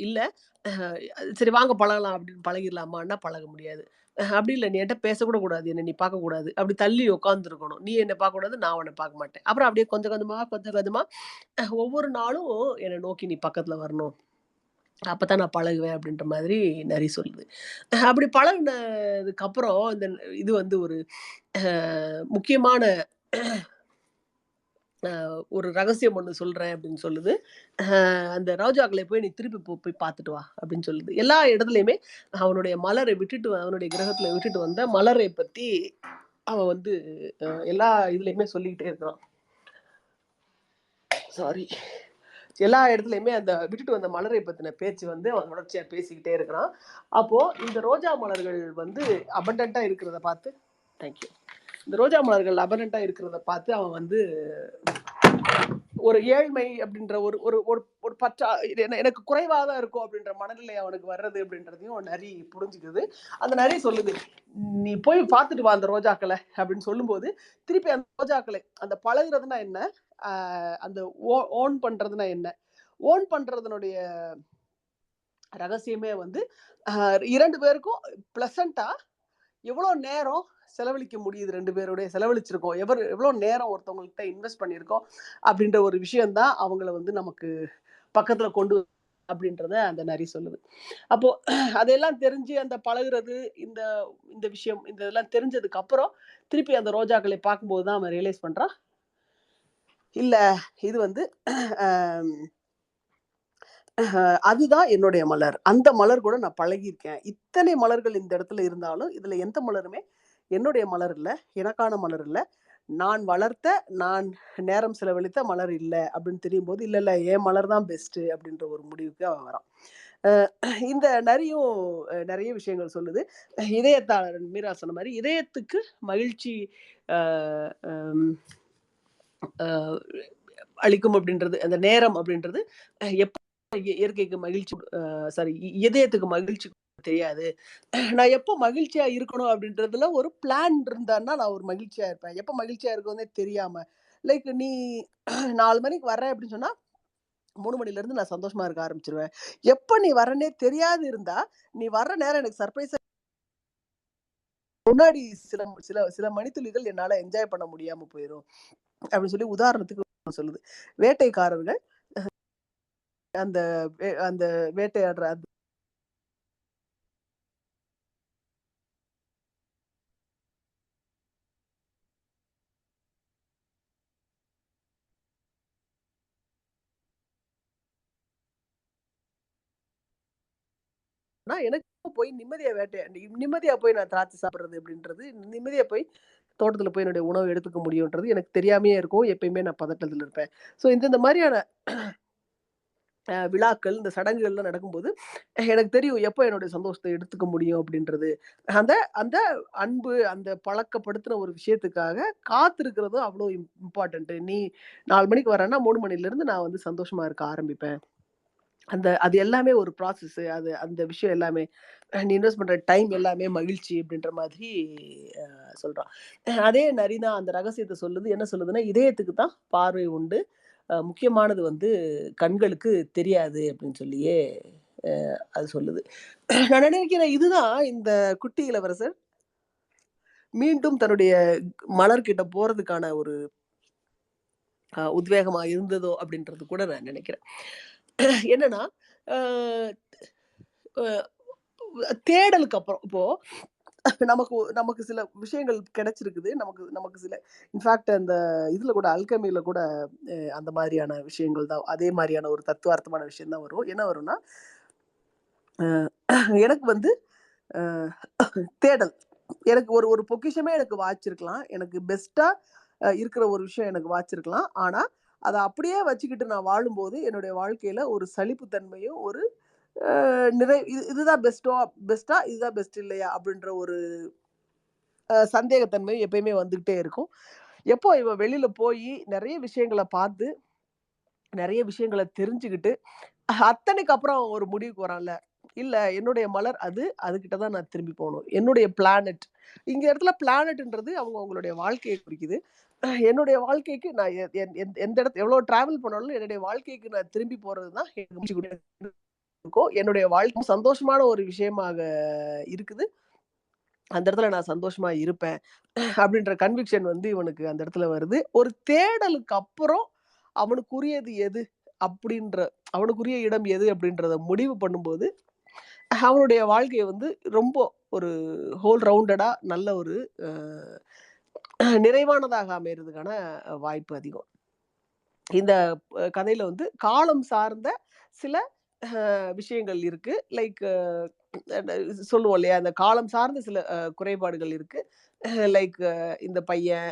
இல்ல, சரி வாங்க பழகலாம் அப்படின்னு பழகிடலாமான்னா பழக முடியாது. அப்படி இல்ல, நீ என்ட்ட பேசக்கூட கூடாது. என்ன நீ பார்க்கக்கூடாது. அப்படி தள்ளி உட்காந்துருக்கணும். நீ என்ன பார்க்கக்கூடாது, நான் உன்ன பார்க்க மாட்டேன். அப்புறம் அப்படியே கொஞ்சம் கொஞ்சமா ஒவ்வொரு நாளும் என்ன நோக்கி நீ பக்கத்துல வரணும். அப்பதான் நான் பழகுவேன் அப்படின்ற மாதிரி நரி சொல்லுது. அப்படி பழகுனதுக்கு அப்புறம் இந்த இது வந்து ஒரு முக்கியமான ஒரு ரகசியம் ஒண்ணு சொல்றேன் அப்படின்னு சொல்லுது. அந்த ரோஜாக்களை போய் நீ திருப்பி போய் பார்த்துட்டு வா அப்படின்னு சொல்லுது. எல்லா இடத்துலயுமே அவனுடைய மலரை அவனுடைய கிரகத்துல விட்டுட்டு வந்த மலரை பத்தி அவன் வந்து எல்லா இதுலயுமே சொல்லிக்கிட்டே இருக்கிறான். சாரி. எல்லா இடத்துலயுமே அந்த விட்டுட்டு வந்த மலரை பத்தின பேச்சு வந்து அவன் தொடர்ச்சியா பேசிக்கிட்டே இருக்கிறான். அப்போ இந்த ரோஜா மலர்கள் வந்து அபண்டன்ட்டா இருக்கிறத பார்த்து, தேங்க்யூ, இந்த ரோஜா மலர்கள் அபண்டன்ட்டா இருக்கிறத பார்த்து அவன் வந்து ஒரு ஏழ்மை அப்படின்ற ஒரு ஒரு ஒரு ஒரு பற்றா, எனக்கு குறைவாக தான் இருக்கும் அப்படின்ற மனநிலை அவனுக்கு வர்றது அப்படின்றதையும் நரி புரிஞ்சுக்குது. அந்த நரி சொல்லுது, நீ போய் பார்த்துட்டு வா அந்த ரோஜாக்களை அப்படின்னு சொல்லும்போது, திருப்பி அந்த ரோஜாக்களை, அந்த பழகுறதுனா என்ன, அந்த ஓன் பண்றதுனா என்ன, ஓன் பண்றதுனுடைய ரகசியமே வந்து 2 பேருக்கும் பிளசண்டா எவ்வளவு நேரம் செலவழிக்க முடியுது, 2 பேருடைய செலவழிச்சிருக்கோம், எவ்வளவு நேரம் ஒருத்தவங்கள்ட்ட இன்வெஸ்ட் பண்ணியிருக்கோம் அப்படின்ற ஒரு விஷயம் தான் அவங்கள வந்து நமக்கு பக்கத்துல கொண்டு அப்படின்றத அந்த நரி சொல்லுது. அப்போ அதெல்லாம் தெரிஞ்சு அந்த பழகுறது, இந்த இந்த விஷயம் இதெல்லாம் தெரிஞ்சதுக்கு அப்புறம் திருப்பி அந்த ரோஜாக்களை பார்க்கும்போது தான் அவன் ரியலைஸ் பண்றான், இல்ல இது வந்து அதுதான் என்னுடைய மலர். அந்த மலர் கூட நான் பழகியிருக்கேன். இத்தனை மலர்கள் இந்த இடத்துல இருந்தாலும், இதுல எந்த மலருமே என்னுடைய மலர் இல்ல. எனக்கான மலர் இல்ல. நான் வளர்த்த, நான் நேரம் செலவழித்த மலர் இல்ல அப்படின்னு தெரியும்போது, இல்ல என் மலர் தான் பெஸ்ட் அப்படின்ற ஒரு முடிவுக்கு அவன் வரான். இந்த நரியும் நிறைய விஷயங்கள் சொல்லுது. இதயத்தாளர் மீரா சொன்ன மாதிரி, இதயத்துக்கு மகிழ்ச்சி அளிக்கும் அப்படின்றது, அந்த நேரம் அப்படின்றது எப்ப இயற்கைக்கு மகிழ்ச்சி, சாரி, இதயத்துக்கு மகிழ்ச்சி தெரியாது. நான் எப்போ மகிழ்ச்சியா இருக்கணும் அப்படின்றதுல ஒரு பிளான் இருந்தான்னா நான் ஒரு மகிழ்ச்சியா இருப்பேன். எப்ப மகிழ்ச்சியா இருக்கோன்னே தெரியாம, லைக் நீ 4 மணிக்கு வர்ற அப்படின்னு சொன்னா 3 மணில இருந்து நான் சந்தோஷமா இருக்க ஆரம்பிச்சிருவேன். எப்ப நீ வரனே தெரியாது இருந்தா, நீ வர்ற நேரம் எனக்கு சர்ப்ரைஸா முன்னாடி சில சில சில மணித்துளிகள் என்னால என்ஜாய் பண்ண முடியாம போயிரும். அப்படின்னு சொல்லி உதாரணத்துக்கு சொல்லுது. வேட்டைக்காரர்கள் அந்த அந்த வேட்டையாடுற எனக்கு போய் நிம்மதியா போய் நான் திராட்சை சாப்பிடுறது அப்படின்றது, நிம்மதியா போய் தோட்டத்துல போய் என்னுடைய உணவு எடுத்துக்க முடியும்ன்றது எனக்கு தெரியாமயே இருக்கும். எப்பயுமே நான் பதட்டத்துல இருப்பேன். ஸோ இந்த மாதிரியான விழாக்கள், இந்த சடங்குகள்லாம் நடக்கும்போது, எனக்கு தெரியும் எப்போ என்னுடைய சந்தோஷத்த எடுத்துக்க முடியும் அப்படின்றது. அந்த அந்த அன்பு, அந்த பழக்கப்படுத்தின ஒரு விஷயத்துக்காக காத்திருக்கிறதும் அவ்வளோ இம்பார்ட்டன்ட்டு. நீ 4 மணிக்கு வரேன்னா 3 மணிலேருந்து நான் வந்து சந்தோஷமா இருக்க ஆரம்பிப்பேன். அது எல்லாமே ஒரு ப்ராசஸ். அந்த விஷயம் எல்லாமே நீ இன்வெஸ்ட் பண்ற டைம் எல்லாமே மகிழ்ச்சி அப்படின்ற மாதிரி சொல்றான். அதே நரினா அந்த ரகசியத்தை சொல்லுது. என்ன சொல்லுதுன்னா, இதயத்துக்கு தான் பார்வை உண்டு. முக்கியமானது வந்து கண்களுக்கு தெரியாது அப்படின்னு சொல்லியே அது சொல்லுது. நான் நினைக்கிறேன் இதுதான் இந்த குட்டி இளவரசர் மீண்டும் தன்னுடைய மலர்கிட்ட போறதுக்கான ஒரு உத்வேகமா இருந்ததோ அப்படின்றது கூட நான் நினைக்கிறேன். என்னன்னா தேடலுக்கு அப்புறம் இப்போ நமக்கு சில விஷயங்கள் கிடைச்சிருக்குது. நமக்கு சில இன்ஃபேக்ட் அந்த இதுல கூட அல்கெமில கூட அந்த மாதிரியான விஷயங்கள் தான், அதே மாதிரியான ஒரு தத்துவார்த்தமான விஷயம் தான் வரும். என்ன வரும்னா, எனக்கு வந்து தேடல், எனக்கு ஒரு பொக்கிஷமே எனக்கு வாய்ச்சிருக்கலாம். எனக்கு பெஸ்டா இருக்கிற ஒரு விஷயம் எனக்கு வாய்ச்சிருக்கலாம். ஆனா அதை அப்படியே வச்சுக்கிட்டு நான் வாழும்போது என்னுடைய வாழ்க்கையில ஒரு சலிப்புத்தன்மையும் ஒரு இதுதான் பெஸ்டா இதுதான் பெஸ்ட் இல்லையா அப்படின்ற ஒரு சந்தேகத்தன்மை எப்பயுமே வந்துகிட்டே இருக்கும். எப்போ இவன் வெளியில போய் நிறைய விஷயங்களை பார்த்து நிறைய விஷயங்களை தெரிஞ்சுக்கிட்டு அத்தனைக்கு அப்புறம் ஒரு முடிவுக்கு வரான்ல, இல்ல என்னுடைய மலர் அதுகிட்ட தான் நான் திரும்பி போகணும். என்னுடைய பிளானட், இங்க இடத்துல பிளானட்ன்றது அவங்களுடைய வாழ்க்கையை குறிக்குது. என்னுடைய வாழ்க்கைக்கு நான் எந்த இடத்துல எவ்வளவு டிராவல் பண்ணாலும் என்னுடைய வாழ்க்கைக்கு நான் திரும்பி போறதுதான் இருக்கும். என்னுடைய வாழ்க்கை சந்தோஷமான ஒரு விஷயமாக இருக்குது. அந்த இடத்துல நான் சந்தோஷமா இருப்பேன் அப்படின்ற கன்விக்ஷன் வந்து இவனுக்கு அந்த இடத்துல வருது. ஒரு தேடலுக்கு அப்புறம் அவனுக்குரியது எது அப்படின்ற அவனுக்குரிய இடம் எது அப்படின்றத முடிவு பண்ணும்போது அவனுடைய வாழ்க்கையை வந்து ரொம்ப ஒரு ஹோல் ரவுண்டடா நல்ல ஒரு நிறைவானதாக அமையறதுக்கான வாய்ப்பு அதிகம். இந்த கதையில வந்து காலம் சார்ந்த சில விஷயங்கள் இருக்கு. லைக் சொல்லுவோம் இல்லையா, அந்த காலம் சார்ந்த சில குறைபாடுகள் இருக்கு. லைக் இந்த பையன்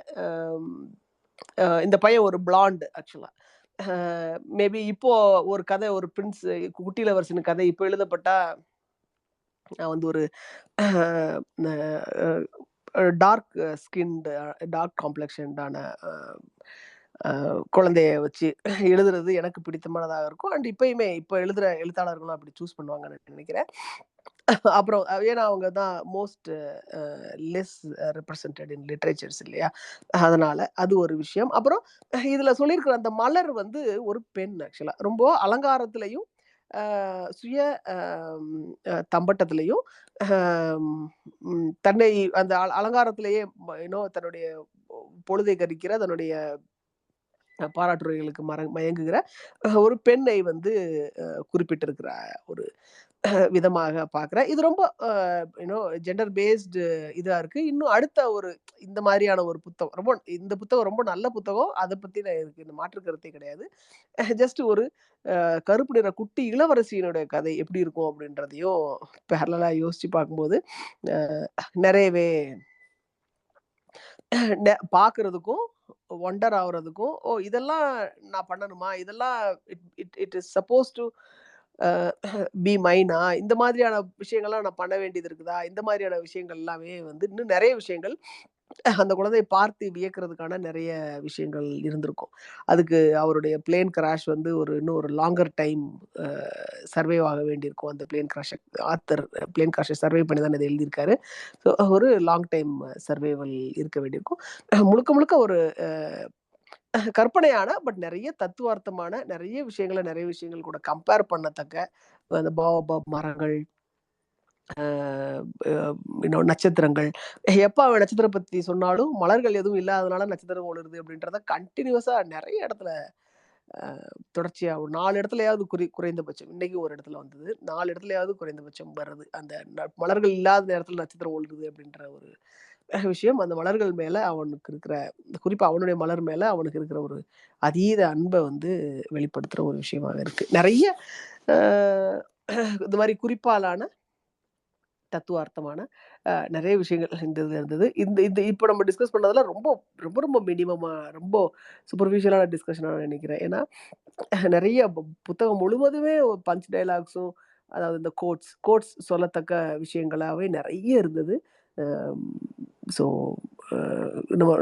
ஒரு பிளாண்ட் ஆக்சுவலா. மேபி இப்போ ஒரு கதை, ஒரு பிரின்ஸ் குட்டி இளவரசன் கதை இப்போ எழுதப்பட்டா நான் வந்து ஒரு டார்க் ஸ்கின்டு, டார்க் காம்ப்ளெக்ஷன்டான குழந்தைய வச்சு எழுதுறது எனக்கு பிடித்தமானதாக இருக்கும். அண்ட் இப்போ எழுதுற எழுத்தாளர்களும் அப்படி சூஸ் பண்ணுவாங்கன்னு நினைக்கிறேன். அப்புறம் ஏன்னா அவங்க தான் மோஸ்ட் லெஸ் ரெப்ரசன்டட் இன் லிட்ரேச்சர்ஸ் இல்லையா, அதனால அது ஒரு விஷயம். அப்புறம் இதுல சொல்லியிருக்கிற அந்த மலர் வந்து ஒரு பெண் ஆக்சுவலா ரொம்ப அலங்காரத்திலையும் சுய தம்பட்டத்திலையும் தன்னை அந்த அலங்காரத்திலேயே தன்னுடைய பொழுதை கரிக்கிற, தன்னுடைய பாராட்டுரைகளுக்கு மயங்குகிற ஒரு பெண்ணை வந்து குறிப்பிட்டிருக்கிற ஒரு விதமாக பார்க்குறேன். இது ரொம்ப ஜெண்டர் பேஸ்டு இதா இருக்கு. இன்னும் அடுத்த ஒரு இந்த மாதிரியான ஒரு புத்தகம், இந்த புத்தகம் ரொம்ப நல்ல புத்தகம். அதை பத்தி எனக்கு இந்த மாற்று கருத்தே கிடையாது. ஜஸ்ட் ஒரு கருப்பு நிற குட்டி இளவரசியினுடைய கதை எப்படி இருக்கும் அப்படின்றதையும் பேரலா யோசிச்சு பார்க்கும்போது நிறையவே பார்க்கறதுக்கும் ஒண்டர் ஆகுறதுக்கும், ஓ இதெல்லாம் நான் பண்ணணுமா, இதெல்லாம் it is supposed to be minor, இந்த மாதிரியான விஷயங்கள்லாம் நான் பண்ண வேண்டியது இருக்குதா, இந்த மாதிரியான விஷயங்கள் எல்லாமே வந்து இன்னும் நிறைய விஷயங்கள் அந்த குழந்தையை பார்த்து வியக்கிறதுக்கான நிறைய விஷயங்கள் இருந்திருக்கும். அதுக்கு அவருடைய பிளேன் கிராஷ் வந்து இன்னும் ஒரு லாங்கர் டைம் சர்வைவ் ஆக வேண்டியிருக்கும். அந்த பிளேன் கிராஷை ஆத்தர் பிளேன் கிராஷை சர்வை பண்ணி தான் இதை எழுதியிருக்காரு. ஸோ ஒரு லாங் டைம் சர்வைவல் இருக்க வேண்டியிருக்கும். முழுக்க முழுக்க ஒரு கற்பனையான பட் நிறைய தத்துவார்த்தமான நிறைய விஷயங்கள் கூட கம்பேர் பண்ணத்தக்க அந்த பாவபாப் மரங்கள், நட்சத்திரங்கள். எப்ப அவன் நட்சத்திரம் பத்தி சொன்னாலும் மலர்கள் எதுவும் இல்லாதனால நட்சத்திரம் ஒளிருது அப்படின்றத கண்டினியூஸா நிறைய இடத்துல தொடர்ச்சியா ஒரு 4 இடத்துலயாவது குறைந்தபட்சம், இன்னைக்கு ஒரு இடத்துல வந்தது, 4 இடத்துலயாவது குறைந்தபட்சம் வருது. அந்த மலர்கள் இல்லாத நேரத்துல நட்சத்திரம் ஒளிருது அப்படின்ற ஒரு விஷயம். அந்த மலர்கள் மேல அவனுக்கு இருக்கிற, குறிப்பா அவனுடைய மலர் மேல அவனுக்கு இருக்கிற ஒரு அதீத அன்பை வெளிப்படுத்துற ஒரு விஷயமாக இருக்கு. நிறைய இந்த மாதிரி குறிப்பாலான தத்துவார்த்தமான நிறைய விஷயங்கள் இந்த இதுல இருந்தது. இந்த இப்போ நம்ம டிஸ்கஸ் பண்ணதுல ரொம்ப ரொம்ப ரொம்ப மினிமமா, ரொம்ப சூப்பர்ஃபிஷியலான டிஸ்கஷனாக நினைக்கிறேன். ஏன்னா நிறைய புத்தகம் முழுவதுமே பஞ்ச் டைலாக்ஸும், அதாவது இந்த கோட்ஸ் சொல்லத்தக்க விஷயங்களாவே நிறைய இருந்தது. ஸோ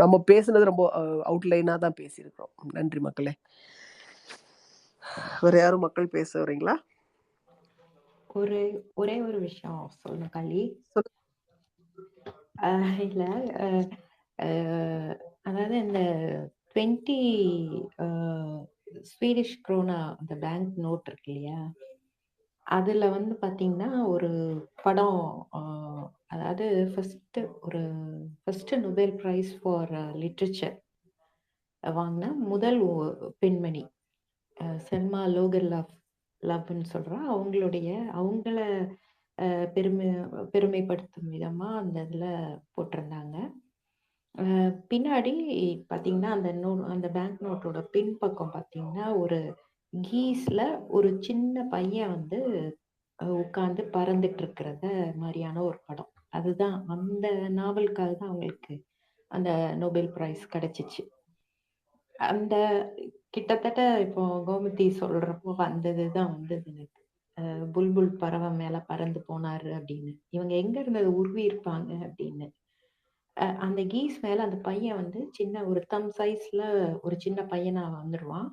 நம்ம பேசுனது ரொம்ப அவுட்லைனாக தான் பேசியிருக்கிறோம். நன்றி மக்களே. வேற யாரும் மக்கள் பேச வரீங்களா? ஒரே ஒரு விஷயம் சொல்லணும் களி. இல்ல அதாவது இந்த 20 ஸ்வீடிஷ் குரோனா அந்த பேங்க் நோட் இருக்கு இல்லையா, அதுல பாத்தீங்கன்னா ஒரு படம், அதாவது first Nobel prize for literature வாங்கின முதல் பெண்மணி செல்மா லோகர்லாஃப்னு சொல்றா. அவங்கள பெருமைப்படுத்தும் விதமா அந்த இதுல போட்டிருந்தாங்க. பின்னாடி பாத்தீங்கன்னா அந்த பேங்க் நோட்டோட பின்பக்கம் பாத்தீங்கன்னா ஒரு கீஸ்ல ஒரு சின்ன பையன் உட்கார்ந்து பறந்துட்டு இருக்கிறத மாதிரியான ஒரு படம். அதுதான் அந்த நாவலுக்காக தான் அவங்களுக்கு அந்த நோபல் பிரைஸ் கிடைச்சிச்சு. அந்த கிட்டத்தட்ட இப்போ கோமதி சொல்றப்போ வந்ததுதான் எனக்கு புல்புல் பறவை மேல பறந்து போனாரு அப்படின்னு. இவங்க எங்க இருந்தது உருவி இருப்பாங்க அப்படின்னு. அந்த கீஸ் மேல அந்த பையன் சின்ன ஒரு தம் சைஸ்ல ஒரு சின்ன பையனா வந்துடுவான்.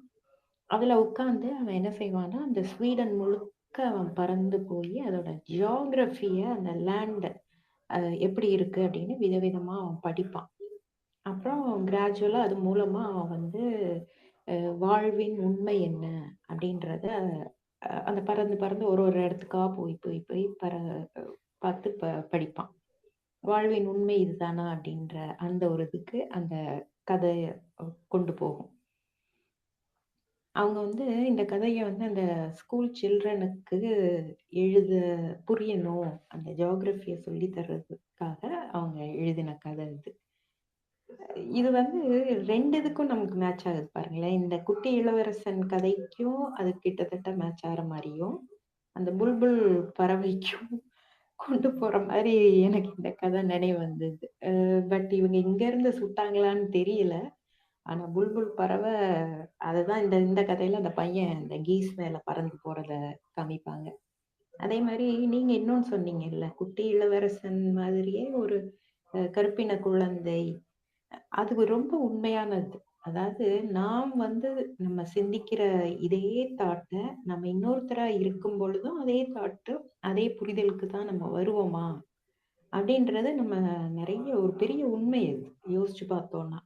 அதுல உட்கார்ந்து அவன் என்ன செய்வான்னா, அந்த ஸ்வீடன் முழுக்க அவன் பறந்து போய் அதோட ஜியோகிராஃபிய, அந்த லேண்ட் எப்படி இருக்கு அப்படின்னு விதவிதமா அவன் படிப்பான். அப்புறம் கிராஜுவலா அது மூலமா அவன் வாழ்வின் உண்மை என்ன அப்படின்றத அந்த பறந்து ஒரு இடத்துக்கா போய் பார்த்து படிப்பான். வாழ்வின் உண்மை இதுதானா அப்படின்ற அந்த ஒரு இதுக்கு அந்த கதைய கொண்டு போகும். அவங்க இந்த கதையை அந்த ஸ்கூல் சில்ட்ரனுக்கு புரியணும், அந்த ஜியோகிராஃபிய சொல்லி தர்றதுக்காக அவங்க எழுதின கதை இது. இது 2 இதுக்கும் நமக்கு மேட்ச் ஆகுது பாருங்களேன். இந்த குட்டி இளவரசன் கதைக்கும் அது கிட்டத்தட்ட மேட்ச் ஆகிற மாதிரியும், அந்த புல்புல் பறவைக்கும் கொண்டு போற மாதிரி எனக்கு இந்த கதை நினைவு வந்தது. பட் இவங்க இங்க இருந்து சுட்டாங்களான்னு தெரியல. ஆனா புல்புல் பறவை அதுதான் இந்த கதையில அந்த பையன் இந்த கீஸ் மேல பறந்து போறத காமிப்பாங்க. அதே மாதிரி நீங்க இன்னொன்னு சொன்னீங்கல்ல, குட்டி இளவரசன் மாதிரியே ஒரு கருப்பின குழந்தை, அது ரொம்ப உண்மையானது. அதாவது நாம் நம்ம சிந்திக்கிற இதே தாட்டை நம்ம இன்னொருத்தரா இருக்கும் பொழுதும் அதே தாட்டு, அதே புரிதலுக்கு தான் நம்ம வருவோமா அப்படின்றது நம்ம நிறைய ஒரு பெரிய உண்மை. அது யோசிச்சு பார்த்தோம்னா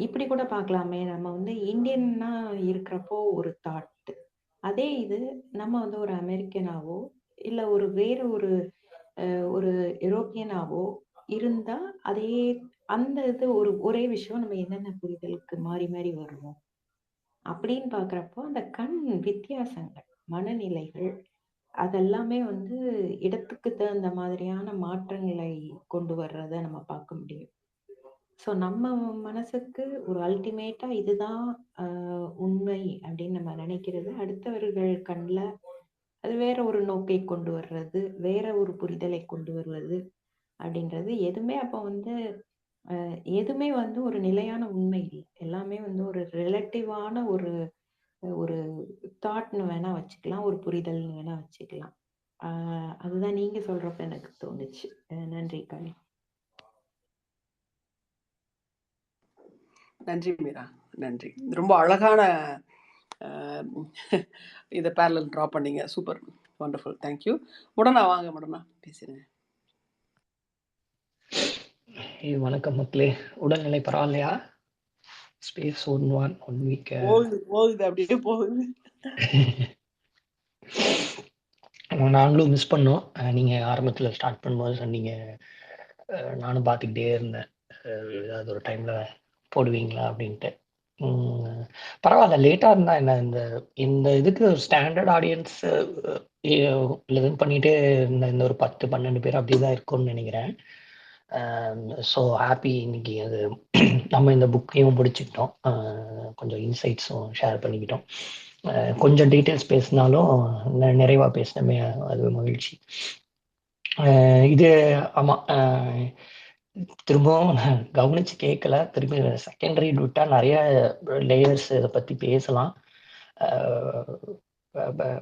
இப்படி கூட பார்க்கலாமே. நம்ம இந்தியன்னா இருக்கிறப்போ ஒரு தாட், அதே இது நம்ம ஒரு அமெரிக்கனாவோ இல்ல வேற ஒரு யூரோப்பியனாவோ இருந்தா அதே அந்த இது ஒரே விஷயம் நம்ம என்னென்ன புரிதலுக்கு மாறி மாறி வருவோம் அப்படின்னு பாக்குறப்போ அந்த கண் வித்தியாசங்கள், மனநிலைகள் அதெல்லாமே இடத்துக்கு தகுந்த மாதிரியான மாற்றங்களை கொண்டு வர்றத நம்ம பார்க்க முடியும். ஸோ நம்ம மனசுக்கு ஒரு அல்டிமேட்டா இதுதான் உண்மை அப்படின்னு நம்ம நினைக்கிறது, அடுத்தவர்கள் கண்ணில் அது வேற ஒரு நோக்கை கொண்டு வர்றது, வேற ஒரு புரிதலை கொண்டு வருவது அப்படின்றது எதுவுமே அப்போ எதுவுமே ஒரு நிலையான உண்மை இல்லை. எல்லாமே ஒரு ரிலேட்டிவான ஒரு ஒரு தாட்னு வேணா வச்சுக்கலாம், ஒரு புரிதல்னு வேணா வச்சுக்கலாம். அதுதான் நீங்க சொல்றப்ப எனக்கு தோணுச்சு. நன்றி காளி. நன்றி மீரா, நன்றி. ரொம்ப அழகான இதை பேரலல் ட்ரா பண்ணீங்க. Super, wonderful, thank you. உடனே வாங்க, உடனே பேசிடுங்க. வணக்கம் மக்களே. உடல்நிலை பரவாயில்லையா? ஸ்பேஸ் ஒன் வீக் போகுது அப்படியே போகுது. நாங்களும் மிஸ் பண்ணோம். நீங்கள் ஆரம்பத்தில் ஸ்டார்ட் பண்ணும்போது சொன்னீங்க, நானும் பார்த்துக்கிட்டே இருந்தேன், ஏதாவது ஒரு டைமில் போடுவீங்களா அப்படின்ட்டு. பரவாயில்ல, லேட்டாக இருந்தால் என்ன, இந்த இதுக்கு ஒரு ஸ்டாண்டர்ட் ஆடியன்ஸ் லிசன் பண்ணிகிட்டே இருந்த இந்த ஒரு 10-12 பேர் அப்படி தான் இருக்கும்னு நினைக்கிறேன். ஸோ ஹாப்பி இன்னைக்கு அது நம்ம இந்த புக்கையும் பிடிச்சிக்கிட்டோம், கொஞ்சம் இன்சைட்ஸும் ஷேர் பண்ணிக்கிட்டோம், கொஞ்சம் டீட்டெயில்ஸ் பேசினாலும் நிறைவாக பேசினமே, அது மகிழ்ச்சி. இது ஆமாம், திரும்பவும் நான் கவனிச்சு கேட்கல, திரும்பி செகண்ட் ரீட் விட்டா நிறைய லேயர்ஸ் இதை பற்றி பேசலாம்.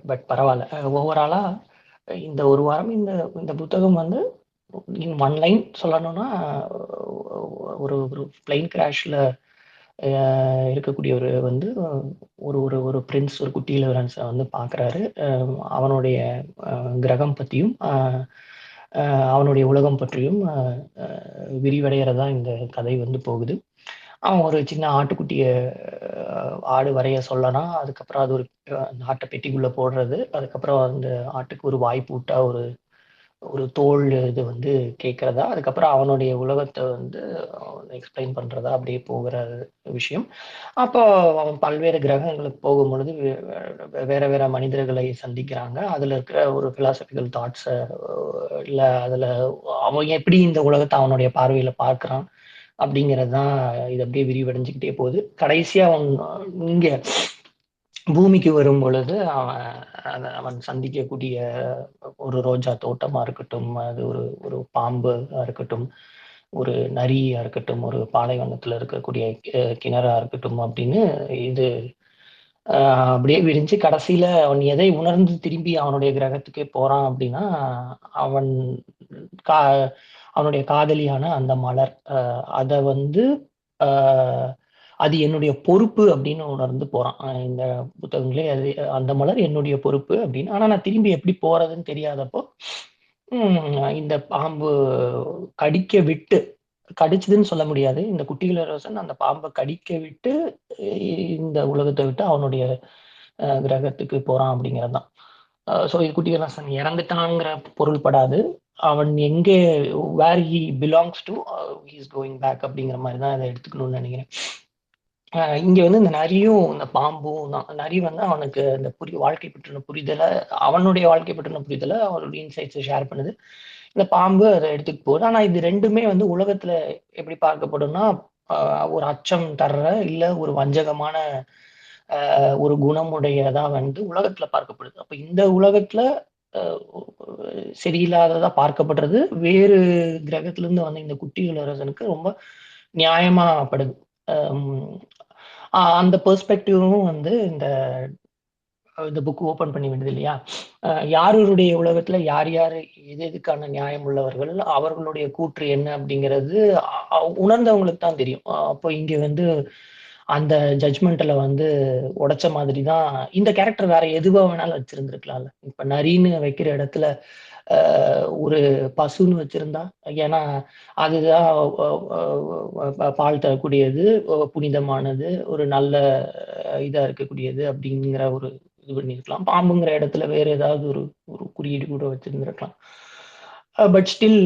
பட் பரவாயில்ல, ஓவராலா இந்த ஒரு வாரம் இந்த புத்தகம் வந்து இன் ஒன் லைன் சொல்லணும்னா, ஒரு பிளைன் கிராஷ்ல இருக்கக்கூடியவர் வந்து ஒரு ஒரு ஒரு பிரின்ஸ், ஒரு குட்டி இளவரசை வந்து பார்க்குறாரு. அவனுடைய கிரகம் பற்றியும் அவனுடைய உலகம் பற்றியும் விரிவடைகிறதா இந்த கதை வந்து போகுது. அவன் ஒரு சின்ன ஆட்டுக்குட்டியை ஆடு வரைய சொல்லலாம், அதுக்கப்புறம் அது ஒரு அந்த ஆட்டை பெட்டிக்குள்ளே போடுறது, அதுக்கப்புறம் அந்த ஆட்டுக்கு ஒரு வாய்ப்பு விட்டா ஒரு தோல் இது வந்து கேட்கறதா, அதுக்கப்புறம் அவனுடைய உலகத்தை வந்து எக்ஸ்பிளைன் பண்றதா அப்படியே போகிற விஷயம். அப்போ அவன் பல்வேறு கிரகங்களுக்கு போகும் பொழுது வேற வேற மனிதர்களை சந்திக்கிறாங்க. அதுல இருக்கிற ஒரு பிலாசபிக்கல் தாட்ஸை இல்ல அதுல அவன் எப்படி இந்த உலகத்தை அவனுடைய பார்வையில பார்க்கிறான் அப்படிங்கிறது தான் இது அப்படியே விரிவடைஞ்சுக்கிட்டே போகுது. கடைசியா அவன் இங்க பூமிக்கு வரும் பொழுது அவன் சந்திக்கக்கூடிய ஒரு ரோஜா தோட்டமா இருக்கட்டும், அது ஒரு பாம்பா இருக்கட்டும், ஒரு நரியா இருக்கட்டும், ஒரு பாலைவனத்துல இருக்கக்கூடிய கிணறா இருக்கட்டும், அப்படின்னு இது அப்படியே விரிஞ்சு கடைசியில அவன் எதை உணர்ந்து திரும்பி அவனுடைய கிரகத்துக்கே போறான் அப்படின்னா, அவன் அவனுடைய காதலியான அந்த மலர், அதை வந்து அது என்னுடைய பொறுப்பு அப்படின்னு உணர்ந்து போறான். இந்த புத்தகங்களே அது அந்த மலர் என்னுடைய பொறுப்பு அப்படின்னு. ஆனா நான் திரும்பி எப்படி போறதுன்னு தெரியாதப்போ இந்த பாம்பு கடிச்சதுன்னு சொல்ல முடியாது, இந்த குட்டி இளவரசன் அந்த பாம்பை கடிக்க விட்டு இந்த உலகத்தை விட்டு அவனுடைய கிரகத்துக்கு போறான் அப்படிங்கிறது தான். ஸோ இது குட்டி இளவரசன் இறந்துட்டாங்கிற பொருள்படாது, அவன் எங்கே where he belongs to he's going back அப்படிங்கிற மாதிரி தான் அதை எடுத்துக்கணும்னு நினைக்கிறேன். இங்க வந்து இந்த நரியும் இந்த பாம்பும் தான். நரி வந்து அவனுக்கு இந்த வாழ்க்கை பற்றின புரிதலை, அவனுடைய வாழ்க்கை பற்றின புரிதலை, அவனுடைய இன்சைட்ஸை ஷேர் பண்ணுது. இந்த பாம்பு அதை எடுத்துட்டு போகுது. ஆனா இது ரெண்டுமே வந்து உலகத்துல எப்படி பார்க்கப்படும்னா, ஒரு அச்சம் தர்ற இல்ல ஒரு வஞ்சகமான ஒரு குணமுடையதா வந்து உலகத்துல பார்க்கப்படுது. அப்ப இந்த உலகத்துல சரியில்லாததா பார்க்கப்படுறது வேறு கிரகத்துல இருந்து வந்த இந்த குட்டி இளவரசனுக்கு ரொம்ப நியாயமாப்படுது. அந்த பெர்ஸ்பெக்டிவும் வந்து இந்த புக் ஓபன் பண்ணி விடுது இல்லையா. யாருடைய உலகத்துல யார் யார் எதுக்கான நியாயம் உள்ளவர்கள், அவர்களுடைய கூற்று என்ன அப்படிங்கிறது உணர்ந்தவங்களுக்கு தான் தெரியும். அப்போ இங்க வந்து அந்த ஜட்ஜ்மெண்ட்ல வந்து உடைச்ச மாதிரி தான் இந்த கேரக்டர் வேற எதுவா வேணாலும் வச்சிருந்துருக்கலாம்ல. இப்ப நரின்னு வைக்கிற இடத்துல ஒரு பசுன்னு வச்சிருந்தா, ஏன்னா அதுதான் பால் தரக்கூடியது, புனிதமானது, ஒரு நல்ல இதா இருக்கக்கூடியது அப்படிங்கிற ஒரு இது பண்ணியிருக்கலாம். பாம்புங்கிற இடத்துல வேற ஏதாவது ஒரு குறியீடு கூட வச்சிருந்திருக்கலாம். பட் ஸ்டில்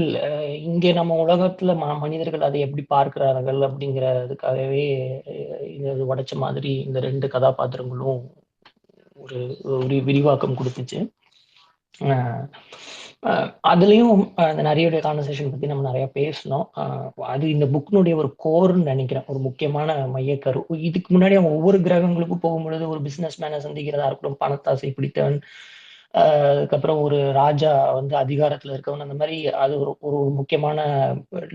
இங்கே நம்ம உலகத்துல மனிதர்கள் அதை எப்படி பார்க்கிறார்கள் அப்படிங்கிறதுக்காகவே இது உடைச்ச மாதிரி இந்த ரெண்டு கதாபாத்திரங்களும் ஒரு விரிவாக்கம் கொடுத்துச்சு. அதுலயும் அந்த நரியோடைய கான்வர்சேஷன் பத்தி நம்ம நிறைய பேசணும். அது இந்த புக்னுடைய ஒரு கோர்ன்னு நினைக்கிறேன், ஒரு முக்கியமான மையக்கரு. இதுக்கு முன்னாடி அவங்க ஒவ்வொரு கிரகங்களுக்கும் போகும்பொழுது ஒரு பிசினஸ் மேனை சந்திக்கிறதா இருக்கட்டும், பணத்தாசை பிடித்தவன், அதுக்கப்புறம் ஒரு ராஜா வந்து அதிகாரத்துல இருக்கவன், அந்த மாதிரி அது ஒரு முக்கியமான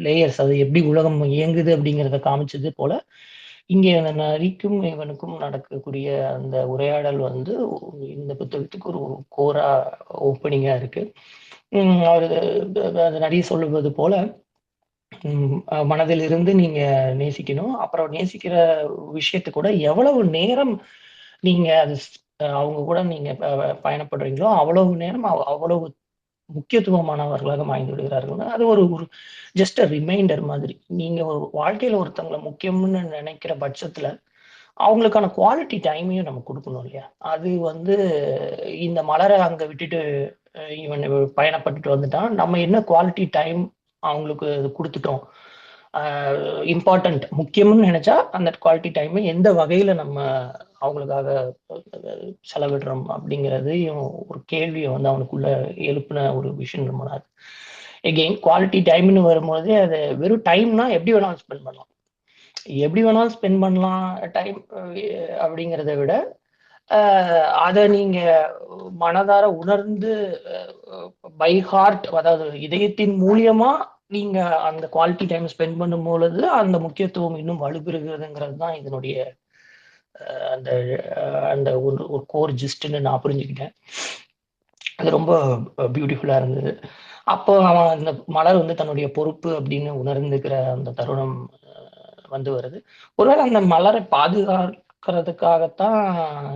லேயர்ஸ், அது எப்படி உலகம் இயங்குது அப்படிங்கிறத காமிச்சது போல இங்கே அந்த நரிக்கும் இவனுக்கும் நடக்கக்கூடிய அந்த உரையாடல் வந்து இந்த புத்தகத்துக்கு ஒரு கோரா ஓப்பனிங்கா இருக்கு. அவர் நிறைய சொல்லுவது போல மனதில் இருந்து நீங்க நேசிக்கணும், அப்புறம் நேசிக்கிற விஷயத்தை கூட எவ்வளவு நேரம் நீங்க அது அவங்க கூட நீங்க பயணப்படுறீங்களோ அவ்வளவு நேரம் அவ்வளவு முக்கியத்துவமானவர்களாக மாய்ந்து விடுகிறார்கள். அது ஒரு ஒரு ஜஸ்ட் ரிமைண்டர் மாதிரி. நீங்க ஒரு வாழ்க்கையில ஒருத்தவங்களை முக்கியம்னு நினைக்கிற பட்சத்துல அவங்களுக்கான குவாலிட்டி டைமையும் நம்ம கொடுக்கணும் இல்லையா? அது இந்த மலரை அங்க விட்டுட்டு இவன் பயணப்பட்டுட்டு வந்துட்டான், நம்ம என்ன குவாலிட்டி டைம் அவங்களுக்கு கொடுத்துட்டோம், இம்பார்ட்டன்ட் முக்கியம்னு நினைச்சா அந்த குவாலிட்டி டைமை எந்த வகையில நம்ம அவங்களுக்காக செலவிடுறோம் அப்படிங்கிறதையும் ஒரு கேள்வியை அவனுக்குள்ள எழுப்பின ஒரு விஷயம் ரொம்ப நாள். எகெயின் குவாலிட்டி டைம்னு வரும்போது அது வெறும் டைம்னா எப்படி வேணாலும் ஸ்பெண்ட் பண்ணலாம், எப்படி வேணாலும் ஸ்பெண்ட் பண்ணலாம் டைம் அப்படிங்கிறத விட அதை நீங்க மனதார உணர்ந்து பை ஹார்ட், அதாவது இதயத்தின் மூலியமா நீங்க அந்த குவாலிட்டி டைம் ஸ்பெண்ட் பண்ணும் பொழுது அந்த முக்கியத்துவம் இன்னும் வலுப்பெறுகிறதுங்கிறது தான் இதனுடைய அந்த அந்த ஒரு கோர் ஜிஸ்ட்னு நான் புரிஞ்சுக்கிட்டேன். அது ரொம்ப பியூட்டிஃபுல்லா இருந்தது. அப்போ அவன் அந்த மலர் தன்னுடைய பொறுப்பு அப்படின்னு உணர்ந்துக்கிற அந்த தருணம் வருது. ஒருவேளை அந்த மலரை பாதுகாக்கிறதுக்காகத்தான்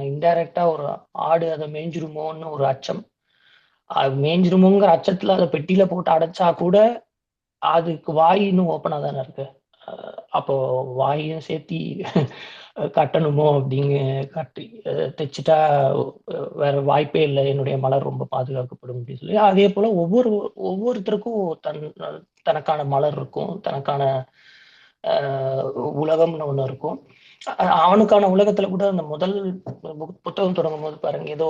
இன்டைரக்டா ஒரு ஆடு அதை மேய்ஞ்சிருமோன்னு ஒரு அச்சம். மேய்ஞ்சிருமோங்கிற அச்சத்துல அதை பெட்டியில போட்டு அடைச்சா கூட அதுக்கு வாய் இன்னும் ஓப்பனா தானே இருக்கு. அப்போ வாயும் சேர்த்தி கட்டணுமோ அப்படின்னு கட்டி தைச்சிட்டா வேற வாய்ப்பே இல்லை, என்னுடைய மலர் ரொம்ப பாதுகாக்கப்படும் அப்படின்னு சொல்லி. அதே போல ஒவ்வொருத்தருக்கும் தனக்கான மலர் இருக்கும், தனக்கான உலகம்னு ஒண்ணு இருக்கும். அவனுக்கான உலகத்துல கூட அந்த முதல் புத்தகம் தொடங்கும் போது பாருங்க, ஏதோ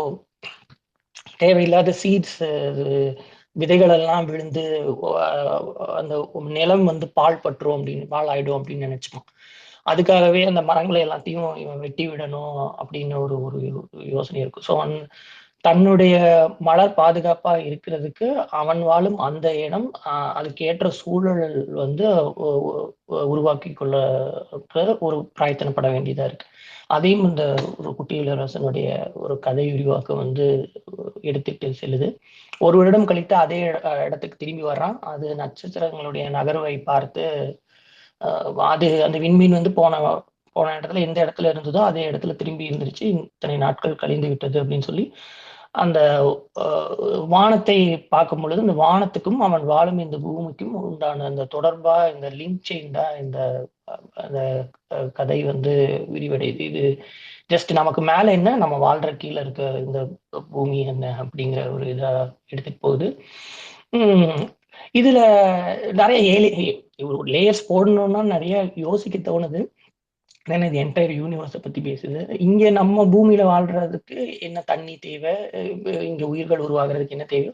தேவையில்லாத சீட்ஸ் விதைகள் எல்லாம் விழுந்து அந்த நிலம் பால் பற்றும் அப்படின்னு, பால் ஆயிடும் அப்படின்னு நினைச்சுப்பான். அதுக்காகவே அந்த மரங்களை எல்லாத்தையும் இவன் வெட்டி விடணும் அப்படின்னு ஒரு ஒரு யோசனை இருக்கும். ஸோ தன்னுடைய மலர் பாதுகாப்பா இருக்கிறதுக்கு அவன் வாழும் அந்த இடம் அதுக்கேற்ற சூழல் உருவாக்கி கொள்ள ஒரு பிராயத்தனப்பட வேண்டியதா இருக்கு. அதையும் இந்த ஒரு குட்டி இளவரசனுடைய ஒரு கதை விரிவாக்கம் எடுத்துட்டு செல்லுது. ஒரு வருடம் கழித்து அதே இடத்துக்கு திரும்பி வர்றான். அது நட்சத்திரங்களுடைய நகர்வை பார்த்து அது அந்த விண்மீன் போன இடத்துல எந்த இடத்துல இருந்ததோ அதே இடத்துல திரும்பி இருந்துருச்சு, இத்தனை நாட்கள் கழிந்து விட்டது அப்படின்னு சொல்லி அந்த வானத்தை பார்க்கும் பொழுது இந்த வானத்துக்கும் அவன் வாழும் இந்த பூமிக்கும் உண்டான அந்த தொடர்பா, இந்த லிங்க் செயின் தான் இந்த கதை விரிவடையுது. இது ஜஸ்ட் நமக்கு மேல என்ன, நம்ம வாழ்ற கீழே இருக்க இந்த பூமி என்ன அப்படிங்கிற ஒரு இதா எடுத்துட்டு போகுது. இதுல நிறைய லேயர்ஸ் போடணும்னா நிறைய யோசிக்க தோணுது. ஏன்னா இது என்டையர் யூனிவர்ஸை பத்தி பேசுது. இங்க நம்ம பூமியில வாழ்றதுக்கு என்ன தண்ணி தேவை, இங்க உயிர்கள் உருவாகிறதுக்கு என்ன தேவையோ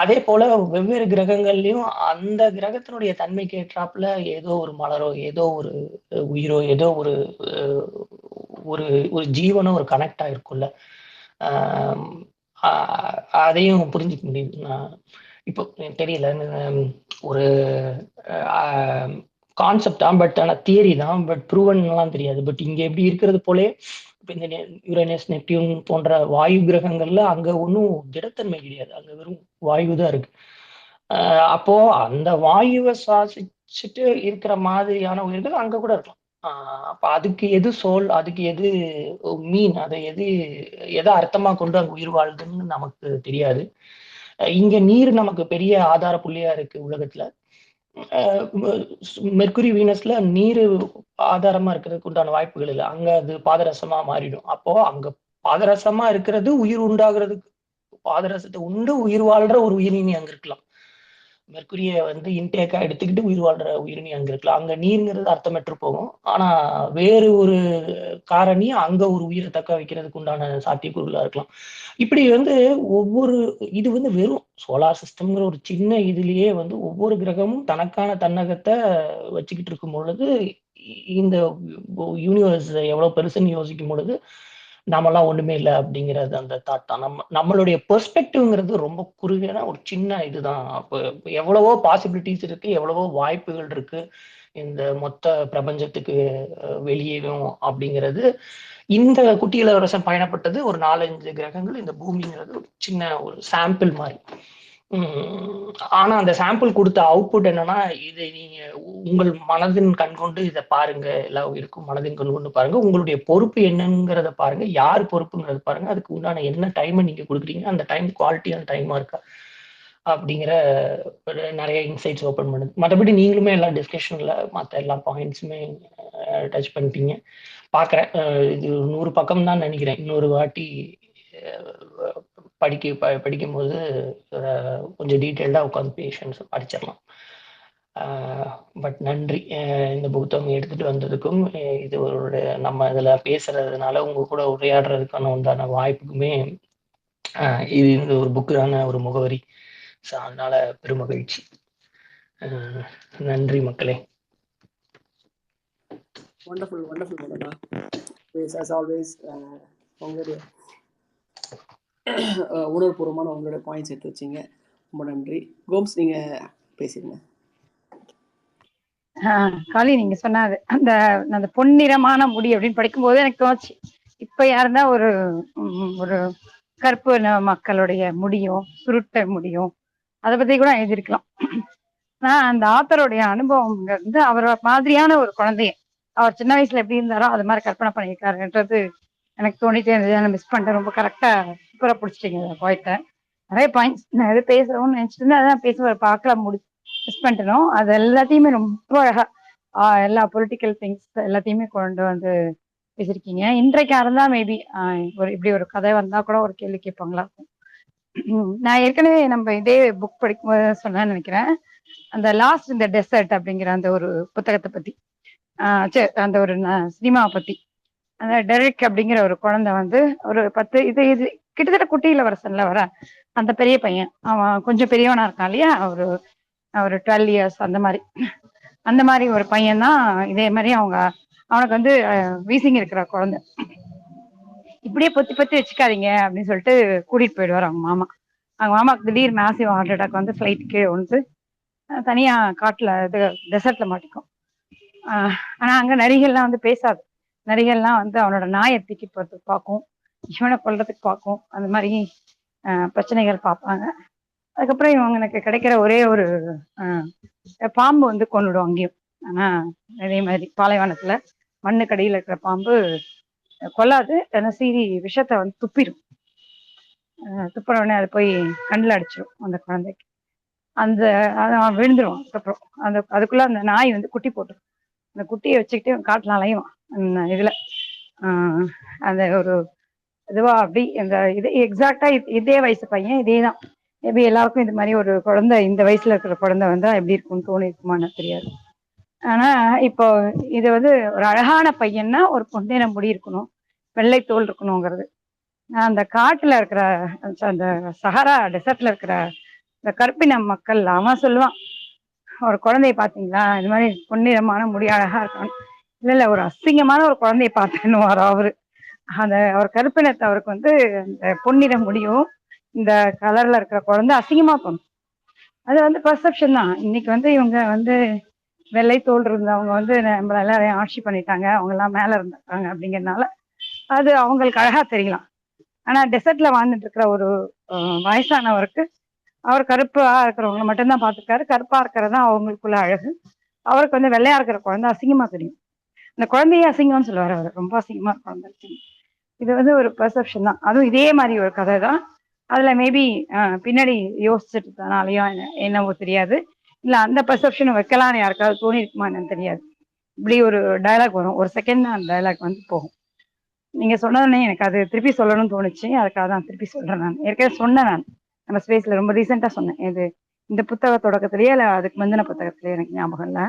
அதே போல வெவ்வேறு கிரகங்கள்லயும் அந்த கிரகத்தினுடைய தன்மைக்கு ஏற்றாப்புல ஏதோ ஒரு மலரோ, ஏதோ ஒரு உயிரோ, ஏதோ ஒரு ஒரு ஒரு ஜீவனோ ஒரு கனெக்ட் ஆயிருக்கும்ல. அதையும் புரிஞ்சுக்க முடியுது. இப்போ தெரியல, ஒரு கான்செப்ட் தான், பட் ஆனால் தியரி தான், பட் ப்ரூவன்லாம் தெரியாது. பட் இங்க எப்படி இருக்கிறது போலே இப்போ இந்த யுரேனஸ், நெப்டியூன் போன்ற வாயு கிரகங்கள்ல அங்க ஒன்றும் திடத்தன்மை கிடையாது, அங்க வெறும் வாயு தான் இருக்கு. அப்போ அந்த வாயுவை சுவாசிச்சுட்டு இருக்கிற மாதிரியான உயிர்கள் அங்க கூட இருக்கலாம். அப்ப அதுக்கு எது சோல், அதுக்கு எது மீன், அதை எதை அர்த்தமா கொண்டு அங்க உயிர் வாழ்துன்னு நமக்கு தெரியாது. இங்க நீர் நமக்கு பெரிய ஆதார புள்ளியா இருக்கு உலகத்துல. மெர்க்குரி, வீனஸ்ல நீர் ஆதாரமா இருக்கிறதுக்கு உண்டான வாய்ப்புகள் இல்லை, அங்க அது பாதரசமா மாறிடும். அப்போ அங்க பாதரசமா இருக்கிறது உயிர் உண்டாகிறதுக்கு, பாதரசத்தை உண்டு உயிர் வாழ்ற ஒரு உயிரினி அங்க இருக்கலாம். மெர்க்குரிய இன்டேக்கா எடுத்துக்கிட்டு உயிர் வாழ்ற உயிரினி அங்க இருக்கலாம். அங்க நீர்ங்கிறது அர்த்தமற்று போகும். ஆனா வேறு ஒரு காரணி அங்க ஒரு உயிரை தக்க வைக்கிறதுக்கு உண்டான சாத்தியக்கூறுகளா இருக்கலாம். இப்படி ஒவ்வொரு இது வெறும் சோலார் சிஸ்டம்ங்கிற ஒரு சின்ன இதுலயே ஒவ்வொரு கிரகமும் தனக்கான தன்னகத்தை வச்சுக்கிட்டு இருக்கும் பொழுது இந்த யூனிவர்ஸ் எவ்வளவு பெருசுன்னு யோசிக்கும் பொழுது நம்மலாம் ஒண்ணுமே இல்லை அப்படிங்கிறது அந்த தாட் தான். நம்மளுடைய பெர்ஸ்பெக்டிவ்ங்கிறது ரொம்ப குறுகின ஒரு சின்ன இதுதான். அப்போ எவ்வளவோ பாசிபிலிட்டிஸ் இருக்கு, எவ்வளவோ வாய்ப்புகள் இருக்கு இந்த மொத்த பிரபஞ்சத்துக்கு வெளியேவும் அப்படிங்கிறது. இந்த குட்டி இளவரசன் பயணப்பட்டது ஒரு 4-5 கிரகங்கள், இந்த பூமிங்கிறது ஒரு சின்ன ஒரு சாம்பிள் மாதிரி. ஆனா அந்த சாம்பிள் கொடுத்த அவுட்புட் என்னன்னா, இது நீங்க உங்கள் மனதின் கண் கொண்டு இதை பாருங்க, எல்லா உயிருக்கும் மனதின் கண் கொண்டு பாருங்க, உங்களுடைய பொறுப்பு என்னங்கிறத பாருங்க, யார் பொறுப்புங்கிறத பாருங்க, அதுக்கு உண்டான என்ன டைமை நீங்க கொடுக்குறீங்க, அந்த டைம் குவாலிட்டியான டைமா இருக்கா அப்படிங்கிற ஒரு நிறைய இன்சைட்ஸ் ஓப்பன் பண்ணுது. மற்றபடி நீங்களுமே எல்லா டிஸ்கஷனில் மற்ற எல்லா பாயிண்ட்ஸுமே டச் பண்ணிட்டீங்க பார்க்குறேன். இது 100 பக்கம் தான் நினைக்கிறேன். இன்னொரு வாட்டி படிக்கும்போது கொஞ்சம் டீட்டெயில்டாக உட்காந்து பேஷன்ஸ் படிச்சிடலாம். பட் நன்றி இந்த புத்தகம் எடுத்துகிட்டு வந்ததுக்கும், இது ஒரு நம்ம இதில் பேசுகிறதுனால உங்கள் கூட உரையாடுறதுக்கான உண்டான வாய்ப்புக்குமே இது இந்த ஒரு புக்கான ஒரு முகவரி. ஸோ அதனால பெருமகிழ்ச்சி. நன்றி மக்களே. Wonderful wonderful Madhana. as always உங்களுடைய உணர்வுபூர்வமான உங்களுடைய பாயிண்ட்ஸ் எடுத்து வச்சிங்க. ரொம்ப நன்றி. கோம்ஸ் நீங்கள் பேசிடுங்க. காளி நீங்க சொன்னாது அந்த பொன்னிறமான முடி அப்படின்னு படிக்கும்போது எனக்கு தோணுச்சு, இப்ப யாருந்தா ஒரு ஒரு கருப்பு மக்களுடைய முடியும் சுருட்ட முடியும் அதை பத்தி கூட எழுதியிருக்கலாம். ஆனா அந்த ஆத்தருடைய அனுபவம் வந்து அவரோட மாதிரியான ஒரு குழந்தைய அவர் சின்ன வயசுல எப்படி இருந்தாரோ அது மாதிரி கற்பனை பண்ணியிருக்காருன்றது எனக்கு தோணிட்டே இருந்தது. நான் மிஸ் பண்ணிட்டேன். ரொம்ப கரெக்டா சூப்பரா பிடிச்சிட்டீங்க பாயிண்ட்டை. நிறைய பாயிண்ட்ஸ் நான் எது பேசுறோம்னு நினைச்சிட்டு இருந்தேன், அதான் பேசுவார் பார்க்கலாம் மிஸ் பண்ணிட்டோம். அது எல்லாத்தையுமே ரொம்ப அழகா எல்லா பொலிட்டிக்கல் திங்ஸ் எல்லாத்தையுமே கொண்டு வந்து பேசிருக்கீங்க. இன்றைக்கா இருந்தா மேபி ஒரு இப்படி ஒரு கதை வந்தா கூட ஒரு கேள்வி கேட்பாங்களா இருக்கும். நான் ஏற்கனவே நம்ம இதே புக் படிக்கும்போது சொன்னேன்னு நினைக்கிறேன், அந்த லாஸ்ட் இந்த டெசர்ட் அப்படிங்கிற அந்த ஒரு புத்தகத்தை பத்தி, அந்த ஒரு சினிமாவை பத்தி. அந்த டெரிக் அப்படிங்கிற ஒரு குழந்தை வந்து ஒரு 10 இது கிட்டத்தட்ட குட்டி இளவரசன்ல வர அந்த பெரிய பையன், அவன் கொஞ்சம் பெரியவனா இருக்கான் இல்லையா, ஒரு 12 இயர்ஸ் அந்த மாதிரி ஒரு பையன் தான். இதே மாதிரி அவனுக்கு வந்து வீசிங் இருக்கிற குழந்தை. இப்படியே பொத்தி பொத்தி வச்சுக்காதீங்க அப்படின்னு சொல்லிட்டு கூட்டிட்டு போயிடுவார் அவங்க மாமாக்கு திடீர் மேசிவ் ஹார்ட் அட்டாக் வந்து ஃபிளைட் கீழே வந்து தனியா காட்டுல இது டெசர்ட்ல மாட்டிக்கும். ஆனா அங்க நரிகள்லாம் வந்து பேசாது. நரிகள்லாம் வந்து அவனோட நாயை தூக்கி போறதுக்கு பார்க்கும், இவனை கொல்றதுக்கு பார்க்கும், அந்த மாதிரி பிரச்சனைகள் பார்ப்பாங்க. அதுக்கப்புறம் இவங்களுக்கு கிடைக்கிற ஒரே ஒரு பாம்பு வந்து கொன்னுடும் அங்கேயும். ஆனா அதே மாதிரி பாலைவனத்துல மண்ணுக்கடியில் இருக்கிற பாம்பு கொல்லாது, சீறி விஷத்தை வந்து துப்பிடும். துப்புற உடனே அது போய் கண்ணில் அடிச்சிடும் அந்த குழந்தைக்கு. விழுந்துரும். அதுக்கப்புறம் அதுக்குள்ள அந்த நாய் வந்து குட்டி போட்டுரும். அந்த குட்டியை வச்சுக்கிட்டு காட்டலாம் அலையும் இதுல அந்த ஒரு இதுவா அப்படி அந்த இது எக்ஸாக்டா இதே வயசு பையன் இதேதான். மேபி எல்லாருக்கும் இது மாதிரி ஒரு குழந்தை இந்த வயசுல இருக்கிற குழந்தை வந்தா எப்படி இருக்கும்னு தோணி இருக்குமான்னு தெரியாது. ஆனா இப்போ இது வந்து ஒரு அழகான பையன்னா ஒரு பொன்னிற முடி இருக்கணும், வெள்ளை தோல் இருக்கணுங்கிறது. அந்த காட்டுல இருக்கிற அந்த சஹரா டெசர்ட்ல இருக்கிற இந்த கருப்பின மக்கள் அவன் சொல்லுவான், ஒரு குழந்தைய பாத்தீங்களா இது மாதிரி பொன்னிறமான முடி அழகா இருக்கான்னு. இல்ல ஒரு அசிங்கமான ஒரு குழந்தைய பார்த்தேன்னு அவரு அவர் கருப்பினத்தை அவருக்கு வந்து இந்த பொன்னிற முடியும் இந்த கலர்ல இருக்கிற குழந்தை அசிங்கமா தோணும். அது வந்து பர்செப்ஷன் தான். இன்னைக்கு வந்து இவங்க வந்து வெள்ளை தோல் இருந்தவங்க வந்து நம்மள எல்லாரையும் ஆட்சி பண்ணிட்டாங்க, அவங்க எல்லாம் மேல இருந்தாங்க அப்படிங்கிறதுனால அது அவங்களுக்கு அழகா தெரியலாம். ஆனா டெசர்ட்ல வாழ்ந்துட்டு இருக்கிற ஒரு வயசானவருக்கு அவர் கருப்பா இருக்கிறவங்க மட்டும்தான் பார்த்துருக்காரு. கருப்பா இருக்கிறதா அவங்களுக்குள்ள அழகு. அவருக்கு வந்து வெள்ளையா இருக்கிற குழந்தை அசிங்கமா தெரியும். இந்த குழந்தையே அசிங்கம்னு சொல்லுவாரு அவர், ரொம்ப அசிங்கமா குழந்தை. இது வந்து ஒரு பெர்செப்ஷன் தான். அதுவும் இதே மாதிரி ஒரு கதை தான். அதுல மேபி பின்னாடி யோசிச்சுட்டு இருந்தனாலயோ என்னவோ தெரியாது, இல்ல அந்த பெர்செப்ஷன் வைக்கலாம்னு யாருக்காவது தோணி இருக்குமா என்னன்னு தெரியாது. இப்படி ஒரு டயலாக் வரும், ஒரு செகண்ட் தான் அந்த டயலாக் வந்து போகும். நீங்க சொன்னதுனே எனக்கு அது திருப்பி சொல்லணும்னு தோணுச்சு, அதுக்காக தான் திருப்பி சொல்றேன். நான் ஏற்கனவே சொன்னேன், நான் நம்ம ஸ்பேஸ்ல ரொம்ப ரீசெண்டா சொன்னேன். இது இந்த புத்தக தொடக்கத்திலேயே இல்ல அதுக்கு முந்தின புத்தகத்திலேயே எனக்கு ஞாபகம் இல்லை.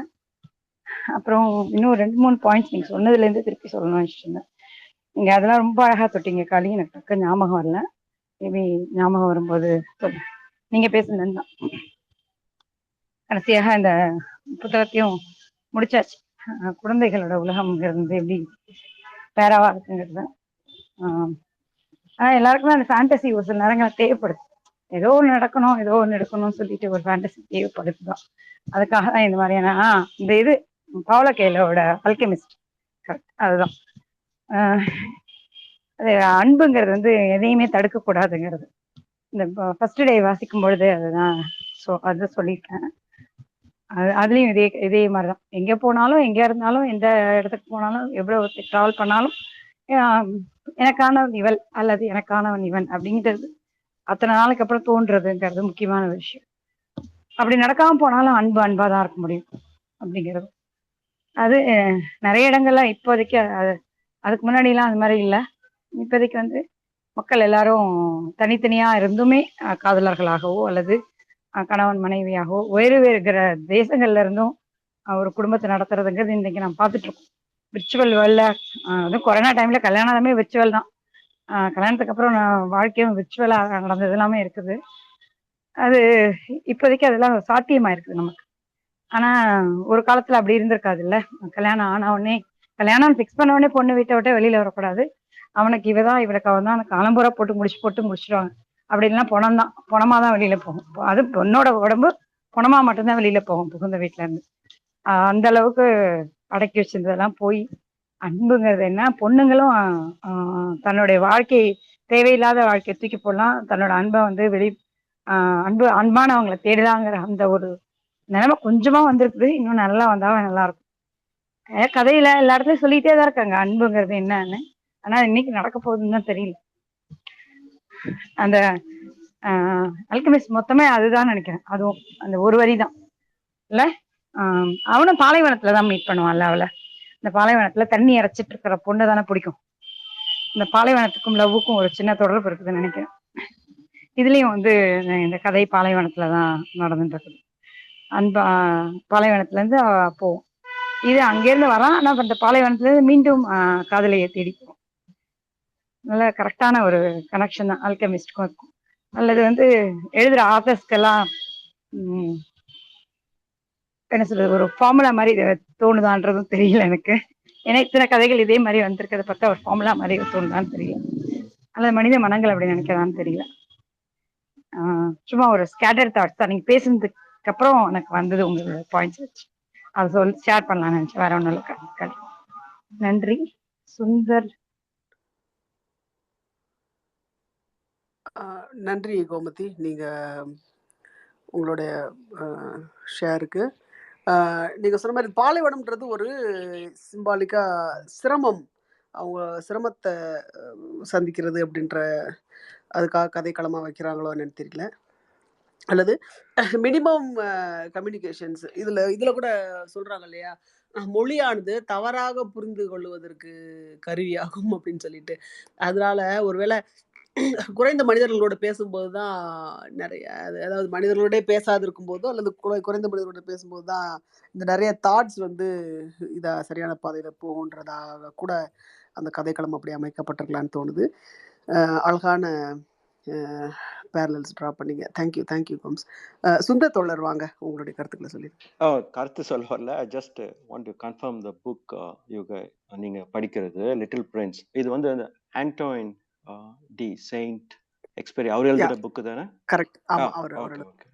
அப்புறம் இன்னும் 2-3 பாயிண்ட்ஸ் நீங்க சொன்னதுல இருந்து திருப்பி சொல்லணும்னு வச்சுருந்தேன். நீங்க அதெல்லாம் ரொம்ப அழகா தொட்டீங்க காளி, எனக்கு டக்கு ஞாபகம் வரல. மேபி ஞாபகம் வரும்போது சொல்றேன். நீங்க பேசுனதுதான். கடைசியாக இந்த புத்தகத்தையும் முடிச்சாச்சு. குழந்தைகளோட உலகம்ங்கிறது எப்படி பேராவா இருக்குங்கிறது. எல்லாருக்குமே அந்த ஃபேண்டசி ஒரு சில நேரங்கள் தேவைப்படுது. ஏதோ ஒன்று நடக்கணும், ஏதோ ஒன்று எடுக்கணும்னு சொல்லிட்டு ஒரு ஃபேண்டசி தேவைப்படுதுதான். அதுக்காக தான் இந்த மாதிரியான இந்த இது பவுலோ கெய்லோட அல்கெமிஸ்ட், கரெக்ட், அதுதான். அது அன்புங்கிறது வந்து எதையுமே தடுக்க கூடாதுங்கிறது இந்த ஃபர்ஸ்ட் டே வாசிக்கும் பொழுது அதுதான் அது சொல்லியிருக்கேன். அதுலயும் இதே மாதிரிதான். எங்க போனாலும், எங்க இருந்தாலும், எந்த இடத்துக்கு போனாலும், எவ்வளவு டிராவல் பண்ணாலும் எனக்கானவன் இவள் அல்லது எனக்கானவன் இவன் அப்படிங்கிறது அத்தனை நாளுக்கு அப்புறம் தோன்றதுங்கிறது முக்கியமான விஷயம். அப்படி நடக்காம போனாலும் அன்பு அன்பா தான் இருக்க முடியும் அப்படிங்கிறது. அது நிறைய இடங்கள்ல இப்போதைக்கு அதுக்கு முன்னாடிலாம் அது மாதிரி இல்லை. இப்போதைக்கு வந்து மக்கள் எல்லாரும் தனித்தனியா இருந்துமே காதலர்களாகவோ அல்லது கணவன் மனைவியாகவோ வேறு வேறு தேசங்கள்ல இருந்தும் ஒரு குடும்பத்தை நடத்துறதுங்கிறது இன்னைக்கு நம்ம பார்த்துட்டு இருக்கோம். விர்ச்சுவல் வேர்ல்ட்ல அதுவும் கொரோனா டைம்ல கல்யாணமே விர்ச்சுவல் தான். கல்யாணத்துக்கு அப்புறம் வாழ்க்கையும் விர்ச்சுவலா நடந்தது எல்லாமே இருக்குது. அது இப்போதைக்கு அதெல்லாம் சாத்தியமா இருக்குது நமக்கு. ஆனா ஒரு காலத்துல அப்படி இருந்திருக்காது இல்ல. கல்யாணம் ஆன உடனே கல்யாணம் ஃபிக்ஸ் பண்ண உடனே பொண்ணு வீட்டை விட்டு வெளியில வரக்கூடாது, அவனுக்கு இவதான் இவளுக்கு அவன் தான் காலம்புறா போட்டு முடிச்சிடுவாங்க. அப்படின்லாம் பணமா தான் வெளியில போகும். அது பொண்ணோட உடம்பு பணமா மட்டும்தான் வெளியில போகும் புகுந்த வீட்டுல இருந்து. அந்த அளவுக்கு அடக்கி வச்சிருந்ததெல்லாம் போய் அன்புங்கிறது என்ன, பொண்ணுங்களும் தன்னுடைய வாழ்க்கை தேவையில்லாத வாழ்க்கையை தூக்கி போடலாம், தன்னோட அன்பை வந்து அன்பானவங்களை தேடலாங்கிற அந்த ஒரு நிலைமை கொஞ்சமா வந்திருக்குது. இன்னும் நல்லா வந்தாலும் நல்லா இருக்கும். கதையில எல்லா இடத்துலயும் சொல்லிட்டே தான் இருக்காங்க அன்புங்கிறது என்னன்னு. ஆனா இன்னைக்கு நடக்க போகுதுன்னு தான் தெரியல. அந்த அல்கெமிஸ்ட் மொத்தமே அதுதான் நினைக்கிறேன். அதுவும் அந்த ஒரு வரி தான் இல்ல. அவனும் பாலைவனத்துலதான் மீட் பண்ணுவான்ல அவளை. இந்த பாலைவனத்துல தண்ணி இறைச்சிட்டு இருக்கிற பொண்ணு தானே பிடிக்கும். இந்த பாலைவனத்துக்கும் லவ்வுக்கும் ஒரு சின்ன தொடர்பு இருக்குதுன்னு நினைக்கிறேன். இதுலயும் வந்து இந்த கதை பாலைவனத்துலதான் நடந்துட்டு இருக்குது. அன்பா பாலைவனத்துல இருந்து போவோம். இது அங்கேருந்து வரான். ஆனா அந்த பாலைவனத்துல இருந்து மீண்டும் காதலியை தேடி போவோம். நல்ல கரெக்டான ஒரு கனெக்ஷன் தான் அல்கெமிஸ்டுக்கும் இருக்கும். அல்லது வந்து எழுதுற ஆத்தர்ஸ்க்கெல்லாம் என்ன சொல்றது, ஒரு ஃபார்முலா மாதிரி தோணுதான்றதும் தெரியல எனக்கு. ஏன்னா இத்தனை கதைகள் இதே மாதிரி வந்திருக்கிறத பார்த்தா ஒரு ஃபார்முலா மாதிரி தோணுதான்னு தெரியல, அல்லது மனித மனங்கள் அப்படி நினைக்கிறதான்னு தெரியல. சும்மா ஒரு ஸ்கேட்டர் தாட்ஸ் தான். நீங்க பேசுனதுக்கு அப்புறம் எனக்கு வந்தது உங்களோட பாயிண்ட்ஸ் வச்சு அதை ஷேர் பண்ணலாம்னு நினைச்சேன். வேற ஒன்றும் இல்லை. நன்றி. சுந்தர். நன்றி கோமதி, நீங்கள் உங்களுடைய ஷேருக்கு. நீங்கள் சொன்ன மாதிரி பாலைவனம்ன்றது ஒரு சிம்பாலிக்காக சிரமம், அவங்க சிரமத்தை சந்திக்கிறது அப்படின்ற அதுக்காக கதைக்களமாக வைக்கிறாங்களோ என்னன்னு தெரியல. அல்லது மினிமம் கம்யூனிகேஷன்ஸ் இதில் கூட சொல்கிறாங்க இல்லையா, மொழியானது தவறாக புரிந்து கொள்வதற்கு கருவியாகும் அப்படின்னு சொல்லிட்டு. அதனால ஒருவேளை குறைந்த மனிதர்களோட பேசும்போது தான் நிறைய அதாவது மனிதர்களோட பேசாது இருக்கும்போதோ அல்லது குறைந்த மனிதர்களோட பேசும்போது தான் இந்த நிறைய தாட்ஸ் வந்து சரியான பாதையில் போகுன்றதாக கூட அந்த கதைக்களம் அப்படி அமைக்கப்பட்டிருக்கலான்னு தோணுது. அழகான பேரலல்ஸ் ட்ரா பண்ணீங்க. தேங்க்யூ கோம்ஸ். சுந்தர் தோழர், வாங்க உங்களுடைய கருத்துக்களை சொல்லி. கருத்து சொல்ல வரல, I just want to confirm the book நீங்க படிக்கிறது லிட்டில் பிரின்ஸ். இது வந்து ஆண்டோயின் டி செயின்ட் எக்ஸ்பெரி அவர் எழுதுற புக் தானே? கரெக்ட். ஆமா, ஓகே.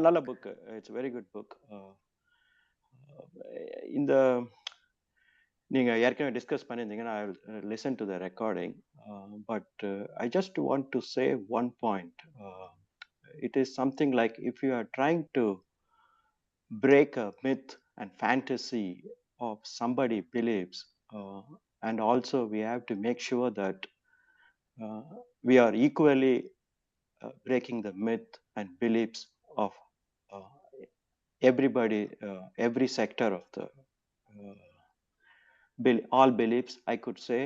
நல்ல book, it's very good book. இந்த நீங்க ஏற்கனவே டிஸ்கஸ் பண்ணியிருந்தீங்கன்னா I will listen to the recording. But I just want to say one point. It is something like if you are trying to break a myth and fantasy of somebody believes, and also we have to make sure that we are equally breaking the myth and beliefs of everybody, every sector of the all beliefs, I could say.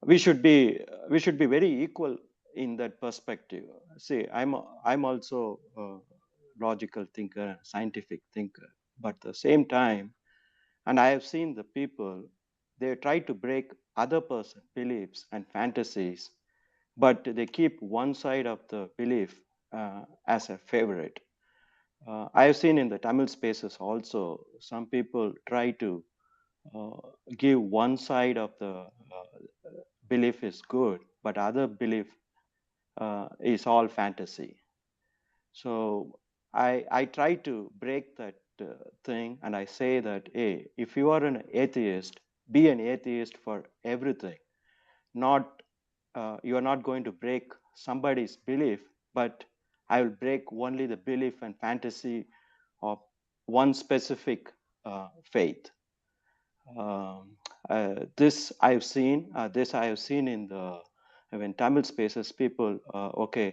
We should be very equal in that perspective. See, I'm also a logical thinker and scientific thinker, but at the same time, and I have seen the people, they try to break other person's beliefs and fantasies, but they keep one side of the belief as a favorite. I have seen in the Tamil spaces also, some people try to give one side of the belief is good, but other belief is all fantasy. So I try to break that thing, and I say that, hey, if you are an atheist, be an atheist for everything. Not you are not going to break somebody's belief, but I will break only the belief and fantasy of one specific faith. This I have seen in the when Tamil spaces, people, okay,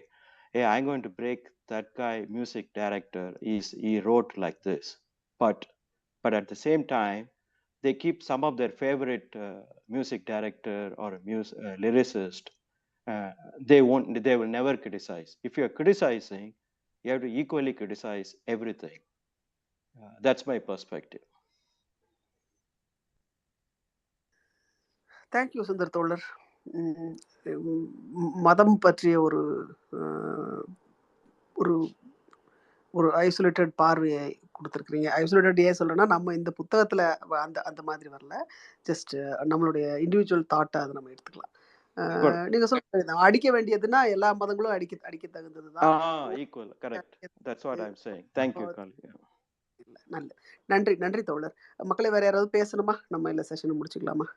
hey, I'm going to break that guy music director, he wrote like this. But at the same time, they keep some of their favorite music director or lyricist. They will never criticize. If you're criticizing, you have to equally criticize everything. That's my perspective. Thank you Sundar தோழர். மதம் பற்றிய ஒரு ஒரு ஒரு isolated பார்வையை கொடுத்துருக்குறீங்க. Isolated ஏன் சொல்கிறேன்னா, நம்ம இந்த புத்தகத்தில் அந்த அந்த மாதிரி வரல, ஜஸ்ட் நம்மளுடைய இண்டிவிஜுவல் தாட்டை அதை நம்ம எடுத்துக்கலாம். நீங்க சொல்ல அடிக்க வேண்டியதுன்னா எல்லா மதங்களும் அடிக்க தகுந்தது தான். Equal, correct. That's what I am saying. Thank you காலி. நல்ல நன்றி நன்றி தோழர். மக்களே, வேற யாராவது பேசணுமா? நம்ம இல்லை செஷனை முடிச்சுக்கலாமா?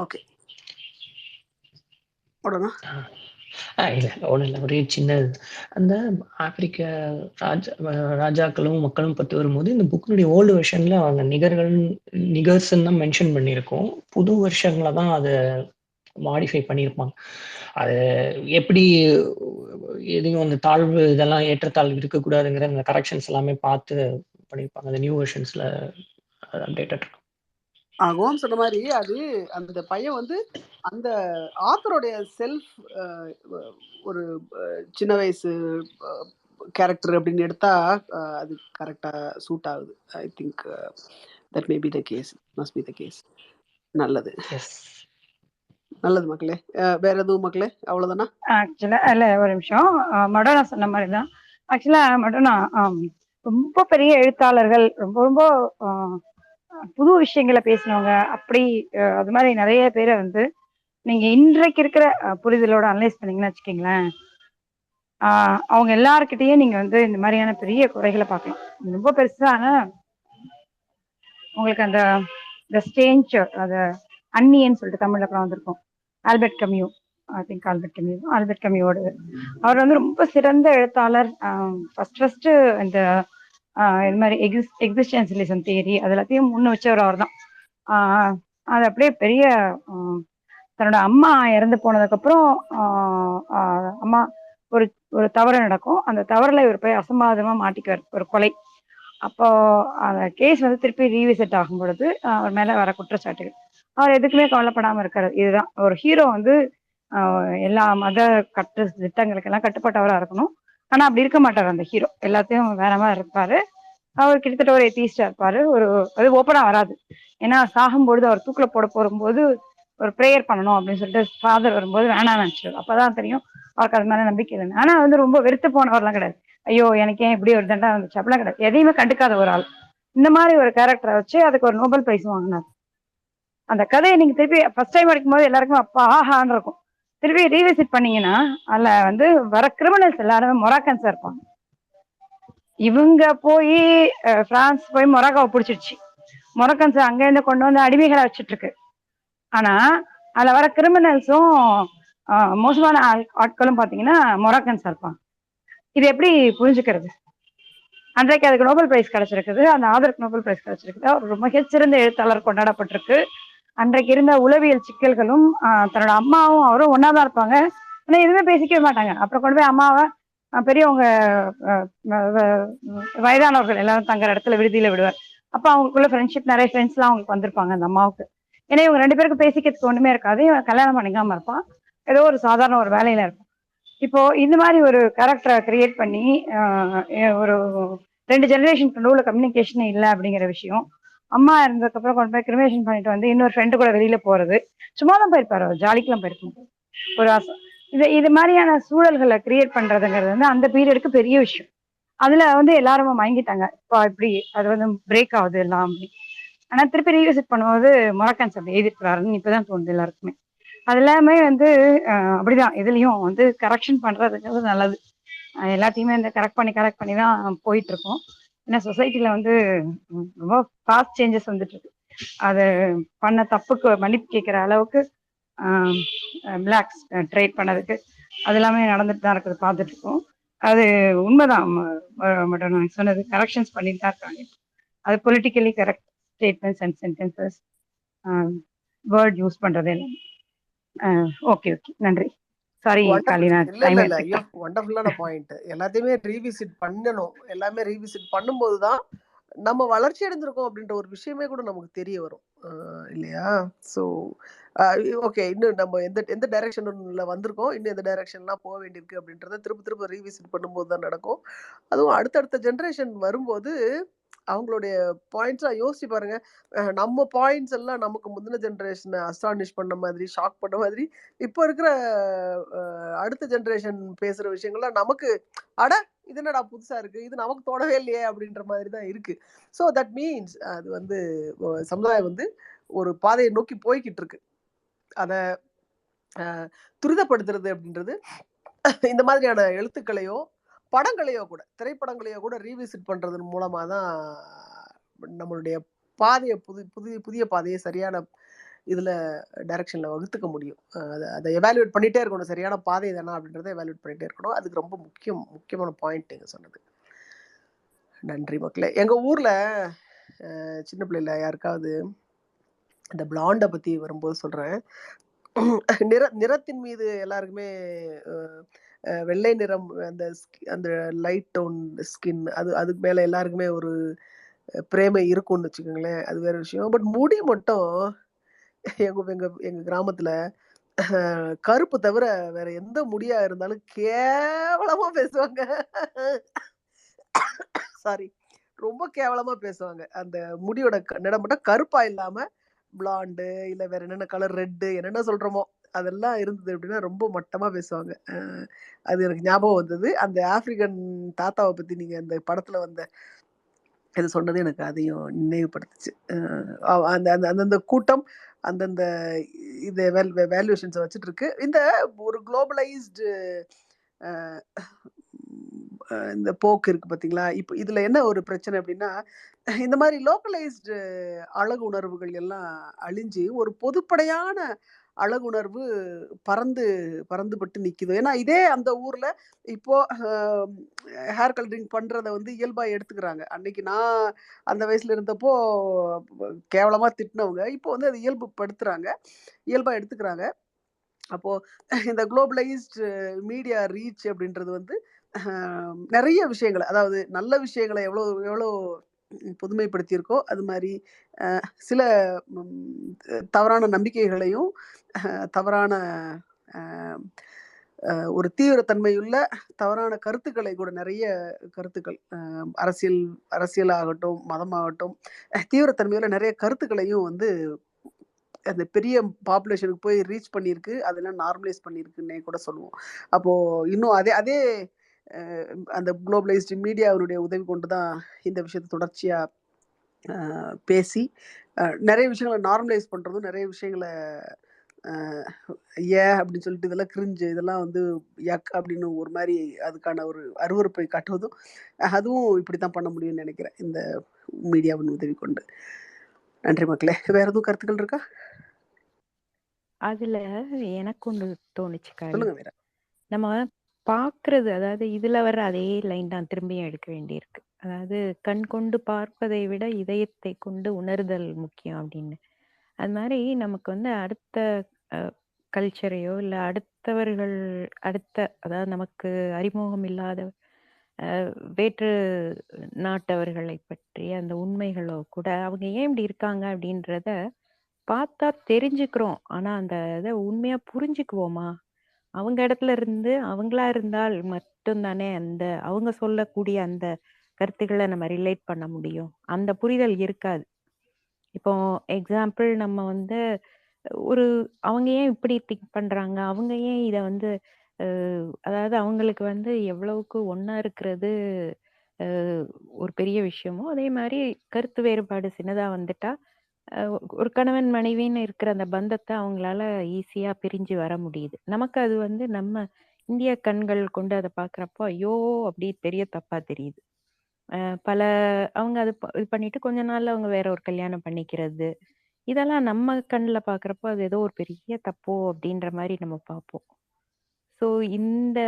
ஓகே, உடனே இல்லை ஒன்றும் இல்லை, ஒரே சின்னது. அந்த ஆப்பிரிக்க ராஜாக்களும் மக்களும் பற்றி வரும்போது இந்த புக்கினுடைய ஓல்டு வெர்ஷனில் அவங்க நிகர்ஸ்ன்னு தான் மென்ஷன் பண்ணியிருக்கோம். புது வெர்ஷனில் தான் அதை மாடிஃபை பண்ணியிருப்பாங்க. அது எப்படி எதையும் அந்த தாழ்வு இதெல்லாம் ஏற்றத்தாழ்வு இருக்கக்கூடாதுங்கிற அந்த கரெக்ஷன்ஸ் எல்லாமே பார்த்து பண்ணியிருப்பாங்க. அந்த நியூ வெர்ஷன்ஸில் அப்டேட்டட். கோம் சொன்ன மாதிரி அது அந்த பையன் வந்து அந்த ஆத்தருடைய செல்ஃப் ஒரு சின்ன வயசு கேரக்டர் அப்படின்னு எடுத்தா அது கரெக்டாக சூட் ஆகுது. I think that may be the case, must be the case. நல்லது நல்லது மக்களே. வேற எதுவும் மக்களே? அவ்வளோதானா? ஆக்சுவலா இல்லை, ஒரு நிமிஷம். மடோனா சொன்ன மாதிரி தான். ஆக்சுவலா மடோனா ரொம்ப பெரிய எழுத்தாளர்கள், ரொம்ப ரொம்ப புது விஷயங்களை பேசினவங்க, அப்படி அது மாதிரி நிறைய பேரை வந்து நீங்க இன்றைக்கு இருக்கிற புரிதலோட அனலைஸ் பண்ணீங்கன்னு வச்சுக்கீங்களேன், அவங்க எல்லாருக்கிட்டையும் நீங்க வந்து இந்த மாதிரியான பெரிய குறைகளை பார்க்கலாம். ரொம்ப பெருசான உங்களுக்கு அந்த ஸ்டேஞ்சர், அது அன்னியன்னு சொல்லிட்டு தமிழ்ல அப்புறம் வந்திருக்கும். ஆல்பர்ட் கம்யூ, ஐ திங்க் ஆல்பர்ட் கம்யூவோட அவர் வந்து ரொம்ப சிறந்த எழுத்தாளர். ஃபர்ஸ்ட் இந்த இது மாதிரி எக்ஸிஸ்டென்ஷியலிசம் தியரி அது எல்லாத்தையும் முன்ன வச்சவர் அவர் தான். அது அப்படியே பெரிய தன்னோட அம்மா இறந்து போனதுக்கப்புறம் அம்மா ஒரு தவறு நடக்கும். அந்த தவறுல இவர் போய் அசம்பாவிதமா மாட்டிக்குவார், ஒரு கொலை. அப்போ அந்த கேஸ் வந்து திருப்பி ரீவிசிட் ஆகும் பொழுது அவர் மேல வர குற்றச்சாட்டுகள், அவர் எதுக்குமே கவலைப்படாம இருக்காரு. இதுதான் ஒரு ஹீரோ வந்து எல்லா மத திட்டங்களுக்கெல்லாம் கட்டுப்பட்டவராக இருக்கணும். ஆனா அப்படி இருக்க மாட்டார் அந்த ஹீரோ, எல்லாத்தையும் வேற மாதிரி இருப்பாரு. அவர் கிட்டத்தட்ட ஒரு எத்தீஸ்டா இருப்பாரு. அது ஓப்பனா வராது. ஏன்னா சாகும்பொழுது அவர் தூக்கில போடும்போது ஒரு ப்ரேயர் பண்ணணும் அப்படின்னு சொல்லிட்டு ஃபாதர் வரும்போது வேணாம் நினைச்சாரு. அப்பதான் தெரியும் அவருக்கு அது மேல நம்பிக்கை இல்லைன்னு. ஆனா வந்து ரொம்ப வெறுத்து போனவர்லாம் கிடையாது. ஐயோ எனக்கு ஏன் இப்படி ஒரு தண்டனை வந்துச்சு அப்படிலாம் கிடையாது. எதையுமே கண்டுக்காத ஒரு ஆள். இந்த மாதிரி ஒரு கேரக்டரை வச்சு அதுக்கு ஒரு நோபல் பிரைஸ் வாங்கினார். அந்த கதையை நீங்க திருப்பி ஃபர்ஸ்ட் டைம் படிக்கும் போது எல்லாருக்கும் அப்பா ஆஹான்னு இருக்கும். திருப்பி ரீவிசிட் பண்ணீங்கன்னா அதுல வந்து வர கிரிமினல்ஸ் எல்லாருமே மொராக்கன்ஸா இருப்பாங்க. இவங்க போய் பிரான்ஸ் போய் மொராக்காவை பிடிச்சிருச்சு, மொராக்கன்ஸ் அங்க இருந்து கொண்டு வந்து அடிமைகளை வச்சுட்டு இருக்கு. ஆனா அதுல வர கிரிமினல்ஸும் மோசமான ஆட்களும் பாத்தீங்கன்னா மொராக்கன்ஸா இருப்பாங்க. இது எப்படி புரிஞ்சுக்கிறது? அன்றைக்கு அதுக்கு நோபல் பிரைஸ் கிடைச்சிருக்குது, அந்த ஆதருக்கு நோபல் பிரைஸ் கிடைச்சிருக்குது. அவர் ரொம்ப மிகச்சிறந்த எழுத்தாளர் கொண்டாடப்பட்டிருக்கு. அன்றைக்கு இருந்த உளவியல் சிக்கல்களும் தன்னோட அம்மாவும் அவரும் ஒன்னாதான் இருப்பாங்க, ஆனா எதுவுமே பேசிக்கவே மாட்டாங்க. அப்புறம் கொண்டு போய் அம்மாவை பெரியவங்க வயதானவர்கள் எல்லாரும் தங்குற இடத்துல விடுதியில விடுவார். அப்ப அவங்களுக்குள்ள ஃப்ரெண்ட்ஷிப், நிறைய ஃப்ரெண்ட்ஸ் எல்லாம் அவங்களுக்கு வந்திருப்பாங்க அந்த அம்மாவுக்கு. ஏன்னா இவங்க 2 பேருக்கு பேசிக்கிறதுக்கு ஒண்ணுமே இருக்காது. இவன் கல்யாணம் பண்ணிக்காம இருப்பான், ஏதோ ஒரு சாதாரண ஒரு வேலையில இருப்பான். இப்போ இந்த மாதிரி ஒரு கேரக்டரை கிரியேட் பண்ணி ஒரு 2 ஜெனரேஷனுக்கு நடுவில் கம்யூனிகேஷன் இல்லை அப்படிங்கிற விஷயம். அம்மா இருந்ததுக்கு அப்புறம் கொண்டு போய் கிரிமேஷன் பண்ணிட்டு வந்து இன்னொரு ஃப்ரெண்டு கூட வெளியில போறது, சும்மா தான் போயிருப்பாரு, அவர் ஜாலிக்கெல்லாம் போயிருப்பாங்க. ஒரு இது மாதிரியான சூழல்களை கிரியேட் பண்றதுங்கிறது வந்து அந்த பீரியடுக்கு பெரிய விஷயம். அதுல வந்து எல்லாரும் மயங்கிட்டாங்க. இப்போ இப்படி அது வந்து பிரேக் ஆகுது எல்லாம் அப்படி. ஆனா திருப்பி ரீவிசிட் பண்ணும்போது மொராக்கன்ஸ் அப்படி எழுதிருக்கிறாருன்னு இப்பதான் தோணுது எல்லாருக்குமே. அது எல்லாமே வந்து அப்படிதான் இதுலயும் வந்து கரெக்ஷன் பண்றதுங்கிறது நல்லது. எல்லாத்தையுமே வந்து கரெக்ட் பண்ணி தான் போயிட்டு இருக்கோம். ஏன்னா சொசைட்டில வந்து ரொம்ப ஃபாஸ்ட் சேஞ்சஸ் வந்துட்டு இருக்கு. அது பண்ண தப்புக்கு மன்னிப்பு கேட்கிற அளவுக்கு பிளாக்ஸ் ட்ரேட் பண்ணதுக்கு அது எல்லாமே நடந்துட்டு தான் இருக்குது, பார்த்துட்டு இருக்கோம். அது உண்மைதான். மட்டும் நான் சொன்னது கரெக்ஷன்ஸ் பண்ணிட்டு தான் இருக்காங்க. அது politically correct statements and sentences word use பண்றது எல்லாம். ஓகே ஓகே, நன்றி. Sorry wonderful. காலினா, இல்ல டைம் இல்ல இல்ல ஐயோ, எடுத்துக்கிட்டேன். வண்டர்ஃபுல்லான பாயிண்ட். எல்லாத்தையுமே ரீவிசிட் பண்ணணும். எல்லாமே ரீவிசிட் பண்ணும்போது தான் நம்ம வளர்ச்சி அடைஞ்சிருக்கோம் அப்படின்ற ஒரு விஷயமே கூட நமக்கு தெரிய வரும். இல்லையா? ஸோ ஓகே, இன்னும் நம்ம எந்த எந்த டைரக்ஷன்ல வந்திருக்கோம், இன்னும் எந்த டைரக்ஷன்லாம் போக வேண்டியிருக்கு அப்படின்றத திரும்ப திரும்ப ரீவிசிட் பண்ணும்போது தான் நடக்கும். அதுவும் அடுத்தடுத்த ஜென்ரேஷன் வரும்போது அவங்களுடைய பாயிண்ட்ஸா யோசிச்சு பாருங்க. நம்ம பாயிண்ட்ஸ் எல்லாம் நமக்கு முந்தின ஜென்ரேஷனை அஸ்டானிஷ் பண்ண மாதிரி, ஷாக் பண்ண மாதிரி, இப்போ இருக்கிற அடுத்த ஜென்ரேஷன் பேசுற விஷயங்கள்லாம் நமக்கு அட இது என்னடா புதுசா இருக்கு, இது நமக்கு தோணவே இல்லையே அப்படின்ற மாதிரி தான் இருக்கு. ஸோ தட் மீன்ஸ் அது வந்து சமுதாயம் வந்து ஒரு பாதையை நோக்கி போய்கிட்டு இருக்கு. அதை துரிதப்படுத்துறது அப்படின்றது இந்த மாதிரியான எழுத்துக்களையோ படங்களையோ கூட, திரைப்படங்களையோ கூட ரீவிசிட் பண்றதன் மூலமா தான் நம்மளுடைய பாதையை புதிய பாதையை சரியான இதுல டைரக்ஷன்ல வகுத்துக்க முடியும். அதை எவாலுவேட் பண்ணிட்டே இருக்கணும். சரியான பாதை தானா அப்படின்றத எவாலுவேட் பண்ணிட்டே இருக்கணும். அதுக்கு ரொம்ப முக்கியமான பாயிண்ட் நீங்க சொன்னது. நன்றி மக்களே. எங்க ஊர்ல சின்ன பிள்ளைல யாருக்காவது இந்த பிளாண்டை பத்தி வரும்போது சொல்றேன். நிறத்தின் மீது எல்லாருக்குமே வெள்ளை நிறம், அந்த லைட் டோன் ஸ்கின், அதுக்கு மேல எல்லாருக்குமே ஒரு பிரேமை இருக்கும்னு வச்சுக்கோங்களேன். அது வேற விஷயம். பட் முடி மட்டும் எங்க எங்க எங்க கிராமத்துல கருப்பு தவிர வேற எந்த முடியா இருந்தாலும் கேவலமா பேசுவாங்க. சாரி, ரொம்ப கேவலமா பேசுவாங்க. அந்த முடியோட நிறம் மட்டும் கருப்பா இல்லாம பிளாண்டு இல்ல வேற என்னென்ன கலர், ரெட்டு, என்னென்ன சொல்றோமோ அதெல்லாம் இருந்தது அப்படின்னா ரொம்ப மட்டமா பேசுவாங்க. அது எனக்கு ஞாபகம் வந்தது. அந்த ஆப்பிரிக்கன் தாத்தாவை பத்தி நீங்க அந்த படத்துல வந்த இது சொன்னது எனக்கு அதையும் நினைவுபடுத்துச்சு. அந்த அந்த அந்தந்த கூட்டம் அந்தந்த இது வேல்யூஷன்ஸை வச்சுட்டு இருக்கு. இந்த ஒரு குளோபலைஸ்டு இந்த போக்கு இருக்கு பார்த்தீங்களா? இப்போ இதுல என்ன ஒரு பிரச்சனை அப்படின்னா, இந்த மாதிரி லோக்கலைஸ்டு அழகு உணர்வுகள் எல்லாம் அழிஞ்சு ஒரு பொதுப்படையான அழகுணர்வு பறந்துபட்டு நிக்குது. ஏன்னா இதே அந்த ஊர்ல இப்போ ஹேர் கலரிங் பண்றத வந்து இயல்பா எடுத்துக்கிறாங்க. அன்னைக்கு நான் அந்த வயசுல இருந்தப்போ கேவலமா திட்டினவங்க இப்போ வந்து அதை இயல்பா எடுத்துக்கிறாங்க. அப்போ இந்த குளோபலைஸ்டு மீடியா ரீச் அப்படின்றது வந்து நிறைய விஷயங்களை, அதாவது நல்ல விஷயங்களை எவ்வளோ எவ்வளோ பொதுமைப்படுத்தியிருக்கோ அது மாதிரி சில தவறான நம்பிக்கைகளையும் தவறான ஒரு தீவிரத்தன்மையுள்ள தவறான கருத்துக்களை கூட, நிறைய கருத்துக்கள், அரசியலாகட்டும் மதமாகட்டும், தீவிரத்தன்மையுள்ள நிறைய கருத்துக்களையும் வந்து அந்த பெரிய பாப்புலேஷனுக்கு போய் ரீச் பண்ணியிருக்கு. அதெல்லாம் நார்மலைஸ் பண்ணியிருக்குன்னே கூட சொல்லுவோம். அப்போ இன்னும் அதே அதே அந்த குளோபலைஸ்டு மீடியாவினுடைய உதவி கொண்டு தான் இந்த விஷயத்தை தொடர்ச்சியா பேசி நிறைய விஷயங்களை நார்மலைஸ் பண்றதும், நிறைய விஷயங்களை அப்படின்னு சொல்லிட்டு இதெல்லாம் கிரிஞ்சு, இதெல்லாம் வந்து யக் அப்படின்னு ஒரு மாதிரி அதுக்கான ஒரு அருவருப்பை காட்டுவதும், அதுவும் இப்படித்தான் பண்ண முடியும்னு நினைக்கிறேன் இந்த மீடியாவின் உதவி கொண்டு. நன்றி மக்களே. வேற எதுவும் கருத்துக்கள் இருக்கா? அதுல எனக்கு ஒன்று தோணுச்சு காளி. சொல்லுங்க வேற. நம்ம பார்க்கறது, அதாவது இதுல வர்ற அதே லைன் தான் திரும்பியும் எடுக்க வேண்டியிருக்கு. அதாவது கண் கொண்டு பார்ப்பதை விட இதயத்தை கொண்டு உணர்தல் முக்கியம் அப்படின்னு. அது மாதிரி நமக்கு வந்து அடுத்த கல்ச்சரையோ இல்லை அதாவது நமக்கு அறிமுகம் இல்லாத வேற்று நாட்டவர்களை பற்றி அந்த உண்மைகளோ கூட அவங்க ஏன் இப்படி இருக்காங்க அப்படின்றத பார்த்தா தெரிஞ்சுக்கிறோம். ஆனா அந்த இதை உண்மையா புரிஞ்சுக்குவோமா? அவங்க இடத்துல இருந்து அவங்களா இருந்தால் மட்டும்தானே அவங்க சொல்லக்கூடிய அந்த கருத்துக்களை நம்ம ரிலேட் பண்ண முடியும். அந்த புரிதல் இருக்காது. இப்போ எக்ஸாம்பிள் நம்ம வந்து அவங்க ஏன் இப்படி திங்க் பண்றாங்க, அவங்க ஏன் இதை வந்து அதாவது அவங்களுக்கு வந்து எவ்வளவுக்கு ஒண்ணா இருக்கிறது ஒரு பெரிய விஷயமோ, அதே மாதிரி கருத்து வேறுபாடு சின்னதா வந்துட்டா ஒரு கணவன் மனைவின்னு இருக்கிற அந்த பந்தத்தை அவங்களால ஈஸியா பிரிஞ்சு வர முடியுது. நமக்கு அது வந்து நம்ம இந்திய கண்கள் கொண்டு அதை பார்க்குறப்போ ஐயோ அப்படி பெரிய தப்பா தெரியுது. அவங்க அது இது பண்ணிட்டு கொஞ்ச நாள்ல அவங்க வேற ஒரு கல்யாணம் பண்ணிக்கிறது, இதெல்லாம் நம்ம கண்ணில் பார்க்குறப்போ அது ஏதோ ஒரு பெரிய தப்போ அப்படின்ற மாதிரி நம்ம பார்ப்போம். ஸோ இந்த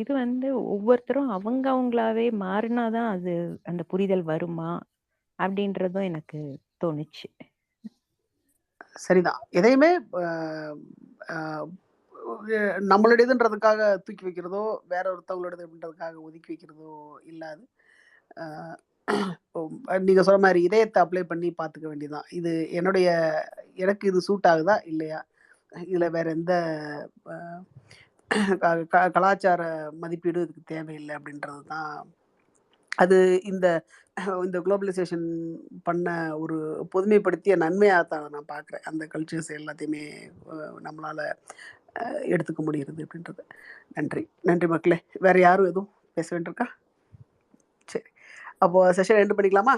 இது வந்து ஒவ்வொருத்தரும் அவங்களாவே மாறினாதான் அது அந்த புரிதல் வருமா அப்படின்றதும் எனக்கு தோணுச்சு. சரிதான். எதையுமே நம்மளுடையதுன்றதுக்காக தூக்கி வைக்கிறதோ வேற ஒருத்தவங்களோடதுன்றதுக்காக ஒதுக்கி வைக்கிறதோ இல்லாது நீங்கள் சொன்ன மாதிரி இதயத்தை அப்ளை பண்ணி பார்த்துக்க வேண்டியதுதான். இது எனக்கு இது சூட் ஆகுதா இல்லையா, இதில் வேற எந்த கலாச்சார மதிப்பீடு இதுக்கு தேவையில்லை அப்படின்றது தான். அது இந்த குளோபலைசேஷன் பண்ண ஒரு பொதுமைப்படுத்திய நன்மையாக தான் நான் பார்க்குறேன். அந்த கல்ச்சர்ஸ் எல்லாத்தையுமே நம்மளால் எடுத்துக்க முடியுது அப்படின்றது. நன்றி மக்களே. வேறு யாரும் எதுவும் பேச வேண்டியிருக்கா? சரி, அப்போது செஷன் எண்டு பண்ணிக்கலாமா?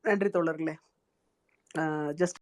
நன்றி தோழர்களே. ஜஸ்ட்